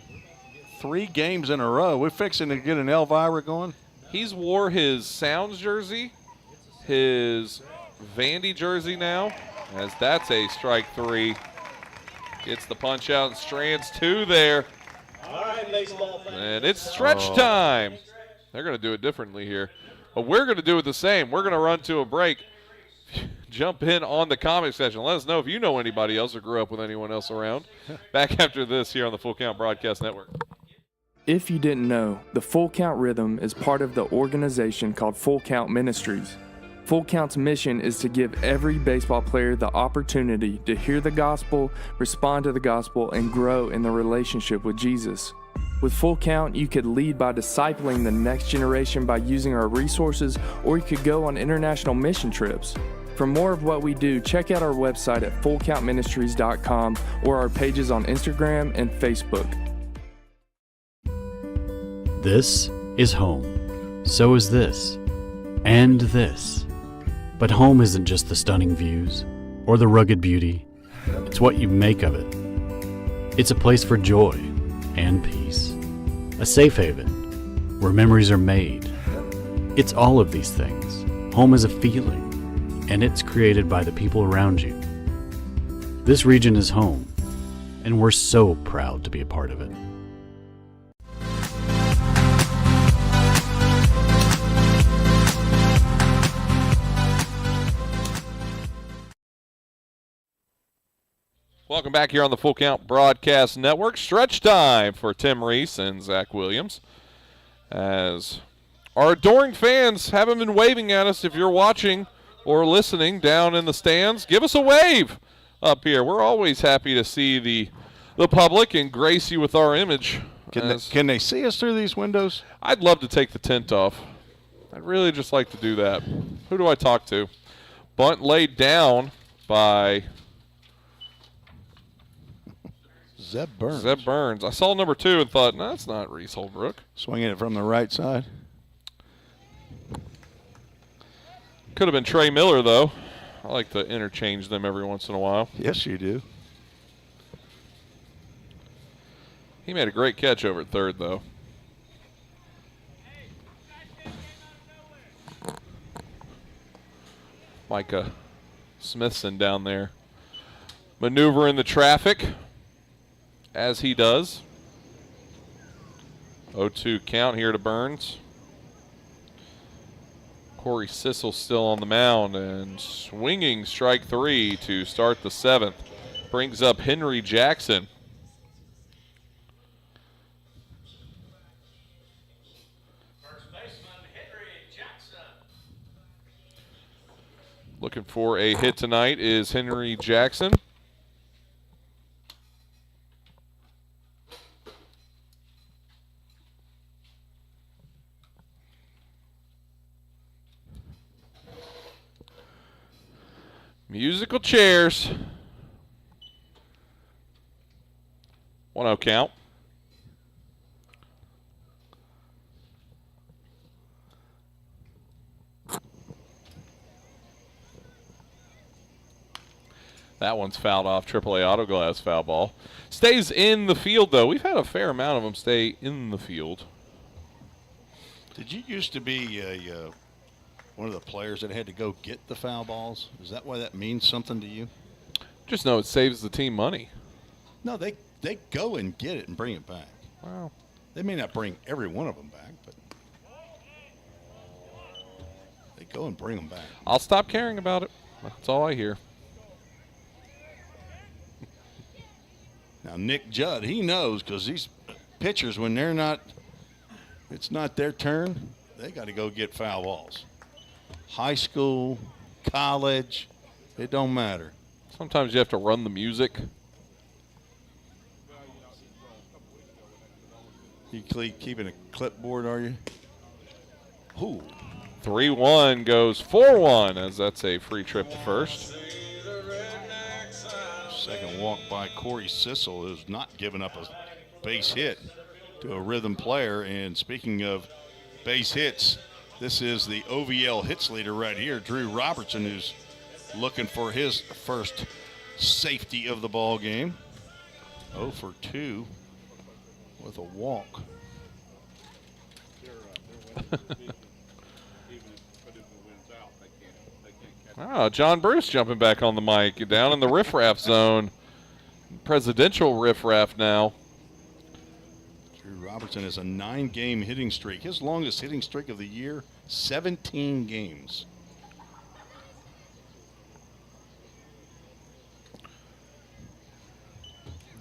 3 games in a row. We're fixing to get an Elvira going. He's wore his Sounds jersey, his Vandy jersey now, as that's a strike 3. Gets the punch out and strands 2 there. All right, baseball fans. And it's stretch time. They're going to do it differently here. But we're going to do it the same. We're going to run to a break. Jump in on the comment section. Let us know if you know anybody else or grew up with anyone else around. Back after this here on the Full Count Broadcast Network. If you didn't know, the Full Count Rhythm is part of the organization called Full Count Ministries. Full Count's mission is to give every baseball player the opportunity to hear the gospel, respond to the gospel, and grow in the relationship with Jesus. With Full Count, you could lead by discipling the next generation by using our resources, or you could go on international mission trips. For more of what we do, check out our website at fullcountministries.com or our pages on Instagram and Facebook. This is home. So is this. And this. But home isn't just the stunning views or the rugged beauty. It's what you make of it. It's a place for joy and peace. A safe haven where memories are made. It's all of these things. Home is a feeling, and it's created by the people around you. This region is home, and we're so proud to be a part of it. Welcome back here on the Full Count Broadcast Network. Stretch time for Tim Reese and Zach Williams. As our adoring fans haven't been waving at us. If you're watching or listening down in the stands, give us a wave up here. We're always happy to see the public and grace you with our image. Can they see us through these windows? I'd love to take the tint off. I'd really just like to do that. Who do I talk to? Bunt laid down by Zeb Burns. Zeb Burns. I saw number 2 and thought, no, that's not Reese Holbrook. Swinging it from the right side. Could have been Trey Miller, though. I like to interchange them every once in a while. Yes, you do. He made a great catch over at third, though. Micah Smithson down there maneuvering the traffic as he does. 0-2 count here to Burns. Corey Sissel still on the mound and swinging strike 3 to start the 7th. Brings up Henry Jackson. Looking for a hit tonight is Henry Jackson. Musical chairs. 1-0 count. That one's fouled off. AAA Auto Glass foul ball. Stays in the field, though. We've had a fair amount of them stay in the field. Did you used to be one of the players that had to go get the foul balls? Is that why that means something to you? Just know it saves the team money. No, they go and get it and bring it back. Wow. They may not bring every one of them back, but they go and bring them back. I'll stop caring about it. That's all I hear. Now, Nick Judd, he knows, because these pitchers, when it's not their turn, they got to go get foul balls. High school, college, it don't matter. Sometimes you have to run the music. You keeping a clipboard, are you? Ooh. 3-1 goes 4-1, as that's a free trip to first. Second walk by Corey Sissel, who's not giving up a base hit to a Rhythm player. And speaking of base hits, this is the OVL hits leader right here, Drew Robertson, who's looking for his first safety of the ball game. 0 for 2 with a walk. John Bruce jumping back on the mic down in the riffraff zone. Presidential riffraff now. Drew Robertson has a 9-game hitting streak. His longest hitting streak of the year, 17 games.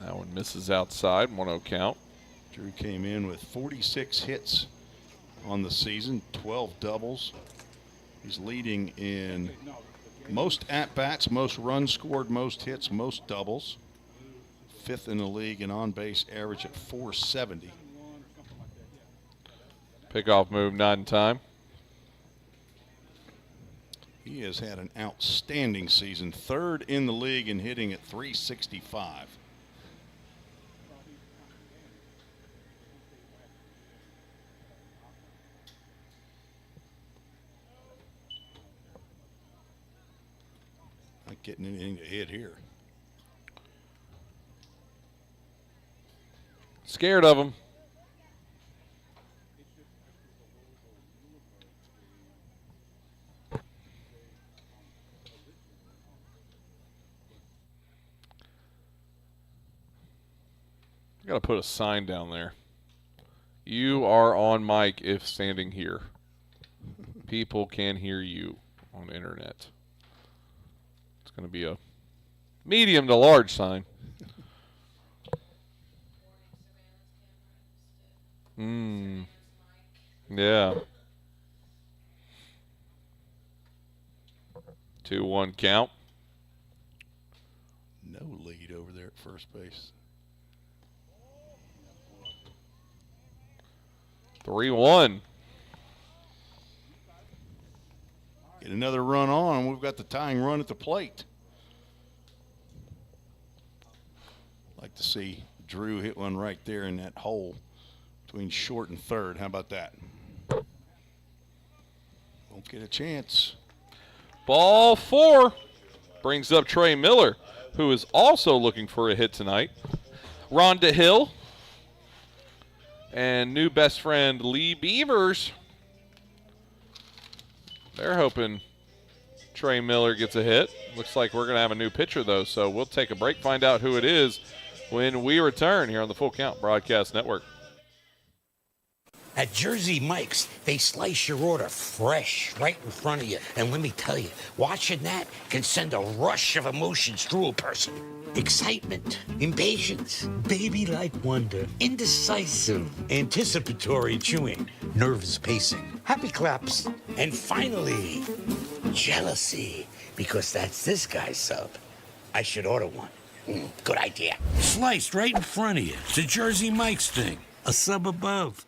That one misses outside, 1-0 count. Drew came in with 46 hits on the season, 12 doubles. He's leading in most at-bats, most runs scored, most hits, most doubles. 5th in the league in on-base average at 470. Pickoff move, not in time. He has had an outstanding season. 3rd in the league in hitting at 365. Not getting anything to hit here. Scared of him. I gotta put a sign down there. You are on mic if standing here. People can hear you on the internet. It's gonna be a medium to large sign. Yeah. 2-1 count. No lead over there at first base. 3-1. Get another run on. We've got the tying run at the plate. Like to see Drew hit one right there in that hole between short and third. How about that? Won't get a chance. Ball 4 brings up Trey Miller, who is also looking for a hit tonight. Rhonda Hill and new best friend Lee Beavers. They're hoping Trey Miller gets a hit. Looks like we're going to have a new pitcher, though, so we'll take a break, find out who it is when we return here on the Full Count Broadcast Network. At Jersey Mike's, they slice your order fresh right in front of you. And let me tell you, watching that can send a rush of emotions through a person. Excitement, impatience, baby-like wonder, indecisive, anticipatory chewing, nerves pacing, happy claps, and finally, jealousy. because that's this guy's sub. I should order one. Good idea. Sliced right in front of you. It's a Jersey Mike's thing. A sub above.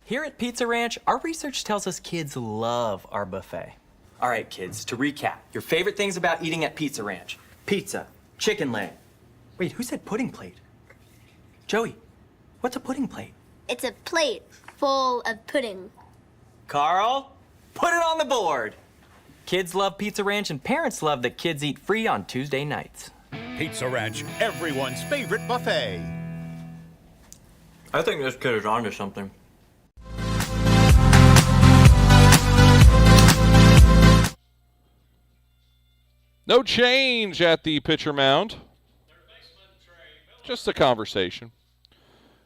Here at Pizza Ranch, our research tells us kids love our buffet. All right, kids, to recap, your favorite things about eating at Pizza Ranch: pizza, chicken leg. Wait, who said pudding plate? Joey, what's a pudding plate? It's a plate full of pudding. Carl, put it on the board. Kids love Pizza Ranch, and parents love that kids eat free on Tuesday nights. Pizza Ranch, everyone's favorite buffet. I think this kid is onto something. No change at the pitcher mound. Just a conversation.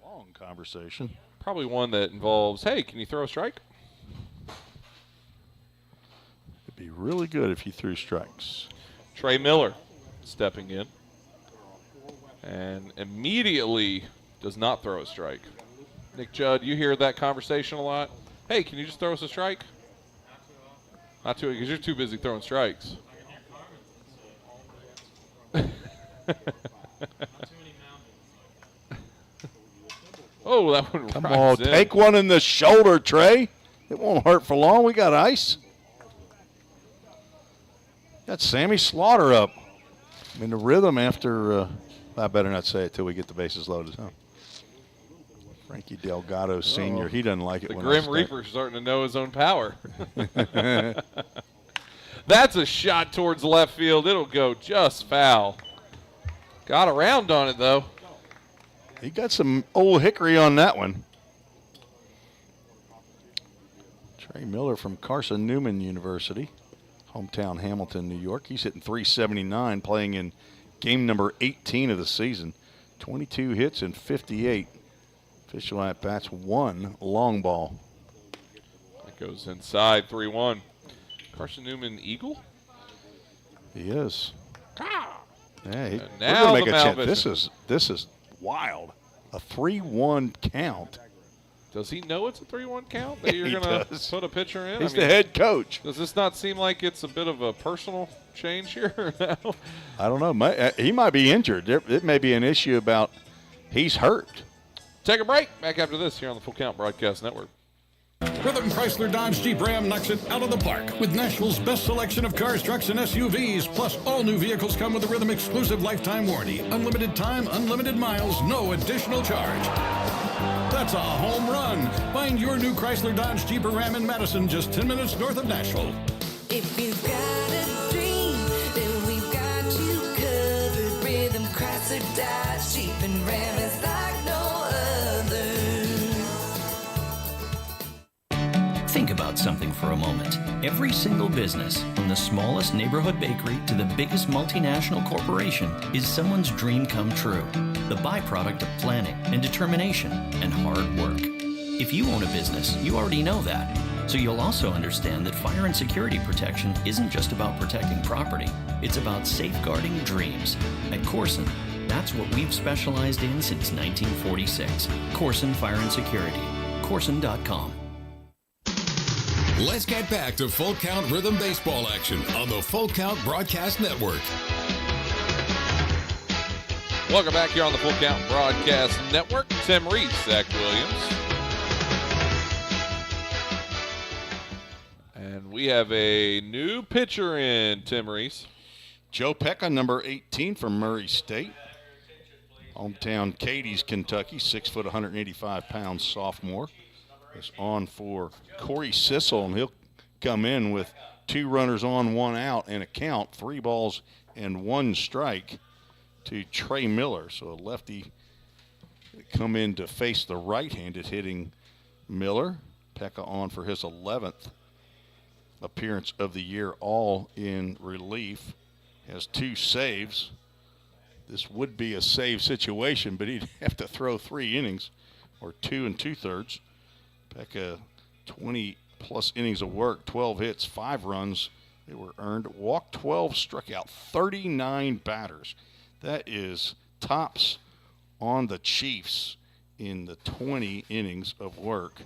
Long conversation. Probably one that involves, hey, can you throw a strike? It'd be really good if you threw strikes. Trey Miller stepping in and immediately does not throw a strike. Nick Judd, you hear that conversation a lot? Hey, can you just throw us a strike? Not too, because you're too busy throwing strikes. Oh, that one Come rides on, in. take one in the shoulder, Trey. It won't hurt for long. We got ice. Got Sammy Slaughter up in the rhythm after, I better not say it till we get the bases loaded, huh? Frankie Delgado Sr., he doesn't like it The when Grim I start. Reaper's starting to know his own power. That's a shot towards left field. It'll go just foul. Got around on it, though. He got some old hickory on that one. Trey Miller from Carson Newman University, hometown Hamilton, New York. He's hitting .379, playing in game number 18 of the season. 22 hits and 58 official at-bats, one long ball. That goes inside, 3-1. Carson Newman, Eagle? He is. Yeah, we're now gonna make the a chance. Malvision. This is wild. A 3-1 count. Does he know it's a 3-1 count that you're He going to does. put a pitcher in? He's the head coach. Does this not seem like it's a bit of a personal change here now? I don't know. He might be injured. It may be an issue about he's hurt. Take a break. Back after this here on the Full Count Broadcast Network. Rhythm Chrysler Dodge Jeep Ram knocks it out of the park with Nashville's best selection of cars, trucks, and SUVs. Plus, all new vehicles come with a Rhythm exclusive lifetime warranty. Unlimited time, unlimited miles, no additional charge. That's a home run. Find your new Chrysler Dodge Jeep or Ram in Madison, just 10 minutes north of Nashville. If you've got a dream, then we've got you covered. Rhythm Chrysler Dodge Jeep and Ram is like no other. Think about something for a moment. Every single business, from the smallest neighborhood bakery to the biggest multinational corporation, is someone's dream come true. The byproduct of planning and determination and hard work. If you own a business, you already know that. So you'll also understand that fire and security protection isn't just about protecting property. It's about safeguarding dreams. At Corson, that's what we've specialized in since 1946. Corson Fire and Security. Corson.com. Let's get back to Full Count Rhythm Baseball action on the Full Count Broadcast Network. Welcome back here on the Full Count Broadcast Network. Tim Reese, Zach Williams. And we have a new pitcher in, Tim Reese. Joe Pecca, number 18 from Murray State. Hometown Cadiz, Kentucky, 6 foot, 185 pounds sophomore. Is on for Corey Sissel, and he'll come in with 2 runners on, 1 out, and a count, 3 balls and 1 strike to Trey Miller. So a lefty come in to face the right-handed hitting Miller. Pekka on for his 11th appearance of the year, all in relief. Has 2 saves. This would be a save situation, but he'd have to throw 3 innings, or 2 2/3. Pekka, 20-plus innings of work, 12 hits, 5 runs. They were earned. Walked 12, struck out 39 batters. That is tops on the Chiefs in the 20 innings of work.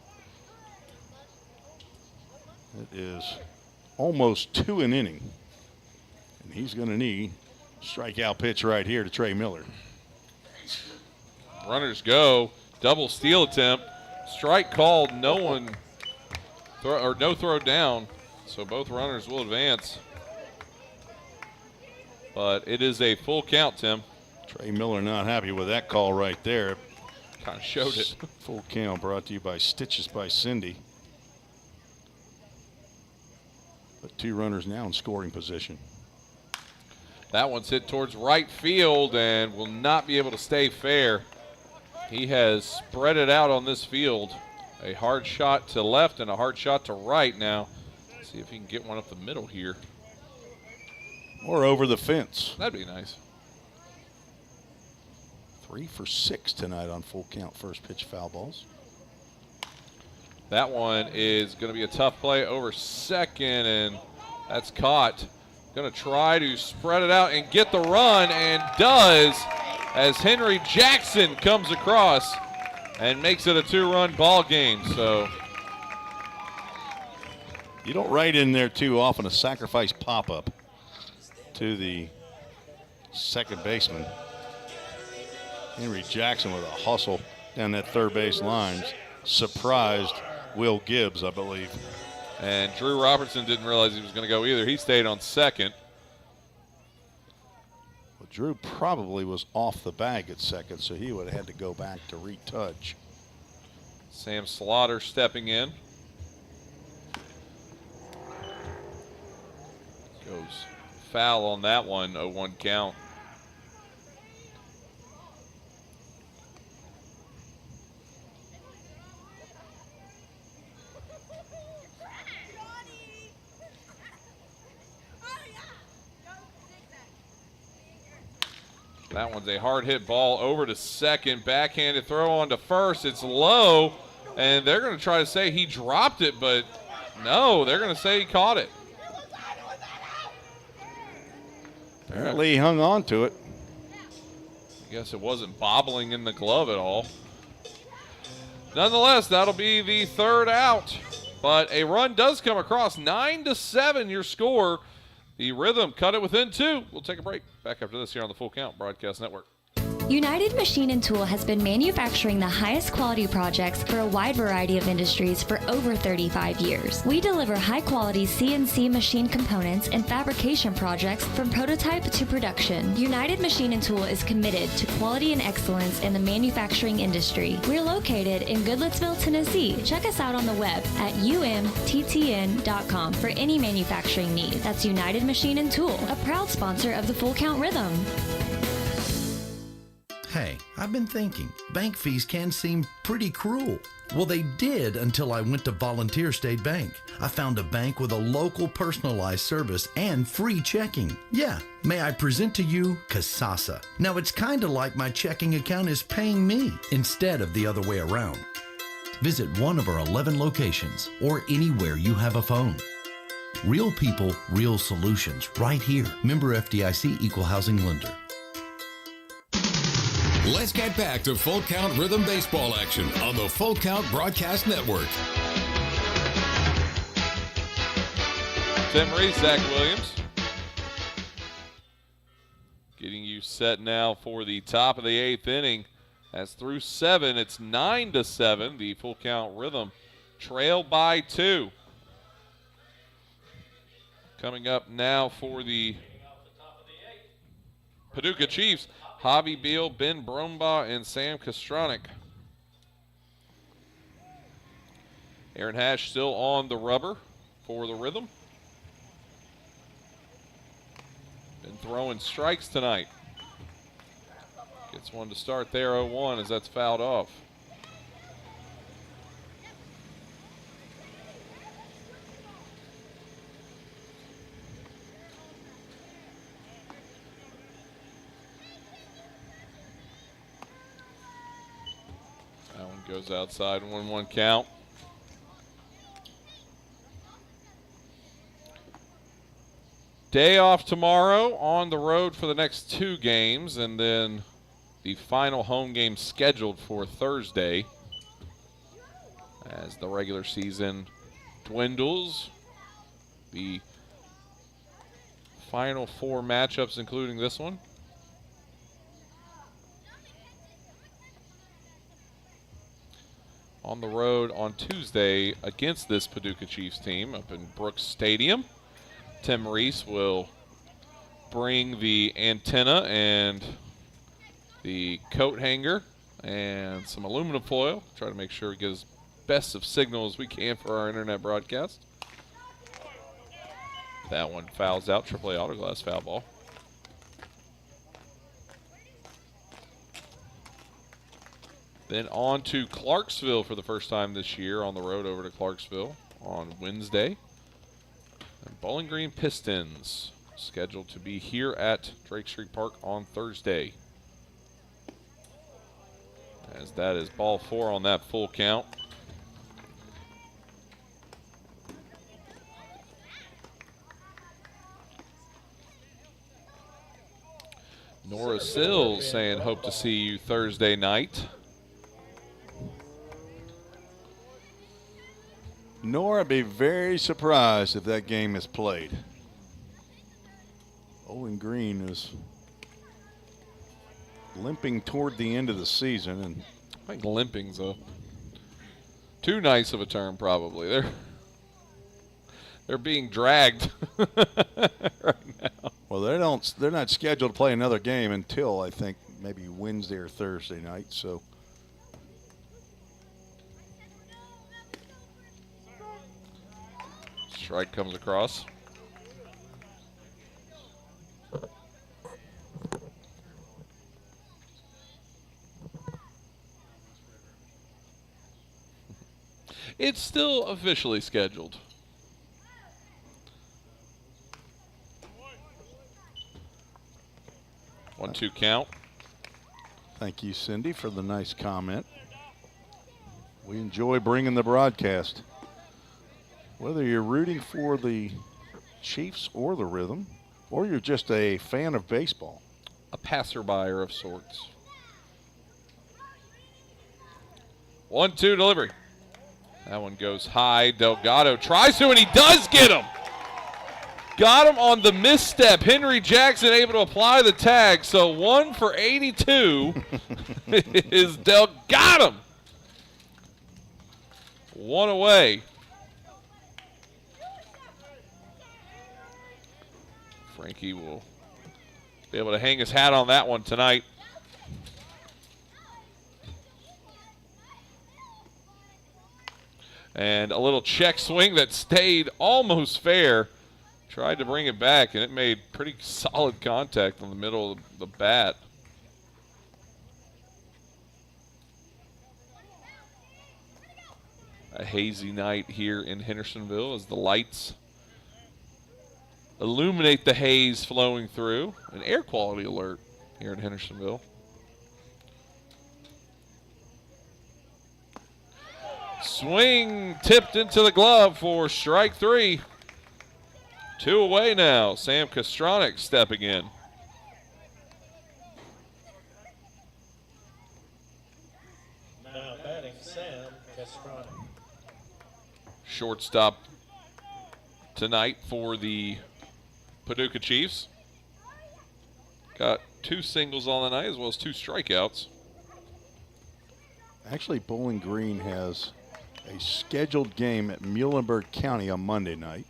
It is almost 2 an inning. He's going to need a strikeout pitch right here to Trey Miller. Runners go. Double steal attempt. Strike called. No throw down. So both runners will advance. But it is a full count, Tim. Trey Miller not happy with that call right there. Kind of showed it. Full count brought to you by Stitches by Cindy. But 2 runners now in scoring position. That one's hit towards right field and will not be able to stay fair. He has spread it out on this field. A hard shot to left and a hard shot to right now. Let's see if he can get one up the middle here. Or over the fence. That'd be nice. 3 for 6 tonight on full count first pitch foul balls. That one is going to be a tough play over second, and that's caught. Going to try to spread it out and get the run, and does, as Henry Jackson comes across and makes it a 2-run ball game. So you don't write in there too often a sacrifice pop-up to the second baseman. Henry Jackson with a hustle down that third base line. Surprised Will Gibbs, I believe. And Drew Robertson didn't realize he was going to go either. He stayed on second. Well, Drew probably was off the bag at second, so he would have had to go back to retouch. Sam Slaughter stepping in. Goes foul on that one, 0-1 count. That one's a hard hit ball over to second. Backhanded throw on to first. It's low, and they're going to try to say he dropped it, but no, they're going to say he caught it. Apparently he hung on to it. I guess it wasn't bobbling in the glove at all. Nonetheless, that'll be the third out. But a run does come across. 9-7 your score. The Rhythm cut it within 2. We'll take a break. Back after this here on the Full Count Broadcast Network. United Machine and Tool has been manufacturing the highest quality projects for a wide variety of industries for over 35 years. We deliver high quality CNC machine components and fabrication projects from prototype to production. United Machine and Tool is committed to quality and excellence in the manufacturing industry. We're located in Goodlettsville, Tennessee. Check us out on the web at umttn.com for any manufacturing need. That's United Machine and Tool, a proud sponsor of the Full Count Rhythm. Hey, I've been thinking, bank fees can seem pretty cruel. Well, they did until I went to Volunteer State Bank. I found a bank with a local personalized service and free checking. Yeah, may I present to you Kasasa. Now, it's kind of like my checking account is paying me instead of the other way around. Visit one of our 11 locations or anywhere you have a phone. Real people, real solutions, right here. Member FDIC Equal Housing Lender. Let's get back to Full Count Rhythm Baseball action on the Full Count Broadcast Network. Tim Reese, Zach Williams. Getting you set now for the top of the 8th inning. As through 7, it's 9-7. The Full Count Rhythm trail by 2. Coming up now for the Paducah Chiefs. Javi Beal, Ben Brombaugh, and Sam Kostronic. Aaron Hash still on the rubber for the Rhythm. Been throwing strikes tonight. Gets one to start there, 0-1, as that's fouled off. Goes outside, 1-1 count. Day off tomorrow, on the road for the next 2 games, and then the final home game scheduled for Thursday as the regular season dwindles. The final 4 matchups, including this one. On the road on Tuesday against this Paducah Chiefs team up in Brooks Stadium. Tim Reese will bring the antenna and the coat hanger and some aluminum foil. Try to make sure we get as best of signal as we can for our internet broadcast. That one fouls out. AAA Autoglass foul ball. Then on to Clarksville for the first time this year, on the road over to Clarksville on Wednesday. And Bowling Green Pistons scheduled to be here at Drake Street Park on Thursday. As that is ball 4 on that full count. Nora Sills saying hope to see you Thursday night. Nora, be very surprised if that game is played. Bowling Green is limping toward the end of the season, and I think limping's too nice of a term. Probably they're being dragged right now. Well, they're not scheduled to play another game until I think maybe Wednesday or Thursday night. So. Strike comes across. It's still officially scheduled. One, two count. Thank you, Cindy, for the nice comment. We enjoy bringing the broadcast. Whether you're rooting for the Chiefs or the Rhythm, or you're just a fan of baseball. A passerby of sorts. 1-2 delivery. That one goes high. Delgado tries to, and he does get him. Got him on the misstep. Henry Jackson able to apply the tag. So 1 for 82 is Delgado. 1 away. Frankie will be able to hang his hat on that one tonight. And a little check swing that stayed almost fair. Tried to bring it back, and it made pretty solid contact on the middle of the bat. A hazy night here in Hendersonville as the lights illuminate the haze flowing through. An air quality alert here in Hendersonville. Swing tipped into the glove for strike 3. 2 away now. Sam Kostronik stepping in. Now batting Sam Kostronik. Shortstop tonight for the Paducah Chiefs. Got 2 singles on the night as well as 2 strikeouts. Actually, Bowling Green has a scheduled game at Muhlenberg County on Monday night.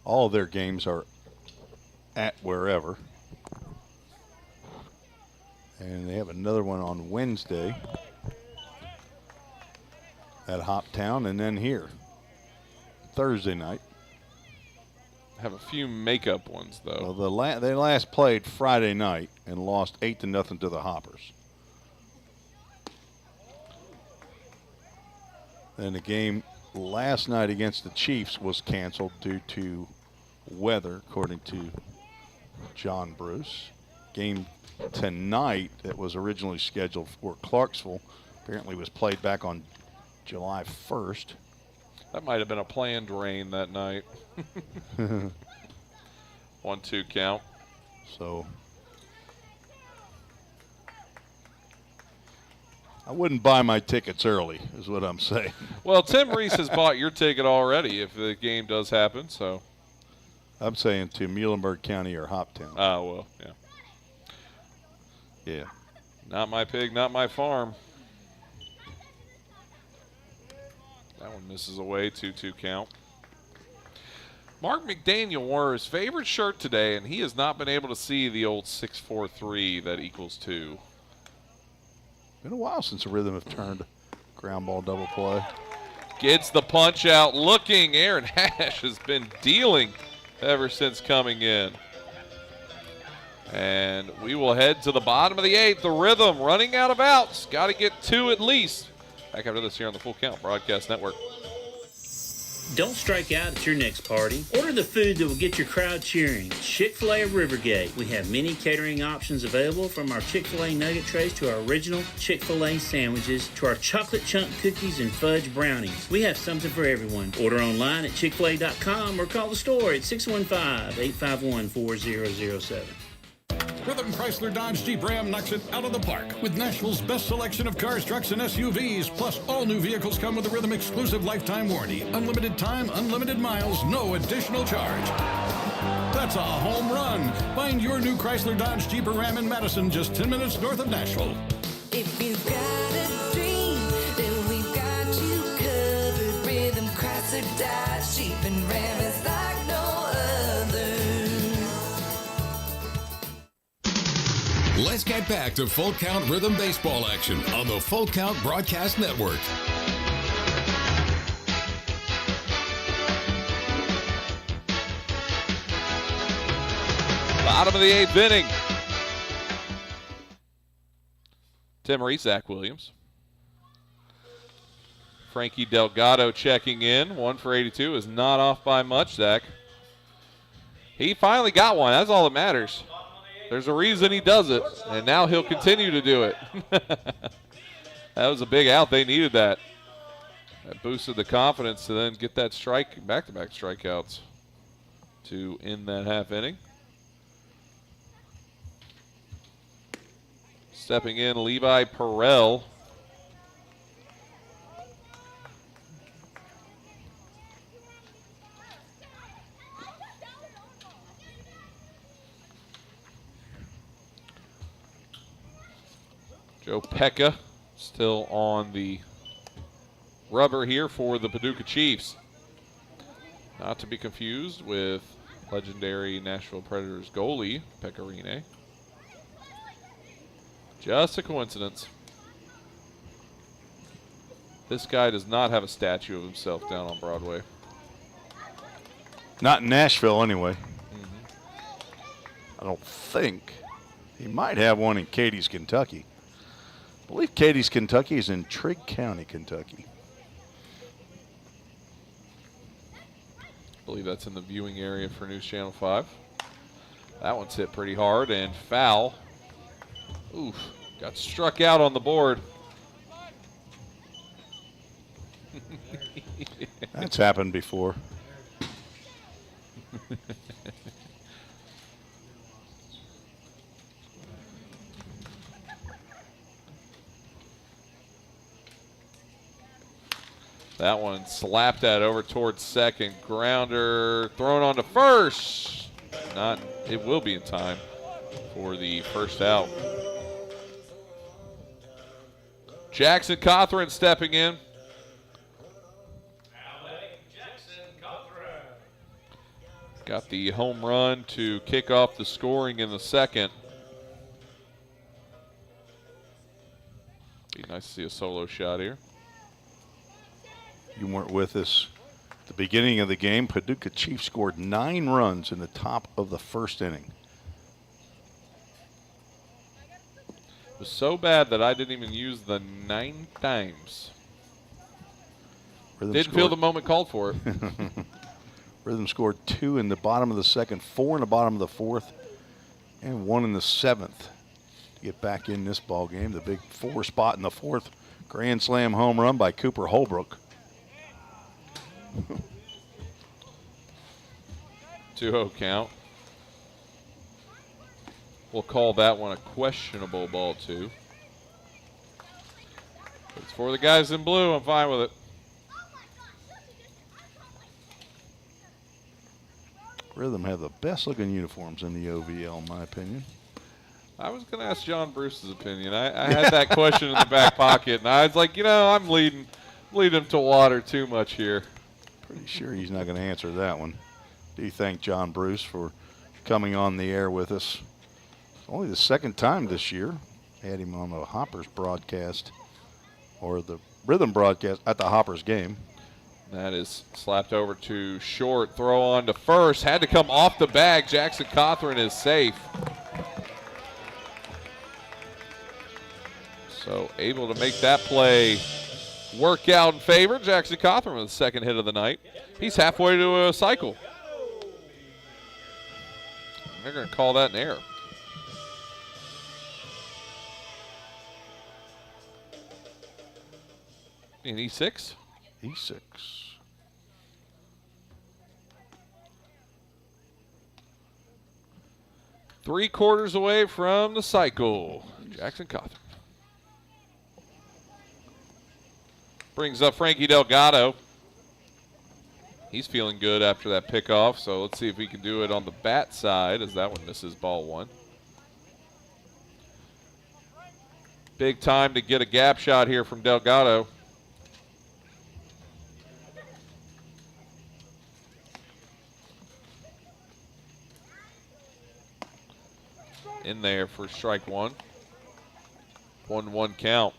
All of their games are at wherever. And they have another one on Wednesday at Hoptown, and then here Thursday night. Have a few makeup ones, though. Well, they last played Friday night and lost 8-0 to the Hoppers. And the game last night against the Chiefs was canceled due to weather, according to John Bruce. Game tonight that was originally scheduled for Clarksville apparently was played back on July 1st. That might have been a planned rain that night. 1-2 count. So I wouldn't buy my tickets early, is what I'm saying. Well, Tim Reese has bought your ticket already if the game does happen, so. I'm saying to Muhlenberg County or Hoptown. Oh, well, yeah. Yeah. Not my pig, not my farm. That one misses away, 2-2 count. Mark McDaniel wore his favorite shirt today, and he has not been able to see the old 6-4-3 that equals 2. Been a while since the Rhythm have turned ground ball double play. Gets the punch out looking. Aaron Hash has been dealing ever since coming in. And we will head to the bottom of the 8th. The Rhythm running out of outs. Got to get 2 at least. Back after this here on the Full Count Broadcast Network. Don't strike out at your next party. Order the food that will get your crowd cheering. Chick-fil-A of Rivergate. We have many catering options available, from our Chick-fil-A nugget trays to our original Chick-fil-A sandwiches to our chocolate chunk cookies and fudge brownies. We have something for everyone. Order online at chickfil-a.com or call the store at 615-851-4007. Rhythm Chrysler Dodge Jeep Ram knocks it out of the park with Nashville's best selection of cars, trucks, and SUVs. Plus, all new vehicles come with a Rhythm exclusive lifetime warranty. Unlimited time, unlimited miles, no additional charge. That's a home run. Find your new Chrysler Dodge Jeep or Ram in Madison, just 10 minutes north of Nashville. If you've got a dream, then we've got you covered. Rhythm Chrysler Dodge Jeep and Ram is like no other. Let's get back to Full Count Rhythm baseball action on the Full Count Broadcast Network. Bottom of the 8th inning. Tim Reese, Zach Williams. Frankie Delgado checking in. 1 for 82 is not off by much, Zach. He finally got one. That's all that matters. There's a reason he does it, and now he'll continue to do it. That was a big out. They needed that. That boosted the confidence to then get that strike, back-to-back strikeouts to end that half inning. Stepping in, Levi Perrell. Joe Pekka still on the rubber here for the Paducah Chiefs. Not to be confused with legendary Nashville Predators goalie, Pecorine. Just a coincidence. This guy does not have a statue of himself down on Broadway. Not in Nashville, anyway. I don't think. He might have one in Cadiz, Kentucky. I believe Cadiz, Kentucky is in Trigg County, Kentucky. I believe that's in the viewing area for News Channel 5. That one's hit pretty hard and foul. Oof, got struck out on the board. That's happened before. That one slapped that over towards second. Grounder thrown on to first. Not, it will be in time for the first out. Jackson Cothran stepping in. Got the home run to kick off the scoring in the second. Be nice to see a solo shot here. You weren't with us at the beginning of the game. Paducah Chiefs scored 9 runs in the top of the first inning. It was so bad that I didn't even use the 9 times. Didn't feel the moment called for it. Rhythm scored 2 in the bottom of the second, 4 in the bottom of the fourth, and 1 in the seventh to get back in this ball game. The big 4 spot in the fourth. Grand slam home run by Cooper Holbrook. 2-0 count. We'll call that one a questionable ball 2. It's for the guys in blue. I'm fine with it. Rhythm have the best looking uniforms in the OVL, in my opinion. I was going to ask John Bruce's opinion. I had that question in the back pocket, and I was like, I'm leading him to water too much here. Pretty sure he's not going to answer that one. Do thank John Bruce for coming on the air with us. Only the second time this year. Had him on the Hoppers broadcast, or the Rhythm broadcast at the Hoppers game. That is slapped over to short. Throw on to first. Had to come off the bag. Jackson Cothran is safe. So able to make that play work out in favor. Jackson Cothran with the second hit of the night. He's halfway to a cycle. They're going to call that an error. In E6? E6. Three quarters away from the cycle. Jackson Cothran. Brings up Frankie Delgado. He's feeling good after that pickoff, so let's see if we can do it on the bat side as that one misses ball one. Big time to get a gap shot here from Delgado. In there for strike one. 1-1 count.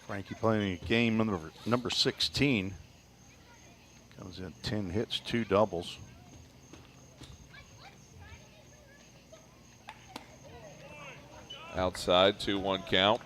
Frankie playing game number 16. Comes in 10 hits, 2 doubles. Outside, 2-1 count.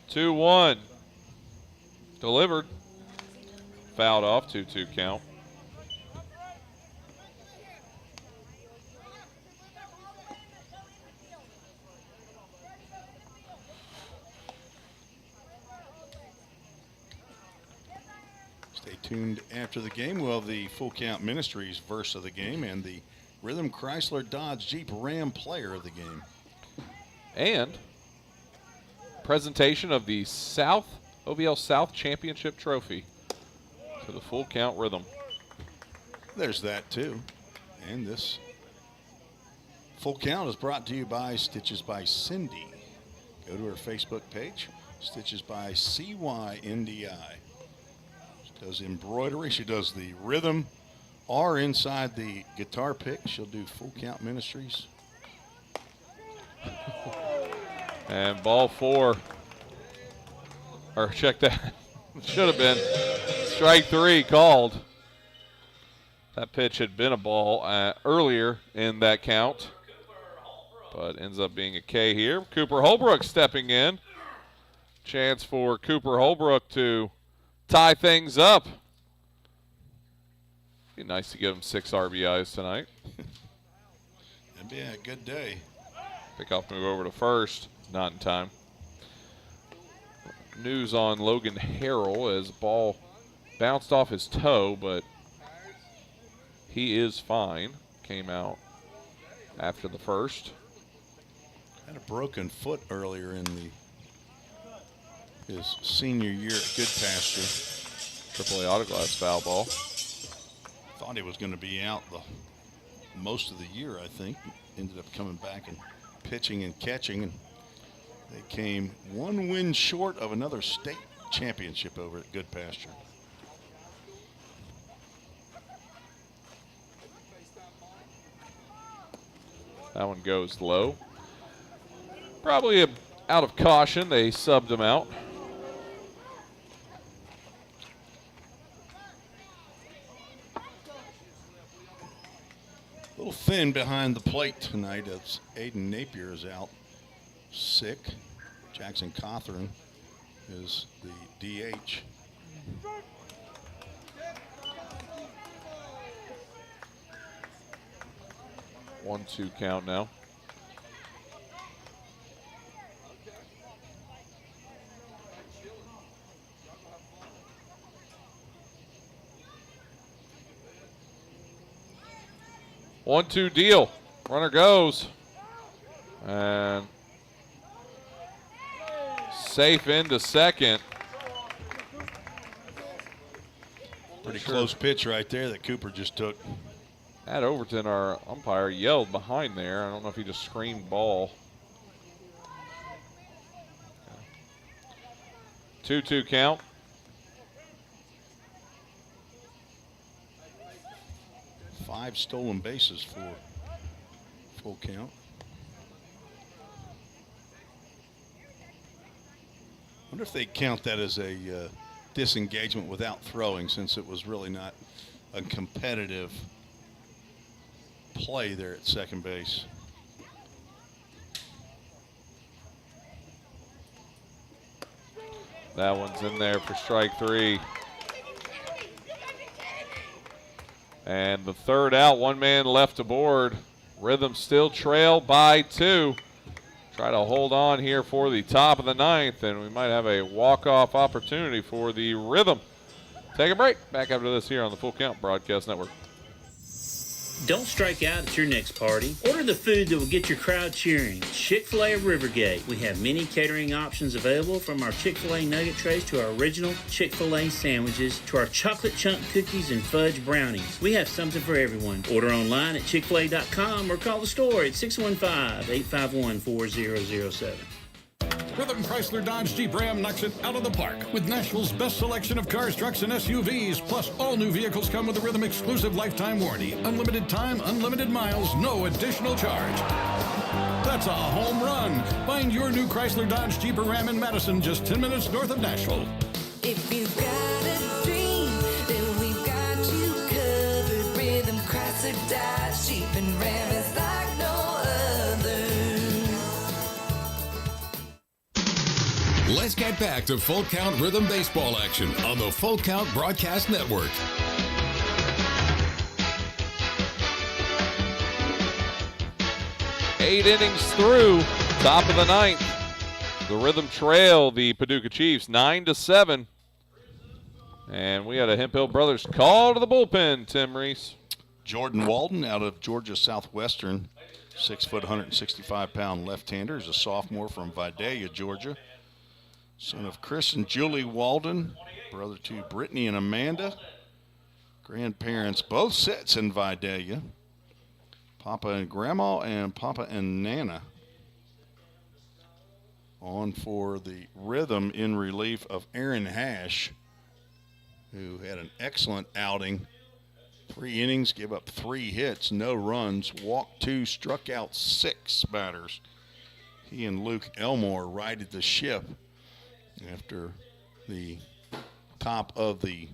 Two one. Delivered. Fouled off, 2-2 count. Stay tuned after the game. We'll have the Full Count Ministries verse of the game and the Rhythm Chrysler Dodge Jeep Ram player of the game. And presentation of the OVL South Championship Trophy to the Full Count Rhythm. There's that too. And this Full Count is brought to you by Stitches by Cindy. Go to her Facebook page, Stitches by CYNDI. She does embroidery. She does the rhythm or inside the guitar pick. She'll do Full Count Ministries. And ball four. Or check that. Should have been strike three called. That pitch had been a ball earlier in that count. But ends up being a K here. Cooper Holbrook stepping in. Chance for Cooper Holbrook to tie things up. Be nice to give him 6 RBIs tonight. That'd be a good day. Pickoff move over to first. Not in time. News on Logan Harrell as ball bounced off his toe, but he is fine. Came out after the first. Had a broken foot earlier in his senior year at Goodpasture. AAA Autoglass foul ball. Thought he was going to be out most of the year, I think. Ended up coming back and pitching and catching, and they came 1 win short of another state championship over at Goodpasture. That one goes low. Probably out of caution, they subbed him out. A little thin behind the plate tonight as Aiden Napier is out sick. Jackson Cothran is the DH. 1-2 count now. One-two deal. Runner goes. And safe into second. Pretty close pitch right there that Cooper just took. Matt Overton, our umpire, yelled behind there. I don't know if he just screamed ball. 2-2 count. Five stolen bases for full count. Wonder if they count that as a disengagement without throwing, since it was really not a competitive play there at second base. That one's in there for strike three. And the third out, one man left aboard. Rhythm still trail by 2. Try to hold on here for the top of the ninth, and we might have a walk-off opportunity for the Rhythm. Take a break. Back after this here on the Full Count Broadcast Network. Don't strike out at your next party. Order the food that will get your crowd cheering. Chick-fil-A of Rivergate. We have many catering options available, from our Chick-fil-A nugget trays to our original Chick-fil-A sandwiches to our chocolate chunk cookies and fudge brownies. We have something for everyone. Order online at chickfil-a.com or call the store at 615-851-4007. Rhythm Chrysler Dodge Jeep Ram knocks it out of the park with Nashville's best selection of cars, trucks, and SUVs. Plus, all new vehicles come with a Rhythm exclusive lifetime warranty. Unlimited time, unlimited miles, no additional charge. That's a home run. Find your new Chrysler Dodge Jeep or Ram in Madison, just 10 minutes north of Nashville. If you've got a dream, then we've got you covered. Rhythm Chrysler Dodge Jeep and Ram is like no other. Let's get back to Full Count Rhythm Baseball action on the Full Count Broadcast Network. Eight innings through, top of the ninth. The Rhythm trail the Paducah Chiefs 9-7. And we had a Hemphill Brothers call to the bullpen, Tim Reese. Jordan Walden out of Georgia Southwestern, 6 foot, 165-pound left-hander, is a sophomore from Vidalia, Georgia. Son of Chris and Julie Walden, brother to Brittany and Amanda. Grandparents, both sets in Vidalia. Papa and Grandma and Papa and Nana. On for the Rhythm in relief of Aaron Hash, who had an excellent outing. 3 innings, gave up 3 hits, no runs, walked 2, struck out 6 batters. He and Luke Elmore righted the ship after the top of the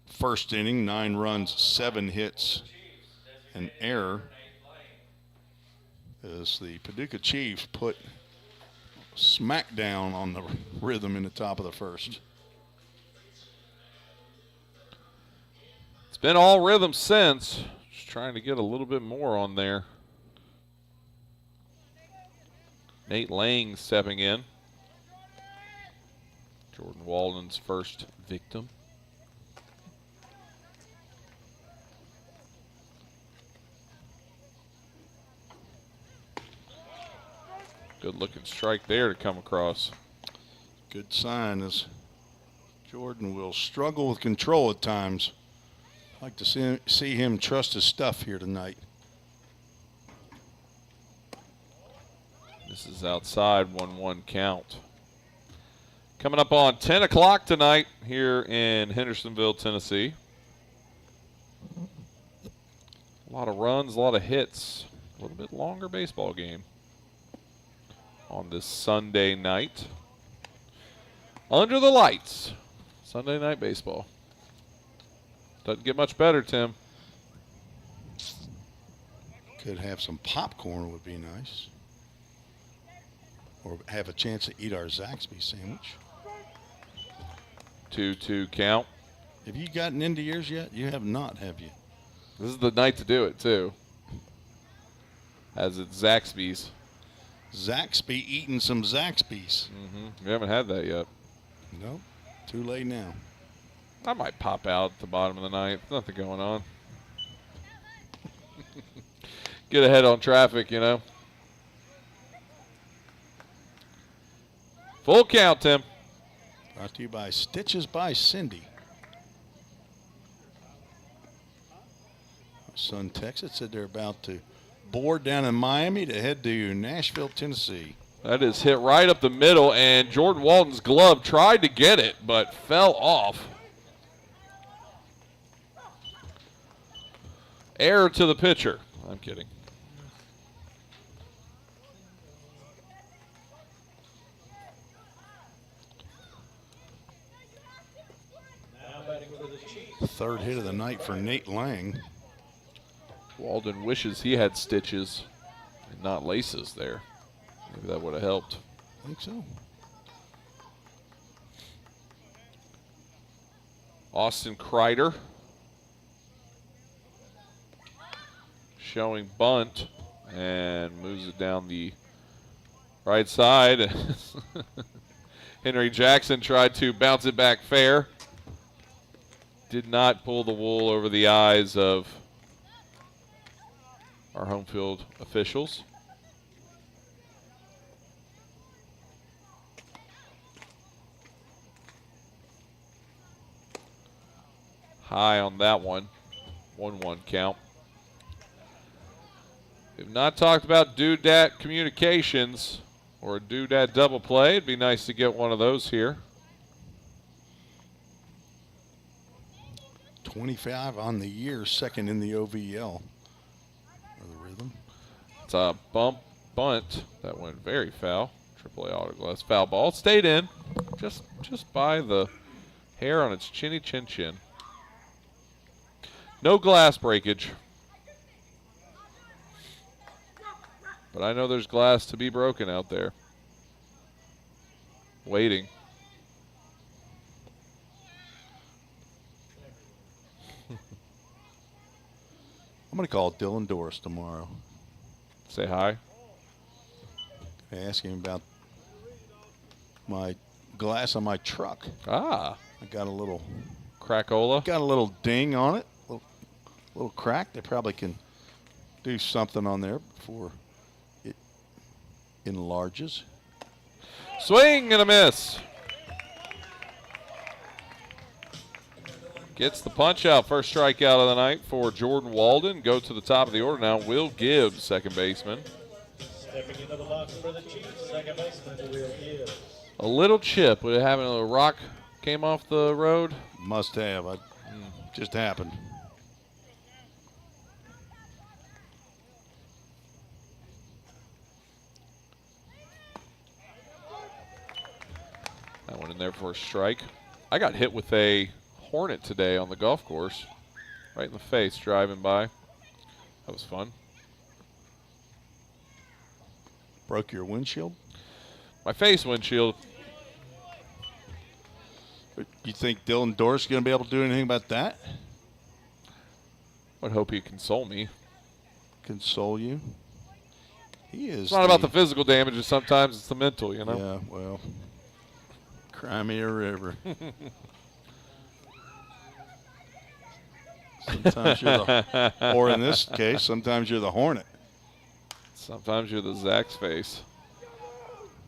first inning. 9 runs, 7 hits, an error, as the Paducah Chiefs put smack down on the Rhythm in the top of the first. It's been all Rhythm since. Just trying to get a little bit more on there. Nate Lang stepping in. Jordan Walden's first victim. Good looking strike there to come across. Good sign, as Jordan will struggle with control at times. I'd like to see him trust his stuff here tonight. This is outside, 1-1 count. Coming up on 10 o'clock tonight here in Hendersonville, Tennessee. A lot of runs, a lot of hits. A little bit longer baseball game on this Sunday night. Under the lights, Sunday night baseball. Doesn't get much better, Tim. Could have some popcorn, would be nice. Or have a chance to eat our Zaxby sandwich. 2-2 count. Have you gotten into yours yet? You have not, have you? This is the night to do it, too. as it's Zaxby's. Zaxby eating some Zaxby's. We haven't had that yet. Nope. Too late now. I might pop out at the bottom of the ninth. Nothing going on. Get ahead on traffic, you know. Full count, Tim. Brought to you by Stitches by Cindy. My son texted, said they're about to board down in Miami to head to Nashville, Tennessee. That is hit right up the middle, and Jordan Walton's glove tried to get it, but fell off. Error to the pitcher. I'm kidding. Third hit of the night for Nate Lang. Walden wishes he had stitches and not laces there. Maybe that would have helped. I think so. Austin Kreider showing bunt and moves it down the right side. Henry Jackson tried to bounce it back fair. Did not pull the wool over the eyes of our home field officials. High on that one. 1-1 count. We've not talked about Doodat communications or a Doodat double play. It'd be nice to get one of those here. 25 on the year, second in the OVL. Or the Rhythm. It's a bunt that went very foul. AAA autoglass foul ball. Stayed in just by the hair on its chinny chin. No glass breakage. But I know there's glass to be broken out there. Waiting. I'm going to call Dylan Doris tomorrow. Say hi. Ask him about my glass on my truck. Ah. I got a little crackola. Got a little ding on it. Little crack. They probably can do something on there before it enlarges. Swing and a miss. Gets the punch out. First strikeout of the night for Jordan Walden. Go to the top of the order now. Will Gibbs, second baseman. Stepping into the box for the Chiefs, second baseman Will Gibbs. A little chip. Would it happen? A rock came off the road? Must have. Just happened. That one in there for a strike. I got hit with a Hornet today on the golf course. Right in the face driving by. That was fun. Broke your windshield? My face windshield. You think Dylan Doris is going to be able to do anything about that? Would hope he'd console me. Console you? He is. It's not about the physical damages. Sometimes it's the mental, you know? Yeah, well, cry me a river. Sometimes you're the, or in this case, sometimes you're the Hornet. Sometimes you're the Zach's face.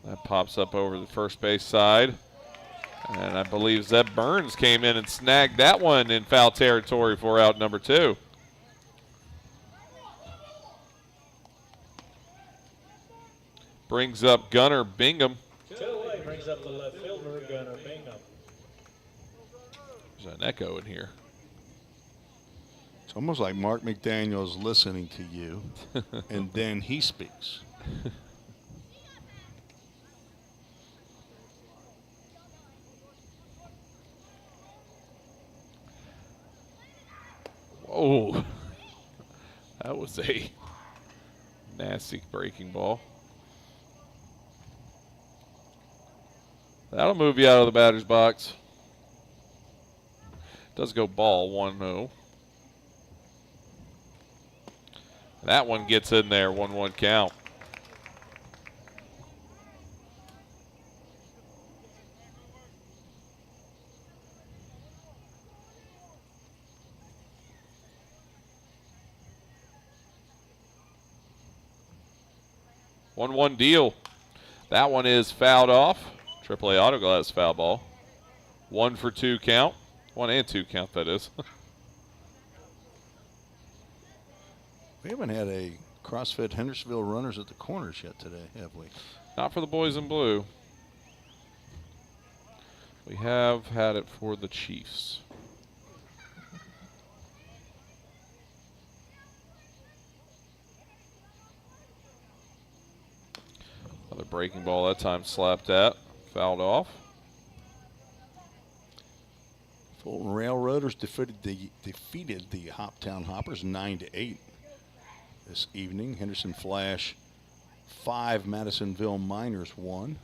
That pops up over the first base side. And I believe Zeb Burns came in and snagged that one in foul territory for out number 2. Brings up Gunnar Bingham. 2 away brings up the left fielder, Gunnar Bingham. There's an echo in here. It's almost like Mark McDaniel's listening to you, and then he speaks. Whoa. That was a nasty breaking ball. That'll move you out of the batter's box. Does go ball 1-0. That one gets in there, 1-1 count. One deal. That one is fouled off. AAA Auto Glass foul ball. 1 for 2 count. 1 and 2 count, that is. We haven't had a CrossFit Hendersonville runners at the corners yet today, have we? Not for the boys in blue. We have had it for the Chiefs. Another breaking ball that time slapped at. Fouled off. Fulton Railroaders defeated the Hoptown Hoppers 9-8 this evening. Henderson Flash 5, Madisonville Miners 1.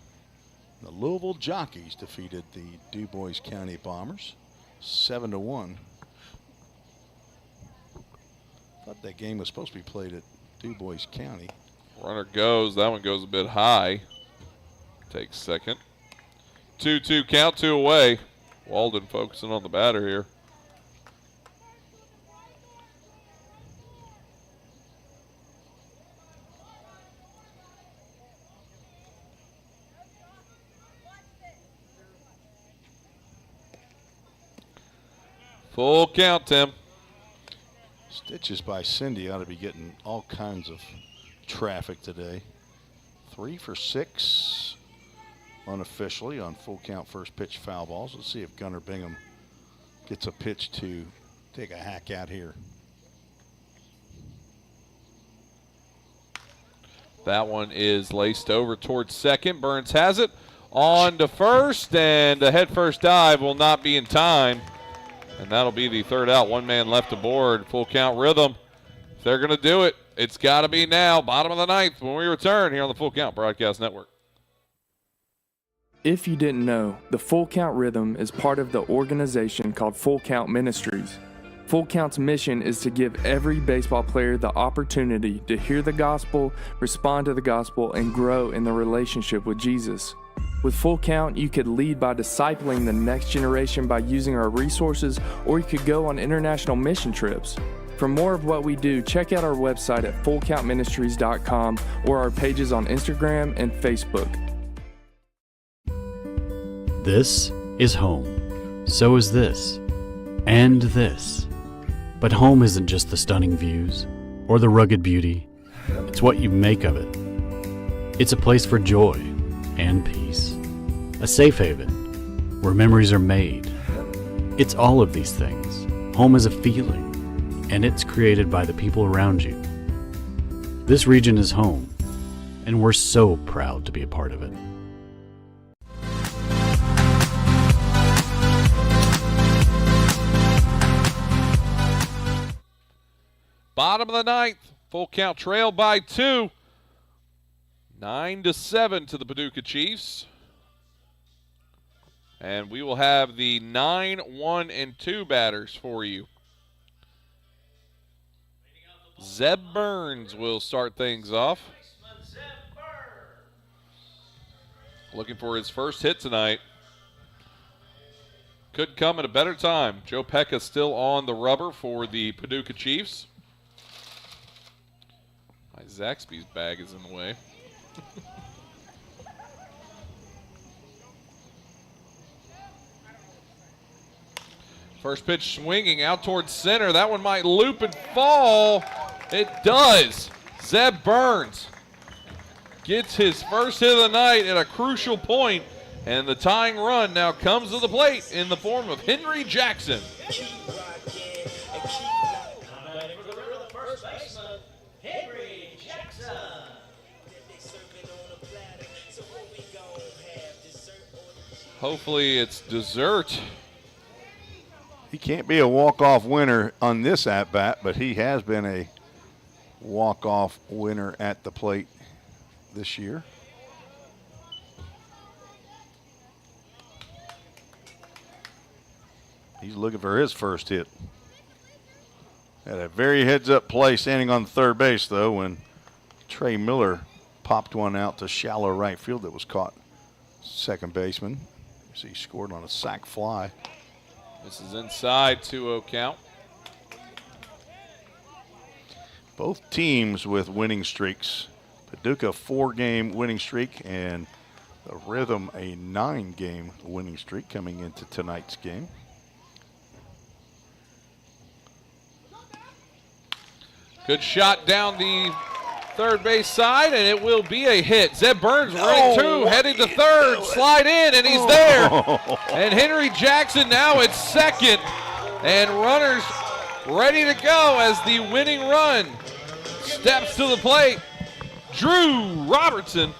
The Louisville Jockeys defeated the DuBois County Bombers 7-1. Thought that game was supposed to be played at DuBois County. Runner goes. That one goes a bit high. Takes second. 2-2 count, 2 away. Walden focusing on the batter here. Full count, Tim. Stitches by Cindy ought to be getting all kinds of traffic today. 3 for 6 unofficially on full count first pitch foul balls. Let's see if Gunnar Bingham gets a pitch to take a hack out here. That one is laced over towards second. Burns has it on to first, and the head first dive will not be in time. And that'll be the third out. 1 man left aboard. Full count rhythm. If they're going to do it, it's got to be now. Bottom of the ninth when we return here on the Full Count Broadcast Network. If you didn't know, the Full Count Rhythm is part of the organization called Full Count Ministries. Full Count's mission is to give every baseball player the opportunity to hear the gospel, respond to the gospel, and grow in the relationship with Jesus. With Full Count, you could lead by discipling the next generation by using our resources, or you could go on international mission trips. For more of what we do, check out our website at fullcountministries.com or our pages on Instagram and Facebook. This is home. So is this. And this. But home isn't just the stunning views or the rugged beauty. It's what you make of it. It's a place for joy and peace. A safe haven where memories are made. It's all of these things. Home is a feeling, and it's created by the people around you. This region is home, and we're so proud to be a part of it. Bottom of the ninth. Full count trail by 2. 9-7 to the Paducah Chiefs. And we will have the 9, 1, and 2 batters for you. Zeb Burns will start things off. Looking for his first hit tonight. Could come at a better time. Joe Pecca still on the rubber for the Paducah Chiefs. My Zaxby's bag is in the way. First pitch swinging out towards center. That one might loop and fall. It does. Zeb Burns gets his first hit of the night at a crucial point, and the tying run now comes to the plate in the form of Henry Jackson. Hopefully it's dessert. He can't be a walk-off winner on this at-bat, but he has been a walk-off winner at the plate this year. He's looking for his first hit. Had a very heads-up play standing on third base, though, when Trey Miller popped one out to shallow right field that was caught second baseman. So he scored on a sac fly. This is inside, 2-0 count. Both teams with winning streaks. Paducah 4-game winning streak and the Rhythm a 9-game winning streak coming into tonight's game. Good shot down the third base side, and it will be a hit. Zeb Burns right through, heading to third, slide in, and he's there. And Henry Jackson now at second, and runners ready to go as the winning run steps to the plate. Drew Robertson.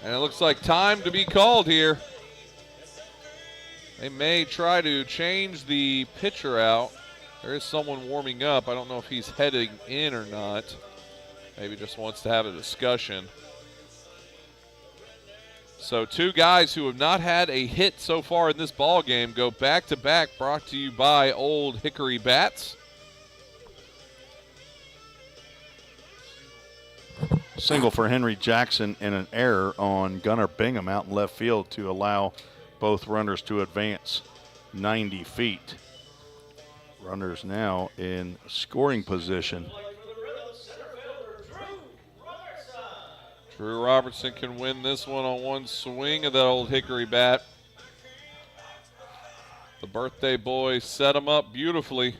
And it looks like time to be called here. They may try to change the pitcher out. There is someone warming up. I don't know if he's heading in or not. Maybe just wants to have a discussion. So 2 guys who have not had a hit so far in this ball game go back-to-back, brought to you by Old Hickory Bats. Single for Henry Jackson and an error on Gunnar Bingham out in left field to allow both runners to advance 90 feet. Runners now in scoring position. Drew Robertson can win this one on one swing of that Old Hickory bat. The birthday boy set him up beautifully.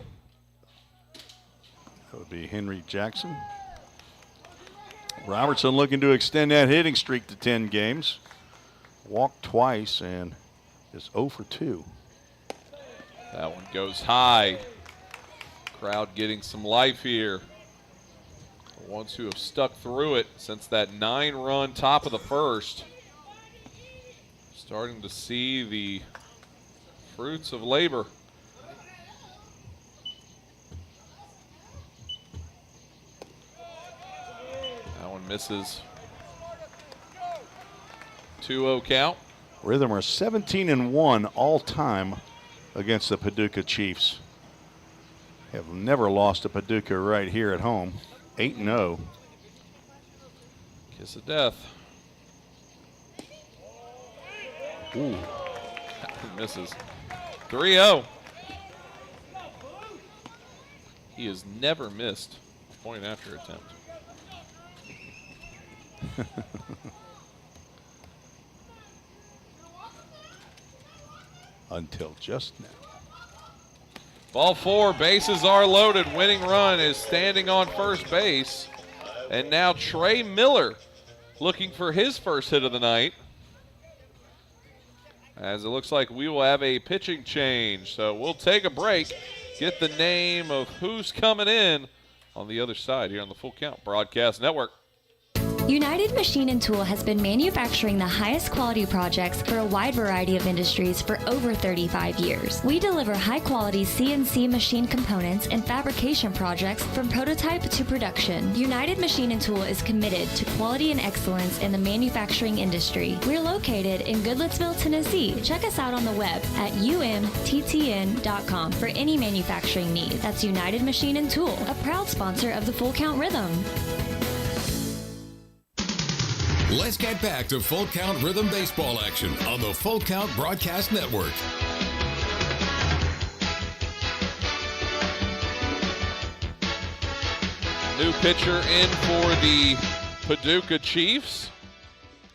That would be Henry Jackson. Robertson looking to extend that hitting streak to 10 games. Walked twice and is 0 for 2. That one goes high. Crowd getting some life here. The ones who have stuck through it since that 9-run top of the first. Starting to see the fruits of labor. That one misses. 2-0 count. Rhythm are 17-1 all time against the Paducah Chiefs. Have never lost to Paducah right here at home. 8-0. Kiss of death. Ooh. Misses. 3-0. He has never missed a point after attempt. Until just now. Ball 4, bases are loaded. Winning run is standing on first base. And now Trey Miller looking for his first hit of the night. As it looks like we will have a pitching change. So we'll take a break, get the name of who's coming in on the other side here on the Full Count Broadcast Network. United Machine and Tool has been manufacturing the highest quality projects for a wide variety of industries for over 35 years. We deliver high-quality CNC machine components and fabrication projects from prototype to production. United Machine and Tool is committed to quality and excellence in the manufacturing industry. We're located in Goodlettsville, Tennessee. Check us out on the web at umttn.com for any manufacturing needs. That's United Machine and Tool, a proud sponsor of the Full Count Rhythm. Let's get back to Full Count Rhythm baseball action on the Full Count Broadcast Network. New pitcher in for the Paducah Chiefs.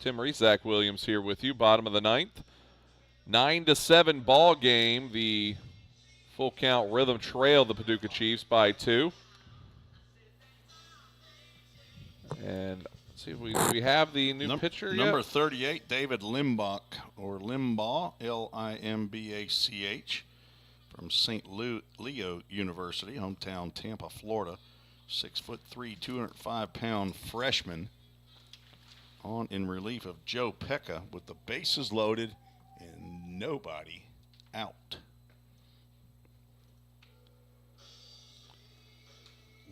Tim Reese, Zach Williams here with you, bottom of the ninth. 9-7 ball game. The Full Count Rhythm trailed the Paducah Chiefs by 2. And see if we have the new pitcher yet. Number 38, David Limbach, or Limbaugh, Limbach, from St. Leo University, hometown Tampa, Florida. 6'3", 205-pound freshman on in relief of Joe Pecca with the bases loaded and nobody out.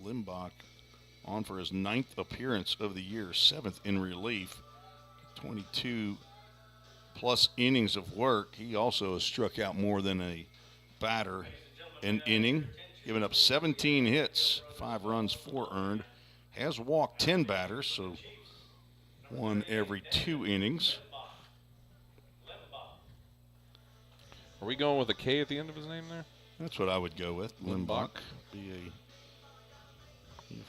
Limbach on for his 9th appearance of the year, 7th in relief, 22-plus innings of work. He also has struck out more than a batter an inning, giving up 17 hits, 5 runs, 4 earned. Has walked 10 batters, so 1 every 2 innings. Are we going with a K at the end of his name there? That's what I would go with. Limbach. You've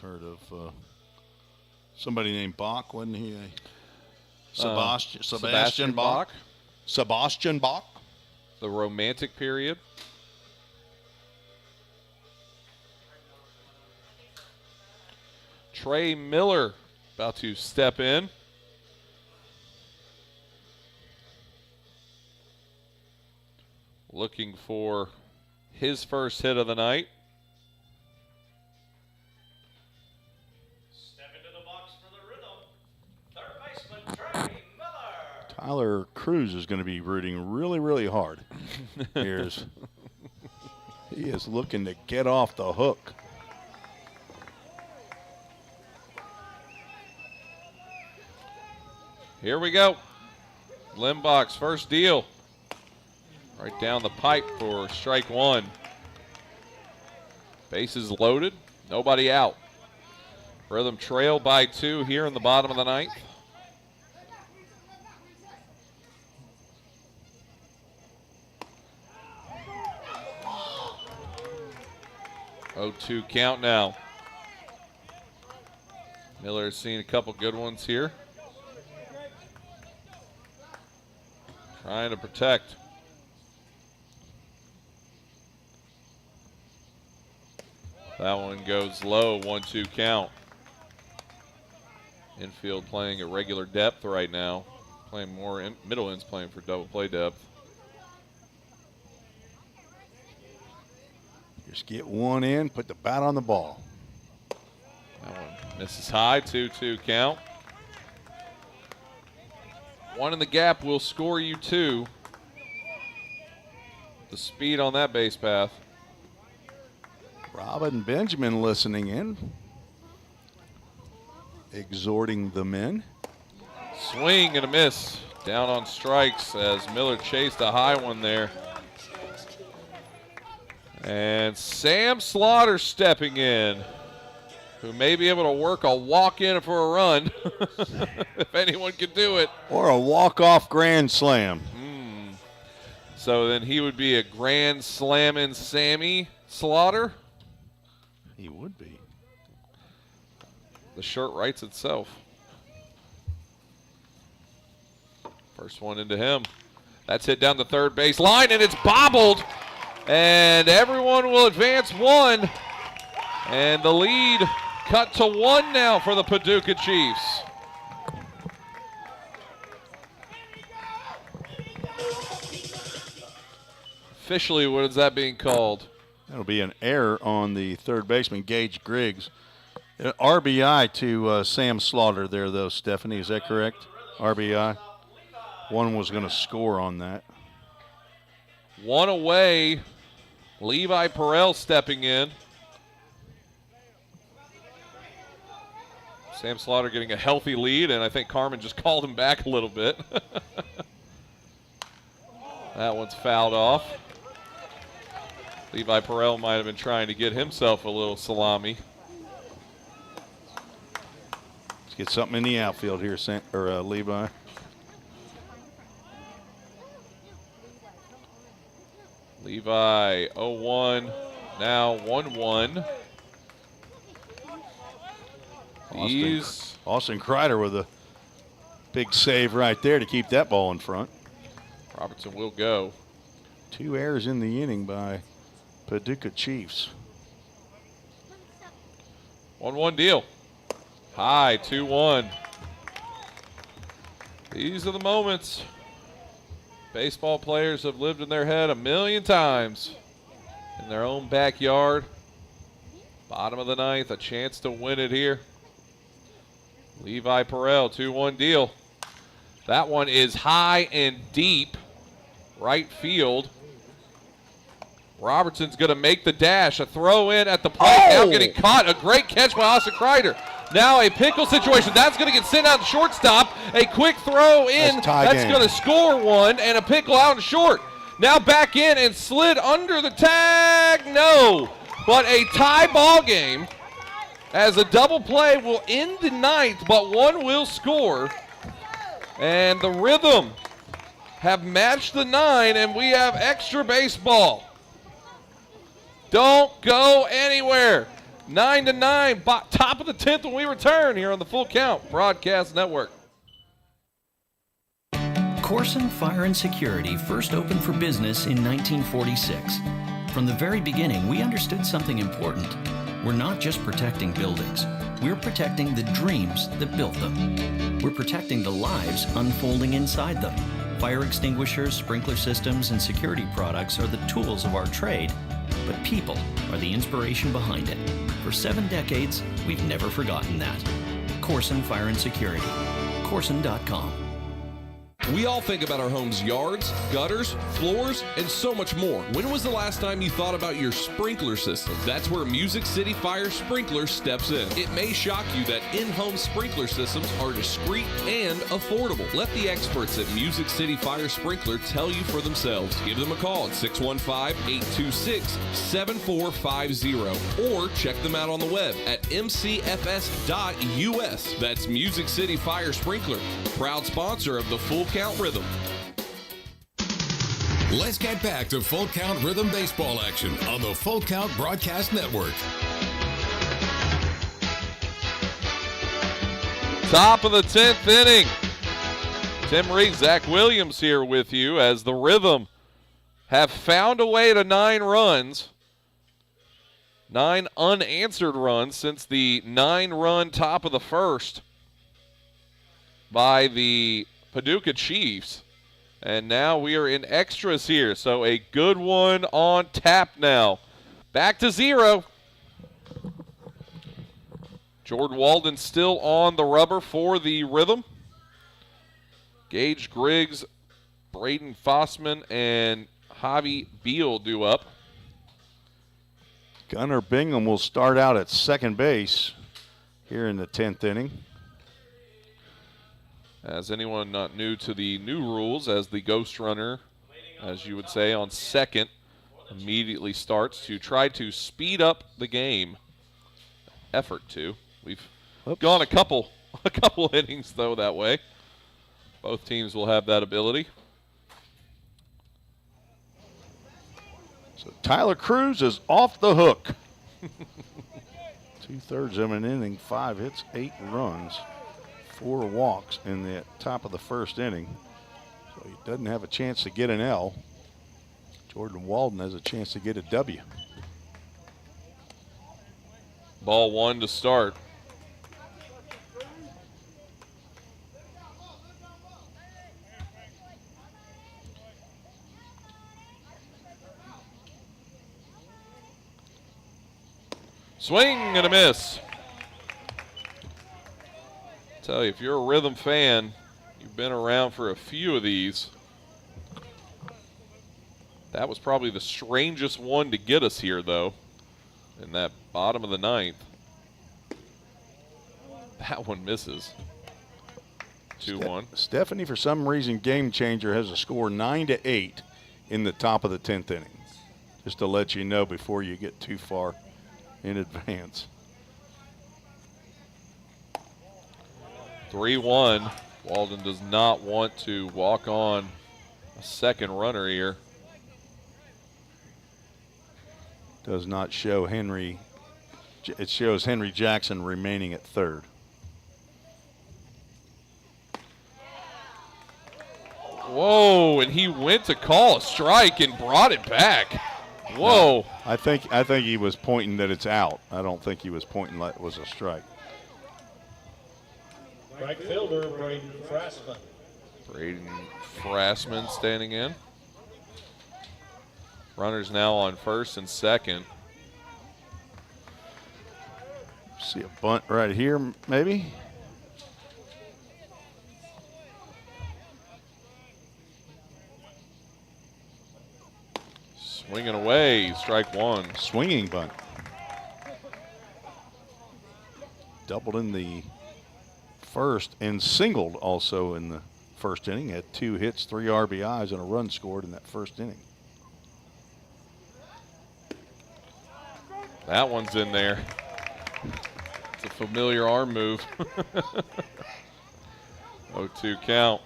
heard of somebody named Bach, wasn't he? Sebastian Bach. Sebastian Bach. The Romantic period. Trey Miller about to step in. Looking for his first hit of the night. Step into the box for the Rhythm. Third baseman, Trey Miller. Tyler Cruz is going to be rooting really, really hard. He is looking to get off the hook. Here we go. Limbach's first deal. Right down the pipe for strike 1. Bases loaded. Nobody out. Rhythm trail by 2 here in the bottom of the 9th. Oh, 2 count now. Miller's seen a couple good ones here. Trying to protect. That one goes low, 1-2 count. Infield playing at regular depth right now. Playing more, middle end's playing for double play depth. Just get one in, put the bat on the ball. That one misses high, 2-2 count. One in the gap will score you 2. The speed on that base path. Robin Benjamin listening in, exhorting the men. Swing and a miss. Down on strikes as Miller chased a high one there. And Sam Slaughter stepping in, who may be able to work a walk-in for a run, if anyone can do it. Or a walk-off grand slam. So then he would be a grand slamming Sammy Slaughter. He would be. The shirt writes itself. First one into him. That's hit down the third base line, and it's bobbled. And everyone will advance 1. And the lead cut to 1 now for the Paducah Chiefs. Officially, what is that being called? That'll be an error on the third baseman, Gage Griggs. RBI to Sam Slaughter there, though, Stephanie. Is that correct? RBI. One was going to score on that. 1 away. Levi Perel stepping in. Sam Slaughter getting a healthy lead, and I think Carmen just called him back a little bit. That one's fouled off. Levi Perel might have been trying to get himself a little salami. Let's get something in the outfield here, Levi. Levi 0-1, now 1-1. Austin Kreider with a big save right there to keep that ball in front. Robertson will go. 2 errors in the inning by Paducah Chiefs. 1-1 deal. High, 2-1. These are the moments baseball players have lived in their head 1,000,000 times. In their own backyard. Bottom of the 9th, a chance to win it here. Levi Perel, 2-1 deal. That one is high and deep. Right field. Robertson's going to make the dash. A throw in at the plate. Now getting caught. A great catch by Austin Kreider. Now a pickle situation. That's going to get sent out to shortstop. A quick throw in. That's going to score 1, and a pickle out in short. Now back in and slid under the tag. No, but a tie ball game as a double play will end the ninth, but one will score. And the Rhythm have matched the 9, and we have extra baseball. Don't go anywhere. 9-9, top of the 10th when we return here on the Full Count Broadcast Network. Corson Fire and Security first opened for business in 1946. From the very beginning, we understood something important. We're not just protecting buildings. We're protecting the dreams that built them. We're protecting the lives unfolding inside them. Fire extinguishers, sprinkler systems, and security products are the tools of our trade, but people are the inspiration behind it. For 7 decades, we've never forgotten that. Corson Fire and Security. Corson.com. We all think about our home's yards, gutters, floors, and so much more. When was the last time you thought about your sprinkler system? That's where Music City Fire Sprinkler steps in. It may shock you that in-home sprinkler systems are discreet and affordable. Let the experts at Music City Fire Sprinkler tell you for themselves. Give them a call at 615-826-7450 or check them out on the web at mcfs.us. That's Music City Fire Sprinkler, proud sponsor of the Full Count Rhythm. Let's get back to Full Count Rhythm baseball action on the Full Count Broadcast Network. Top of the 10th inning. Tim Reed, Zach Williams here with you as the Rhythm have found a way to 9 runs. 9 unanswered runs since the 9-run top of the first by the Paducah Chiefs. And now we are in extras here, so a good one on tap now. Back to 0. Jordan Walden still on the rubber for the Rhythm. Gage Griggs, Braden Fossman, and Javi Beal due up. Gunnar Bingham will start out at second base here in the 10th inning. As anyone not new to the new rules, as the ghost runner, as you would say, on second, immediately starts to try to speed up the game. Effort to. We've gone a couple innings, though, that way. Both teams will have that ability. So Tyler Cruz is off the hook. 2/3 of an inning, 5 hits, 8 runs. 4 walks in the top of the first inning. So he doesn't have a chance to get an L. Jordan Walden has a chance to get a W. Ball 1 to start. Swing and a miss. Tell you, if you're a Rhythm fan, you've been around for a few of these. That was probably the strangest one to get us here, though, in that bottom of the 9th. That one misses. 2-1. Stephanie, for some reason, game changer, has a score 9-8 in the top of the 10th inning. Just to let you know before you get too far in advance. 3-1. Walden does not want to walk on a second runner here. Does not show Henry. It shows Henry Jackson remaining at third. Whoa, and he went to call a strike and brought it back. Whoa. No, I think he was pointing that it's out. I don't think he was pointing like it was a strike. Right fielder, Braden Frassman. Braden Frassman standing in. Runners now on first and second. See a bunt right here, maybe. Swinging away, strike 1. Swinging bunt. Doubled in the first and singled also in the first inning. Had 2 hits, 3 RBIs, and a run scored in that first inning. That one's in there. It's a familiar arm move. 0-2 count.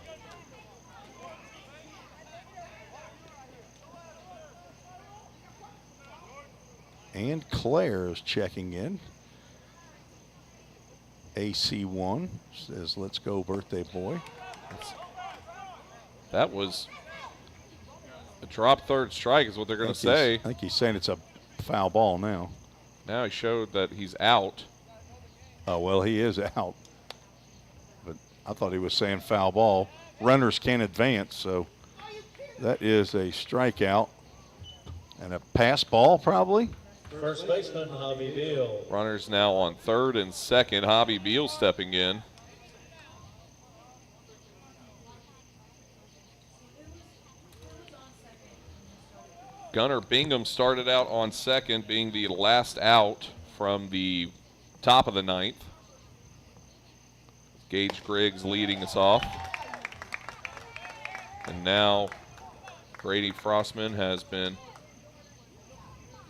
And Claire is checking in. AC1 says, let's go, birthday boy. That was a drop third strike is what they're going to say. I think he's saying it's a foul ball now. Now he showed that he's out. Oh, well, he is out. But I thought he was saying foul ball. Runners can't advance, so that is a strikeout. And a pass ball, probably. First baseman, Hobby Beal. Runners now on third and second. Hobby Beal stepping in. Gunnar Bingham started out on second, being the last out from the top of the ninth. Gage Griggs leading us off. And now Brady Frostman has been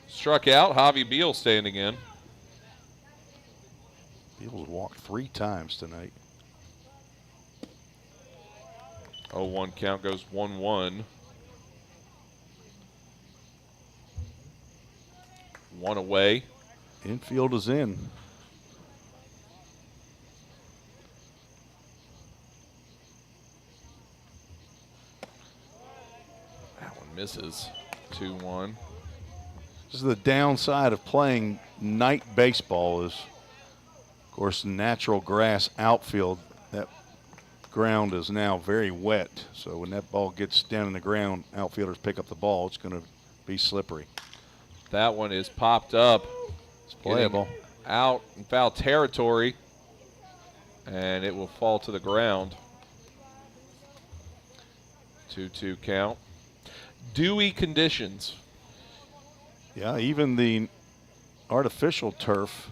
struck out. Javi Beal standing in. Beal's walked 3 times tonight. 0-1 count goes 1-1. 1 away. Infield is in. That one misses. 2-1. This is the downside of playing night baseball is, of course, natural grass outfield. That ground is now very wet. So when that ball gets down in the ground, outfielders pick up the ball. It's going to be slippery. That one is popped up. It's playable. Out in foul territory. And it will fall to the ground. 2-2 count. Dewy conditions. Yeah, even the artificial turf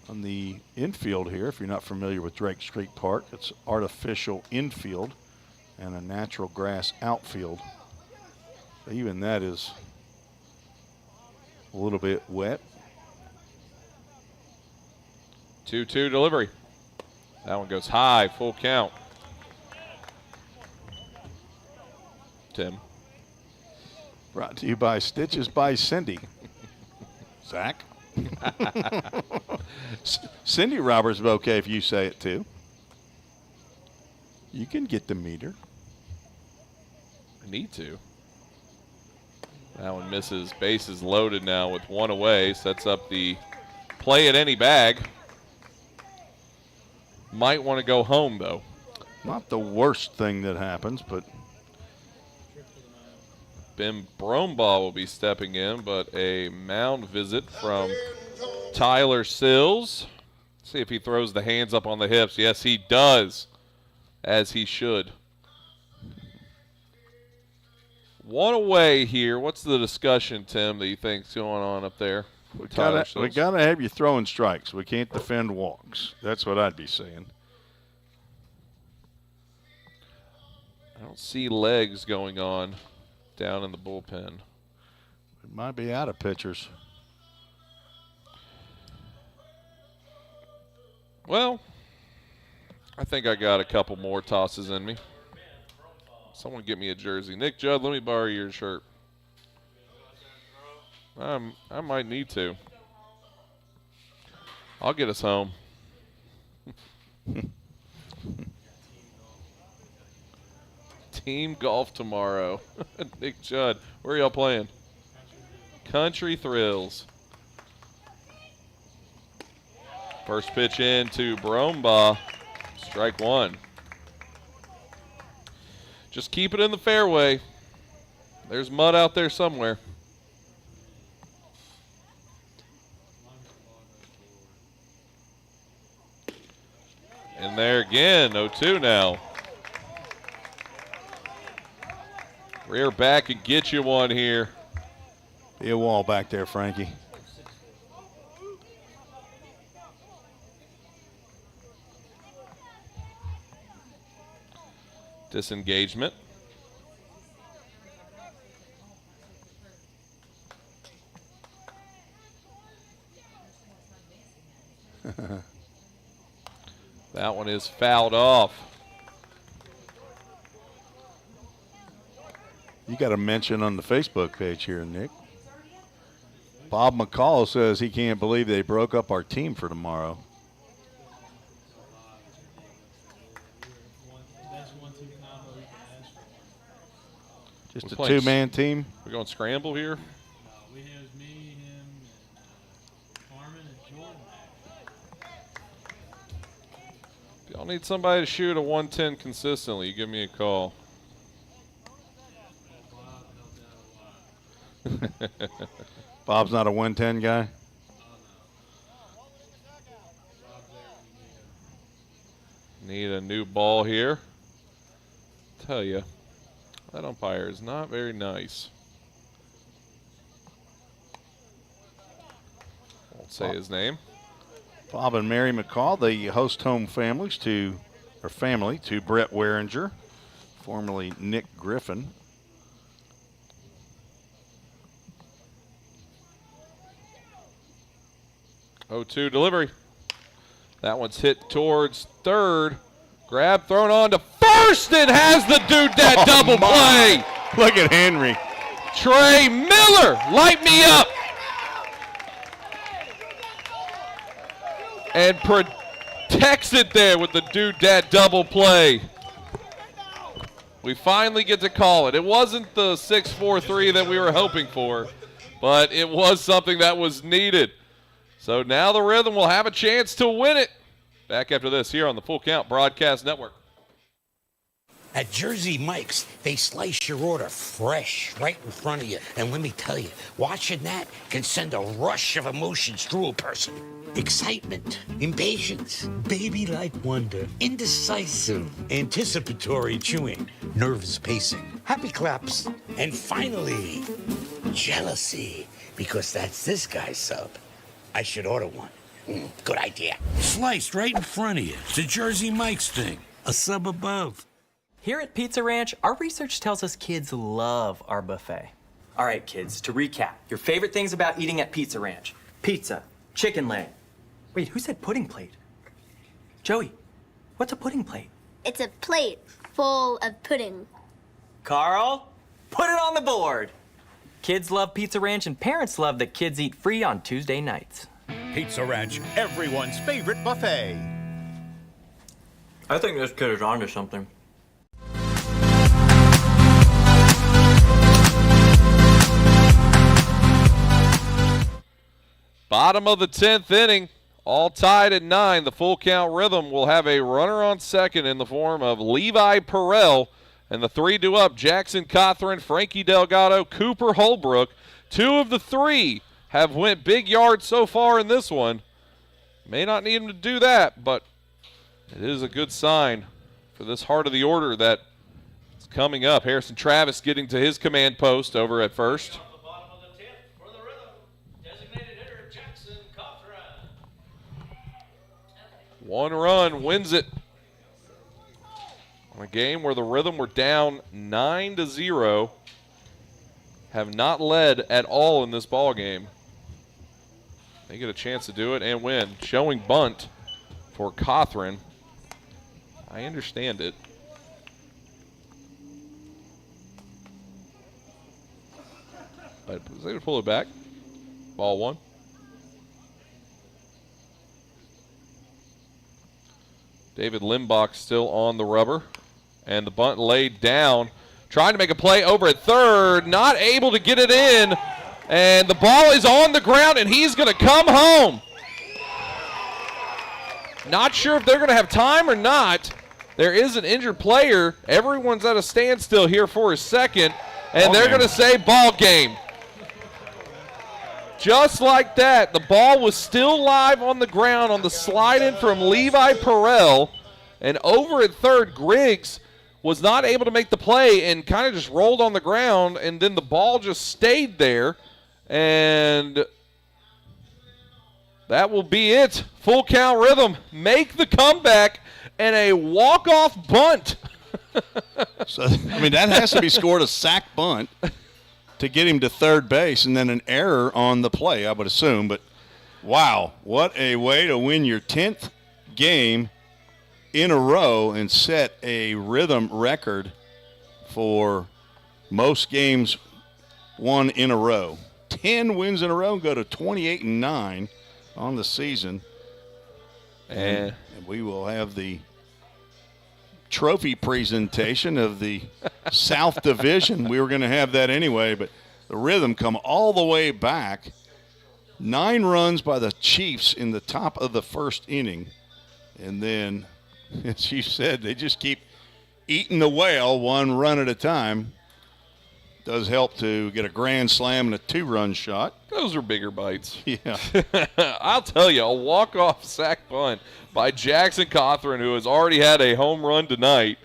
on the infield here, if you're not familiar with Drake Street Park, it's artificial infield and a natural grass outfield. So even that is a little bit wet. 2-2 delivery. That one goes high, full count. Tim. Brought to you by Stitches by Cindy. Zach. Cindy Roberts is okay if you say it too. You can get the meter. I need to. That one misses. Base is loaded now with 1 away. Sets up the play at any bag. Might want to go home, though. Not the worst thing that happens, but Ben Brombaugh will be stepping in, but a mound visit from Tyler Sills. See if he throws the hands up on the hips. Yes, he does, as he should. 1 away here. What's the discussion, Tim, that you think's going on up there? we gotta have you throwing strikes. We can't defend walks. That's what I'd be saying. I don't see legs going on down in the bullpen. It might be out of pitchers. Well, I think I got a couple more tosses in me. Someone get me a jersey. Nick Judd, let me borrow your shirt. I might need to. I'll get us home. Team golf tomorrow. Nick Judd, where are y'all playing? Country Thrills. First pitch in to Brombaugh. Strike 1. Just keep it in the fairway. There's mud out there somewhere. And there again, 0-2 now. Rear back and get you one here. Be a wall back there, Frankie. Disengagement. That one is fouled off. You got a mention on the Facebook page here, Nick. Bob McCall says he can't believe they broke up our team for tomorrow. Just a two-man team? We're going scramble here? We have me, him, and Harmon, and Jordan. If y'all need somebody to shoot a 110 consistently, you give me a call. Bob's not a 110 guy? Need a new ball here. Tell you, that umpire is not very nice. Won't say his name. Bob and Mary McCall, the host home family to Brett Weringer, formerly Nick Griffin. Oh, 2 delivery. That one's hit towards third. Grab thrown on to first and has the doodad double play. Look at Henry. Trey Miller, light me up. And protects it there with the doodad double play. We finally get to call it. It wasn't the 6-4-3 that we were hoping for, but it was something that was needed. So now the Rhythm will have a chance to win it. Back after this here on the Full Count Broadcast Network. At Jersey Mike's, they slice your order fresh right in front of you. And let me tell you, watching that can send a rush of emotions through a person. Excitement, impatience, baby-like wonder, indecisive, anticipatory chewing, nerves pacing, happy claps, and finally, jealousy, because that's this guy's sub. I should order one. Good idea. Sliced right in front of you. It's a Jersey Mike's thing. A sub above. Here at Pizza Ranch, our research tells us kids love our buffet. All right, kids, to recap, your favorite things about eating at Pizza Ranch: pizza, chicken leg. Wait, who said pudding plate? Joey, what's a pudding plate? It's a plate full of pudding. Carl, put it on the board. Kids love Pizza Ranch, and parents love that kids eat free on Tuesday nights. Pizza Ranch, everyone's favorite buffet. I think this kid is onto something. Bottom of the 10th inning, all tied at 9. The Full Count Rhythm will have a runner on second in the form of Levi Perrell. And the 3 up, Jackson Cothran, Frankie Delgado, Cooper Holbrook. 2 of the 3 have went big yards so far in this one. May not need him to do that, but it is a good sign for this heart of the order that is coming up. Harrison Travis getting to his command post over at first. One run wins it. On a game where the Rhythm were down 9-0, have not led at all in this ball game. They get a chance to do it and win. Showing bunt for Cothran. I understand it. But was they going to pull it back? Ball 1. David Limbach still on the rubber. And the bunt laid down. Trying to make a play over at third. Not able to get it in. And the ball is on the ground, and he's going to come home. Not sure if they're going to have time or not. There is an injured player. Everyone's at a standstill here for a second. And they're going to say ball game. Just like that, the ball was still live on the ground on the slide in from Levi Perrell. And over at third, Griggs was not able to make the play and kind of just rolled on the ground, and then the ball just stayed there. And that will be it. Full Count Rhythm make the comeback and a walk-off bunt So, I mean, that has to be scored a sack bunt to get him to third base and then an error on the play, I would assume. But, wow, what a way to win your 10th game in a row and set a rhythm record for most games won in a row. 10 wins in a row, go to 28-9 on the season. And we will have the trophy presentation of the South Division. We were going to have that anyway, but the Rhythm come all the way back. 9 runs by the Chiefs in the top of the first inning. And then, as you said, they just keep eating the whale 1 run at a time. Does help to get a grand slam and a 2-run shot. Those are bigger bites. Yeah. I'll tell you, a walk-off sack bunt by Jackson Cothran, who has already had a home run tonight.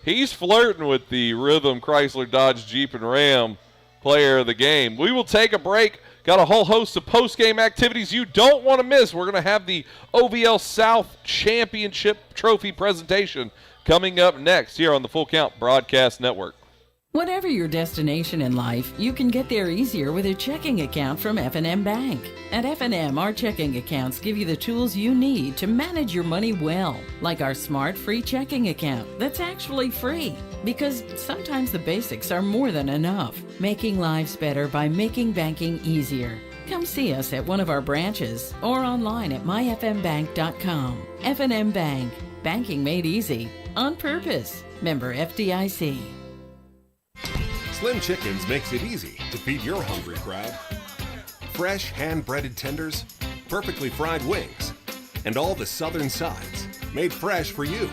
He's flirting with the Rhythm Chrysler Dodge Jeep and Ram player of the game. We will take a break. Got a whole host of post-game activities you don't want to miss. We're going to have the OVL South Championship Trophy presentation coming up next here on the Full Count Broadcast Network. Whatever your destination in life, you can get there easier with a checking account from F&M Bank. At F&M, our checking accounts give you the tools you need to manage your money well, like our smart free checking account that's actually free, because sometimes the basics are more than enough, making lives better by making banking easier. Come see us at one of our branches or online at myfmbank.com. F&M Bank, banking made easy on purpose. Member FDIC. Slim Chickens makes it easy to feed your hungry crowd. Fresh hand-breaded tenders, perfectly fried wings, and all the southern sides made fresh for you.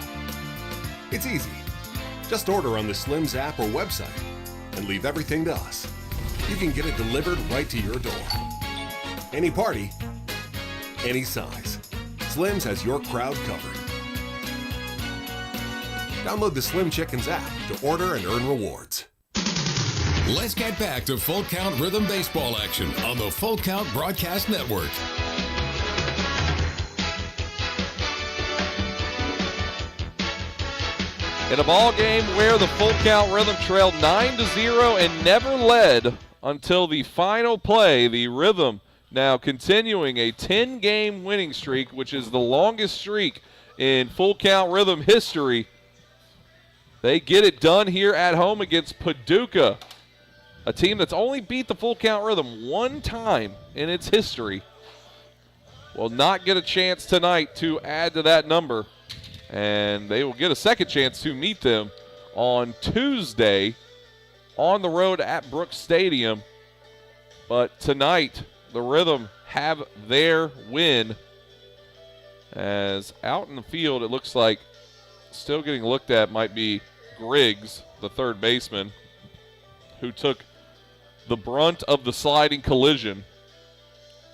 It's easy. Just order on the Slim's app or website and leave everything to us. You can get it delivered right to your door. Any party, any size. Slim's has your crowd covered. Download the Slim Chickens app to order and earn rewards. Let's get back to Full Count Rhythm Baseball action on the Full Count Broadcast Network. In a ball game where the Full Count Rhythm trailed 9-0 and never led until the final play, the Rhythm now continuing a 10-game winning streak, which is the longest streak in Full Count Rhythm history. They get it done here at home against Paducah, a team that's only beat the Full Count Rhythm 1 time in its history. Will not get a chance tonight to add to that number, and they will get a second chance to meet them on Tuesday on the road at Brooks Stadium. But tonight, the Rhythm have their win, as out in the field it looks like still getting looked at might be Griggs, the third baseman, who took the brunt of the sliding collision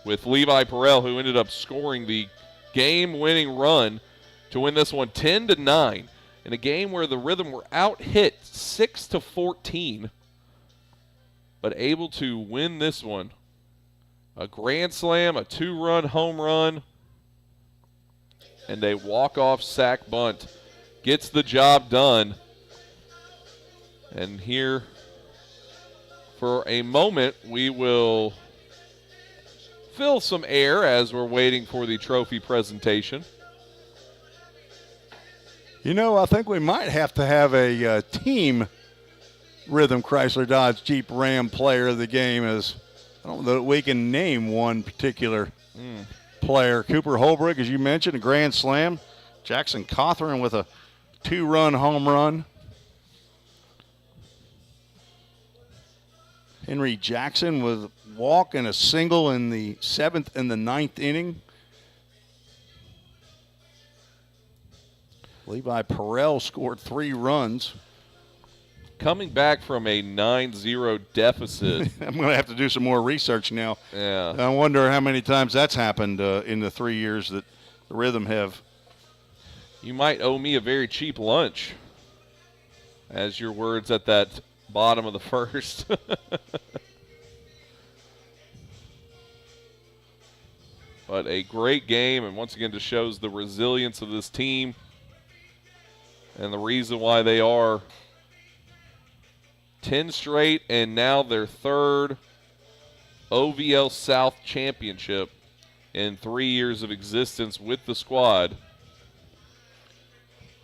with Levi Perel, who ended up scoring the game-winning run to win this one 10-9 in a game where the Rhythm were out-hit 6-14, but able to win this one. A grand slam, a 2-run home run, and a walk-off sack bunt gets the job done. And here, for a moment, we will fill some air as we're waiting for the trophy presentation. You know, I think we might have to have a team Rhythm Chrysler Dodge Jeep Ram player of the game, as I don't know that we can name one particular player. Cooper Holbrook, as you mentioned, a grand slam. Jackson Cothran with a 2-run home run. Henry Jackson with a walk and a single in the 7th and the 9th inning. Levi Perel scored 3 runs. Coming back from a 9-0 deficit. I'm going to have to do some more research now. Yeah. I wonder how many times that's happened in the 3 years that the Rhythm have. You might owe me a very cheap lunch, as your words at that bottom of the first. But a great game, and once again just shows the resilience of this team And the reason why they are 10 straight and now their third OVL South championship in 3 years of existence with the squad.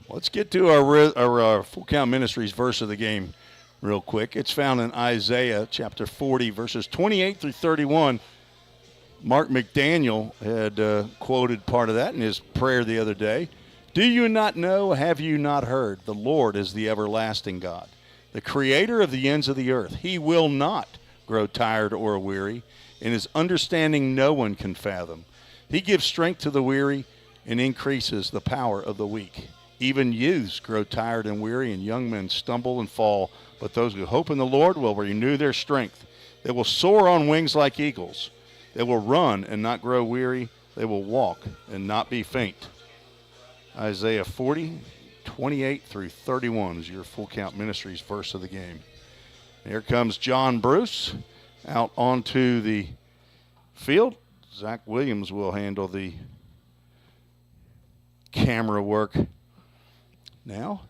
Let's get to our Full Count Ministries verse of the game real quick. It's found in Isaiah chapter 40, verses 28 through 31. Mark McDaniel had quoted part of that in his prayer the other day. Do you not know, have you not heard? The Lord is the everlasting God, the creator of the ends of the earth. He will not grow tired or weary. In his understanding no one can fathom. He gives strength to the weary and increases the power of the weak. Even youths grow tired and weary, and young men stumble and fall. But those who hope in the Lord will renew their strength. They will soar on wings like eagles. They will run and not grow weary. They will walk and not be faint. Isaiah 40, 28 through 31 is your Full Count Ministries verse of the game. Here comes John Bruce out onto the field. Zach Williams will handle the camera work now.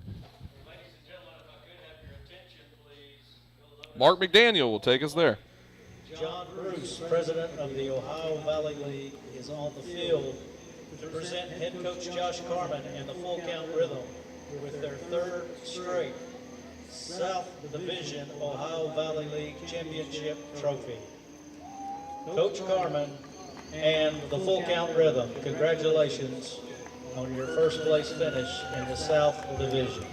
Mark McDaniel will take us there. John Bruce, president of the Ohio Valley League, is on the field to present head coach Josh Carman and the Full Count Rhythm with their third straight South Division Ohio Valley League Championship trophy. Coach Carman and the Full Count Rhythm, congratulations on your first place finish in the South Division.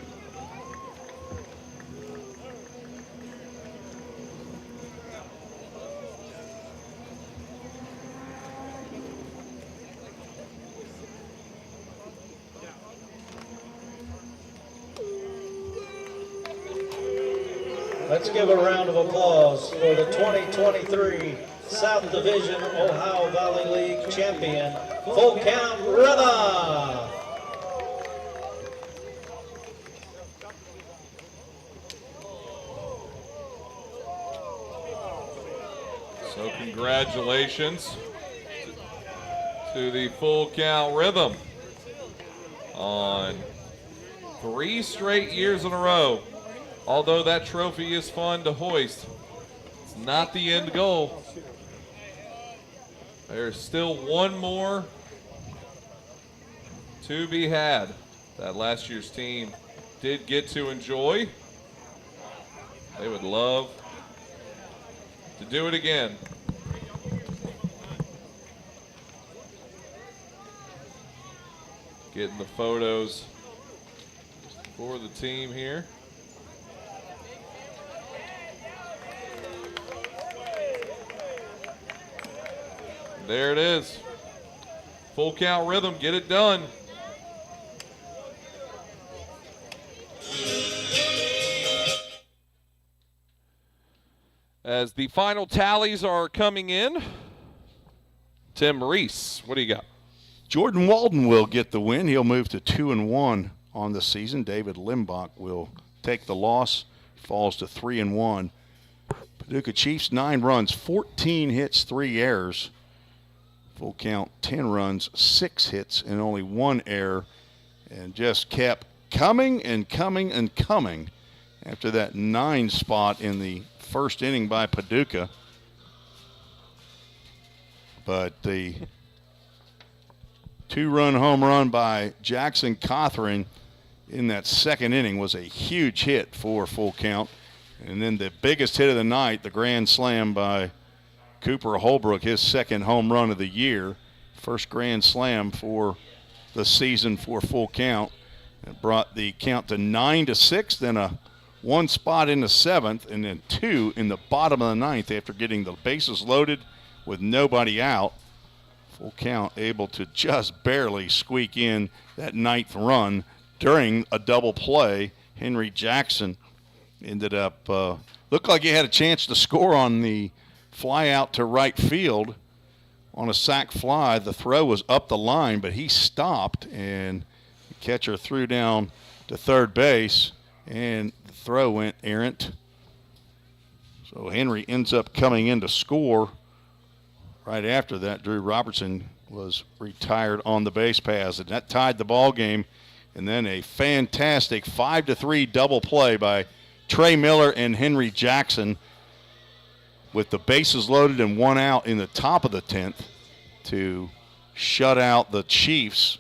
Let's give a round of applause for the 2023 South Division Ohio Valley League champion, Full Count Rhythm. So congratulations to the Full Count Rhythm on 3 straight years in a row. Although that trophy is fun to hoist, it's not the end goal. There's still one more to be had that last year's team did get to enjoy. They would love to do it again. Getting the photos for the team here. There it is. Full Count Rhythm, get it done. As the final tallies are coming in, Tim Maurice, what do you got? Jordan Walden will get the win. He'll move to 2-1 on the season. David Limbach will take the loss, falls to 3-1. Paducah Chiefs, 9 runs, 14 hits, 3 errors. Full Count, 10 runs, 6 hits, and only 1 error, and just kept coming and coming and coming after that 9 spot in the first inning by Paducah. But the 2-run home run by Jackson Cothran in that second inning was a huge hit for Full Count. And then the biggest hit of the night, the grand slam by Cooper Holbrook, his second home run of the year, first grand slam for the season for Full Count. It brought the count to 9-6, then a 1 spot in the 7th, and then 2 in the bottom of the 9th after getting the bases loaded with nobody out. Full Count able to just barely squeak in that 9th run during a double play. Henry Jackson ended up, looked like he had a chance to score on the fly out to right field on a sac fly. The throw was up the line, but he stopped, and the catcher threw down to third base, and the throw went errant. So Henry ends up coming in to score. Right after that, Drew Robertson was retired on the base pass, and that tied the ball game And then a fantastic 5-3 double play by Trey Miller and Henry Jackson with the bases loaded and one out in the top of the 10th to shut out the Chiefs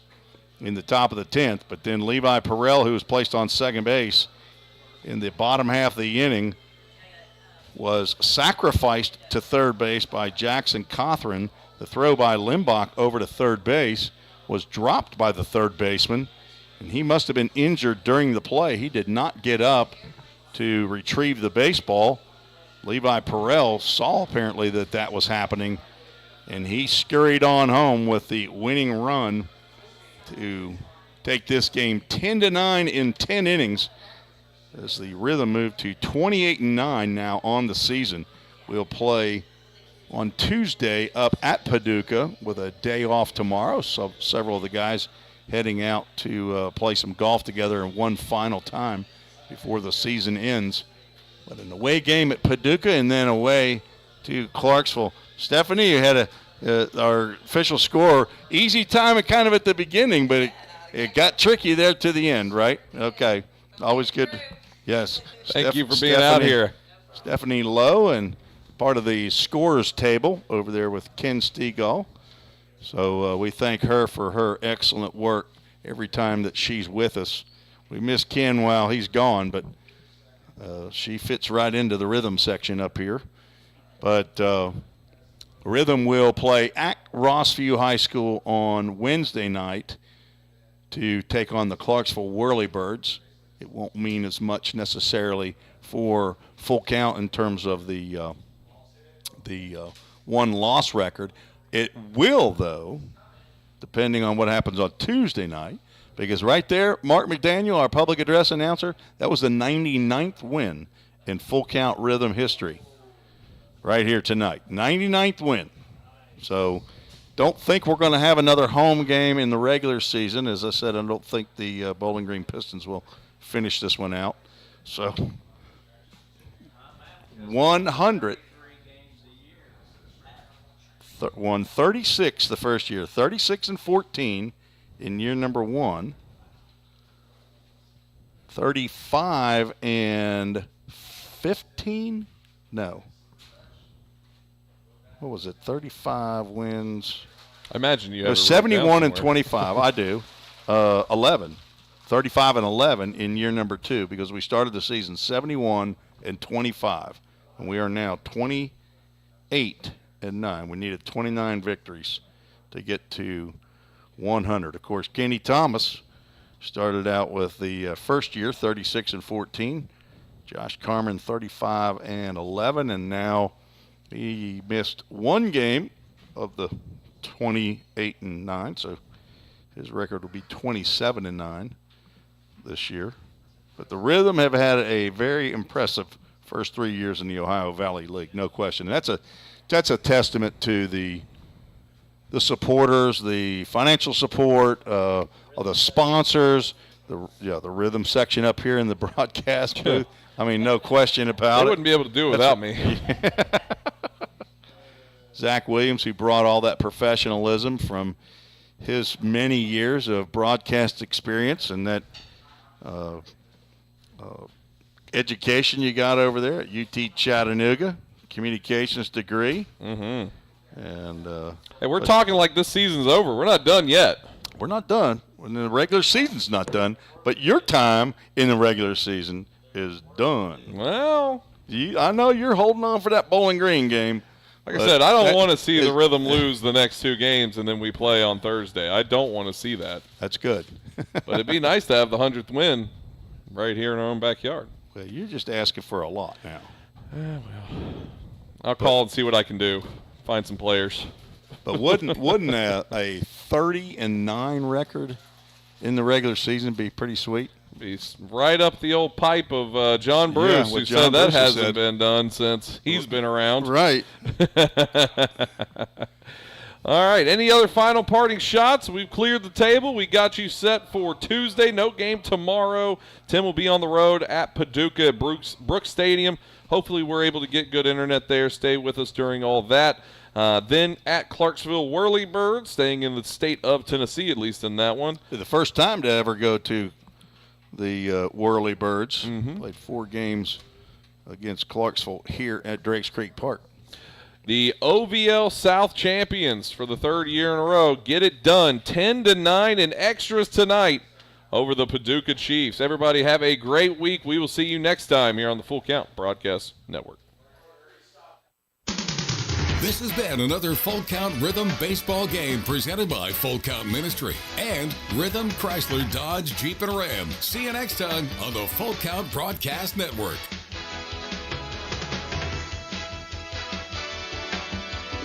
in the top of the 10th. But then Levi Perrell, who was placed on second base in the bottom half of the inning, was sacrificed to third base by Jackson Cothran. The throw by Limbach over to third base was dropped by the third baseman, and he must have been injured during the play. He did not get up to retrieve the baseball. Levi Perrell saw apparently that was happening, and he scurried on home with the winning run to take this game 10-9 in 10 innings as the Rhythm moved to 28-9 now on the season. We'll play on Tuesday up at Paducah with a day off tomorrow, so several of the guys heading out to play some golf together in one final time before the season ends. But an away game at Paducah and then away to Clarksville. Stephanie, you had our official score. Easy time kind of at the beginning, but it got tricky there to the end, right? Okay. Always good. Yes. Thank you for being out here. Stephanie Lowe and part of the scorers table over there with Ken Stegall. So we thank her for her excellent work every time that she's with us. We miss Ken while he's gone, but she fits right into the Rhythm section up here. But Rhythm will play at Rossview High School on Wednesday night to take on the Clarksville Whirlybirds. It won't mean as much necessarily for Full Count in terms of the one-loss record. It will, though, depending on what happens on Tuesday night, because right there, Mark McDaniel, our public address announcer, that was the 99th win in Full Count Rhythm history right here tonight. 99th win. So don't think we're going to have another home game in the regular season. As I said, I don't think the Bowling Green Pistons will finish this one out. So 136 the first year, 36-14 in year number 1, 35-15. No. What was it? 35 wins. I imagine you have 71-25. I do. 11. 35-11 in year number 2 because we started the season 71-25, and we are now 28-9. We needed 29 victories to get to 100. Of course, Kenny Thomas started out with the first year 36-14. Josh Carmen 35-11, and now he missed one game of the 28-9, so his record will be 27-9 this year. But the Rhythm have had a very impressive first 3 years in the Ohio Valley League, no question. And that's a testament to the supporters, the financial support of the sponsors, the Rhythm section up here in the broadcast booth. I mean, no question about it. They wouldn't be able to do it without me. Zach Williams, who brought all that professionalism from his many years of broadcast experience and that education you got over there at UT Chattanooga, communications degree. Mm-hmm. And hey, we're talking like this season's over. We're not done yet. We're not done. The regular season's not done, but your time in the regular season is done. Well, I know you're holding on for that Bowling Green game. Like I said, I don't want to see the Rhythm lose the next 2 games and then we play on Thursday. I don't want to see that. That's good. But it'd be nice to have the 100th win right here in our own backyard. Well, you're just asking for a lot now. Well, I'll call and see what I can do. Find some players. But wouldn't a 30-9 record in the regular season be pretty sweet? Be right up the old pipe of John Bruce, who said that hasn't been done since he's been around. Right. All right. Any other final parting shots? We've cleared the table. We got you set for Tuesday. No game tomorrow. Tim will be on the road at Paducah at Brooks Stadium. Hopefully we're able to get good internet there. Stay with us during all that. Then at Clarksville Whirlybirds, staying in the state of Tennessee, at least in that one. The first time to ever go to the Whirlybirds. Played 4 games against Clarksville here at Drakes Creek Park. The OVL South champions for the 3rd year in a row get it done 10-9 in extras tonight over the Paducah Chiefs. Everybody have a great week. We will see you next time here on the Full Count Broadcast Network. This has been another Full Count Rhythm baseball game presented by Full Count Ministry and Rhythm Chrysler Dodge Jeep and Ram. See you next time on the Full Count Broadcast Network.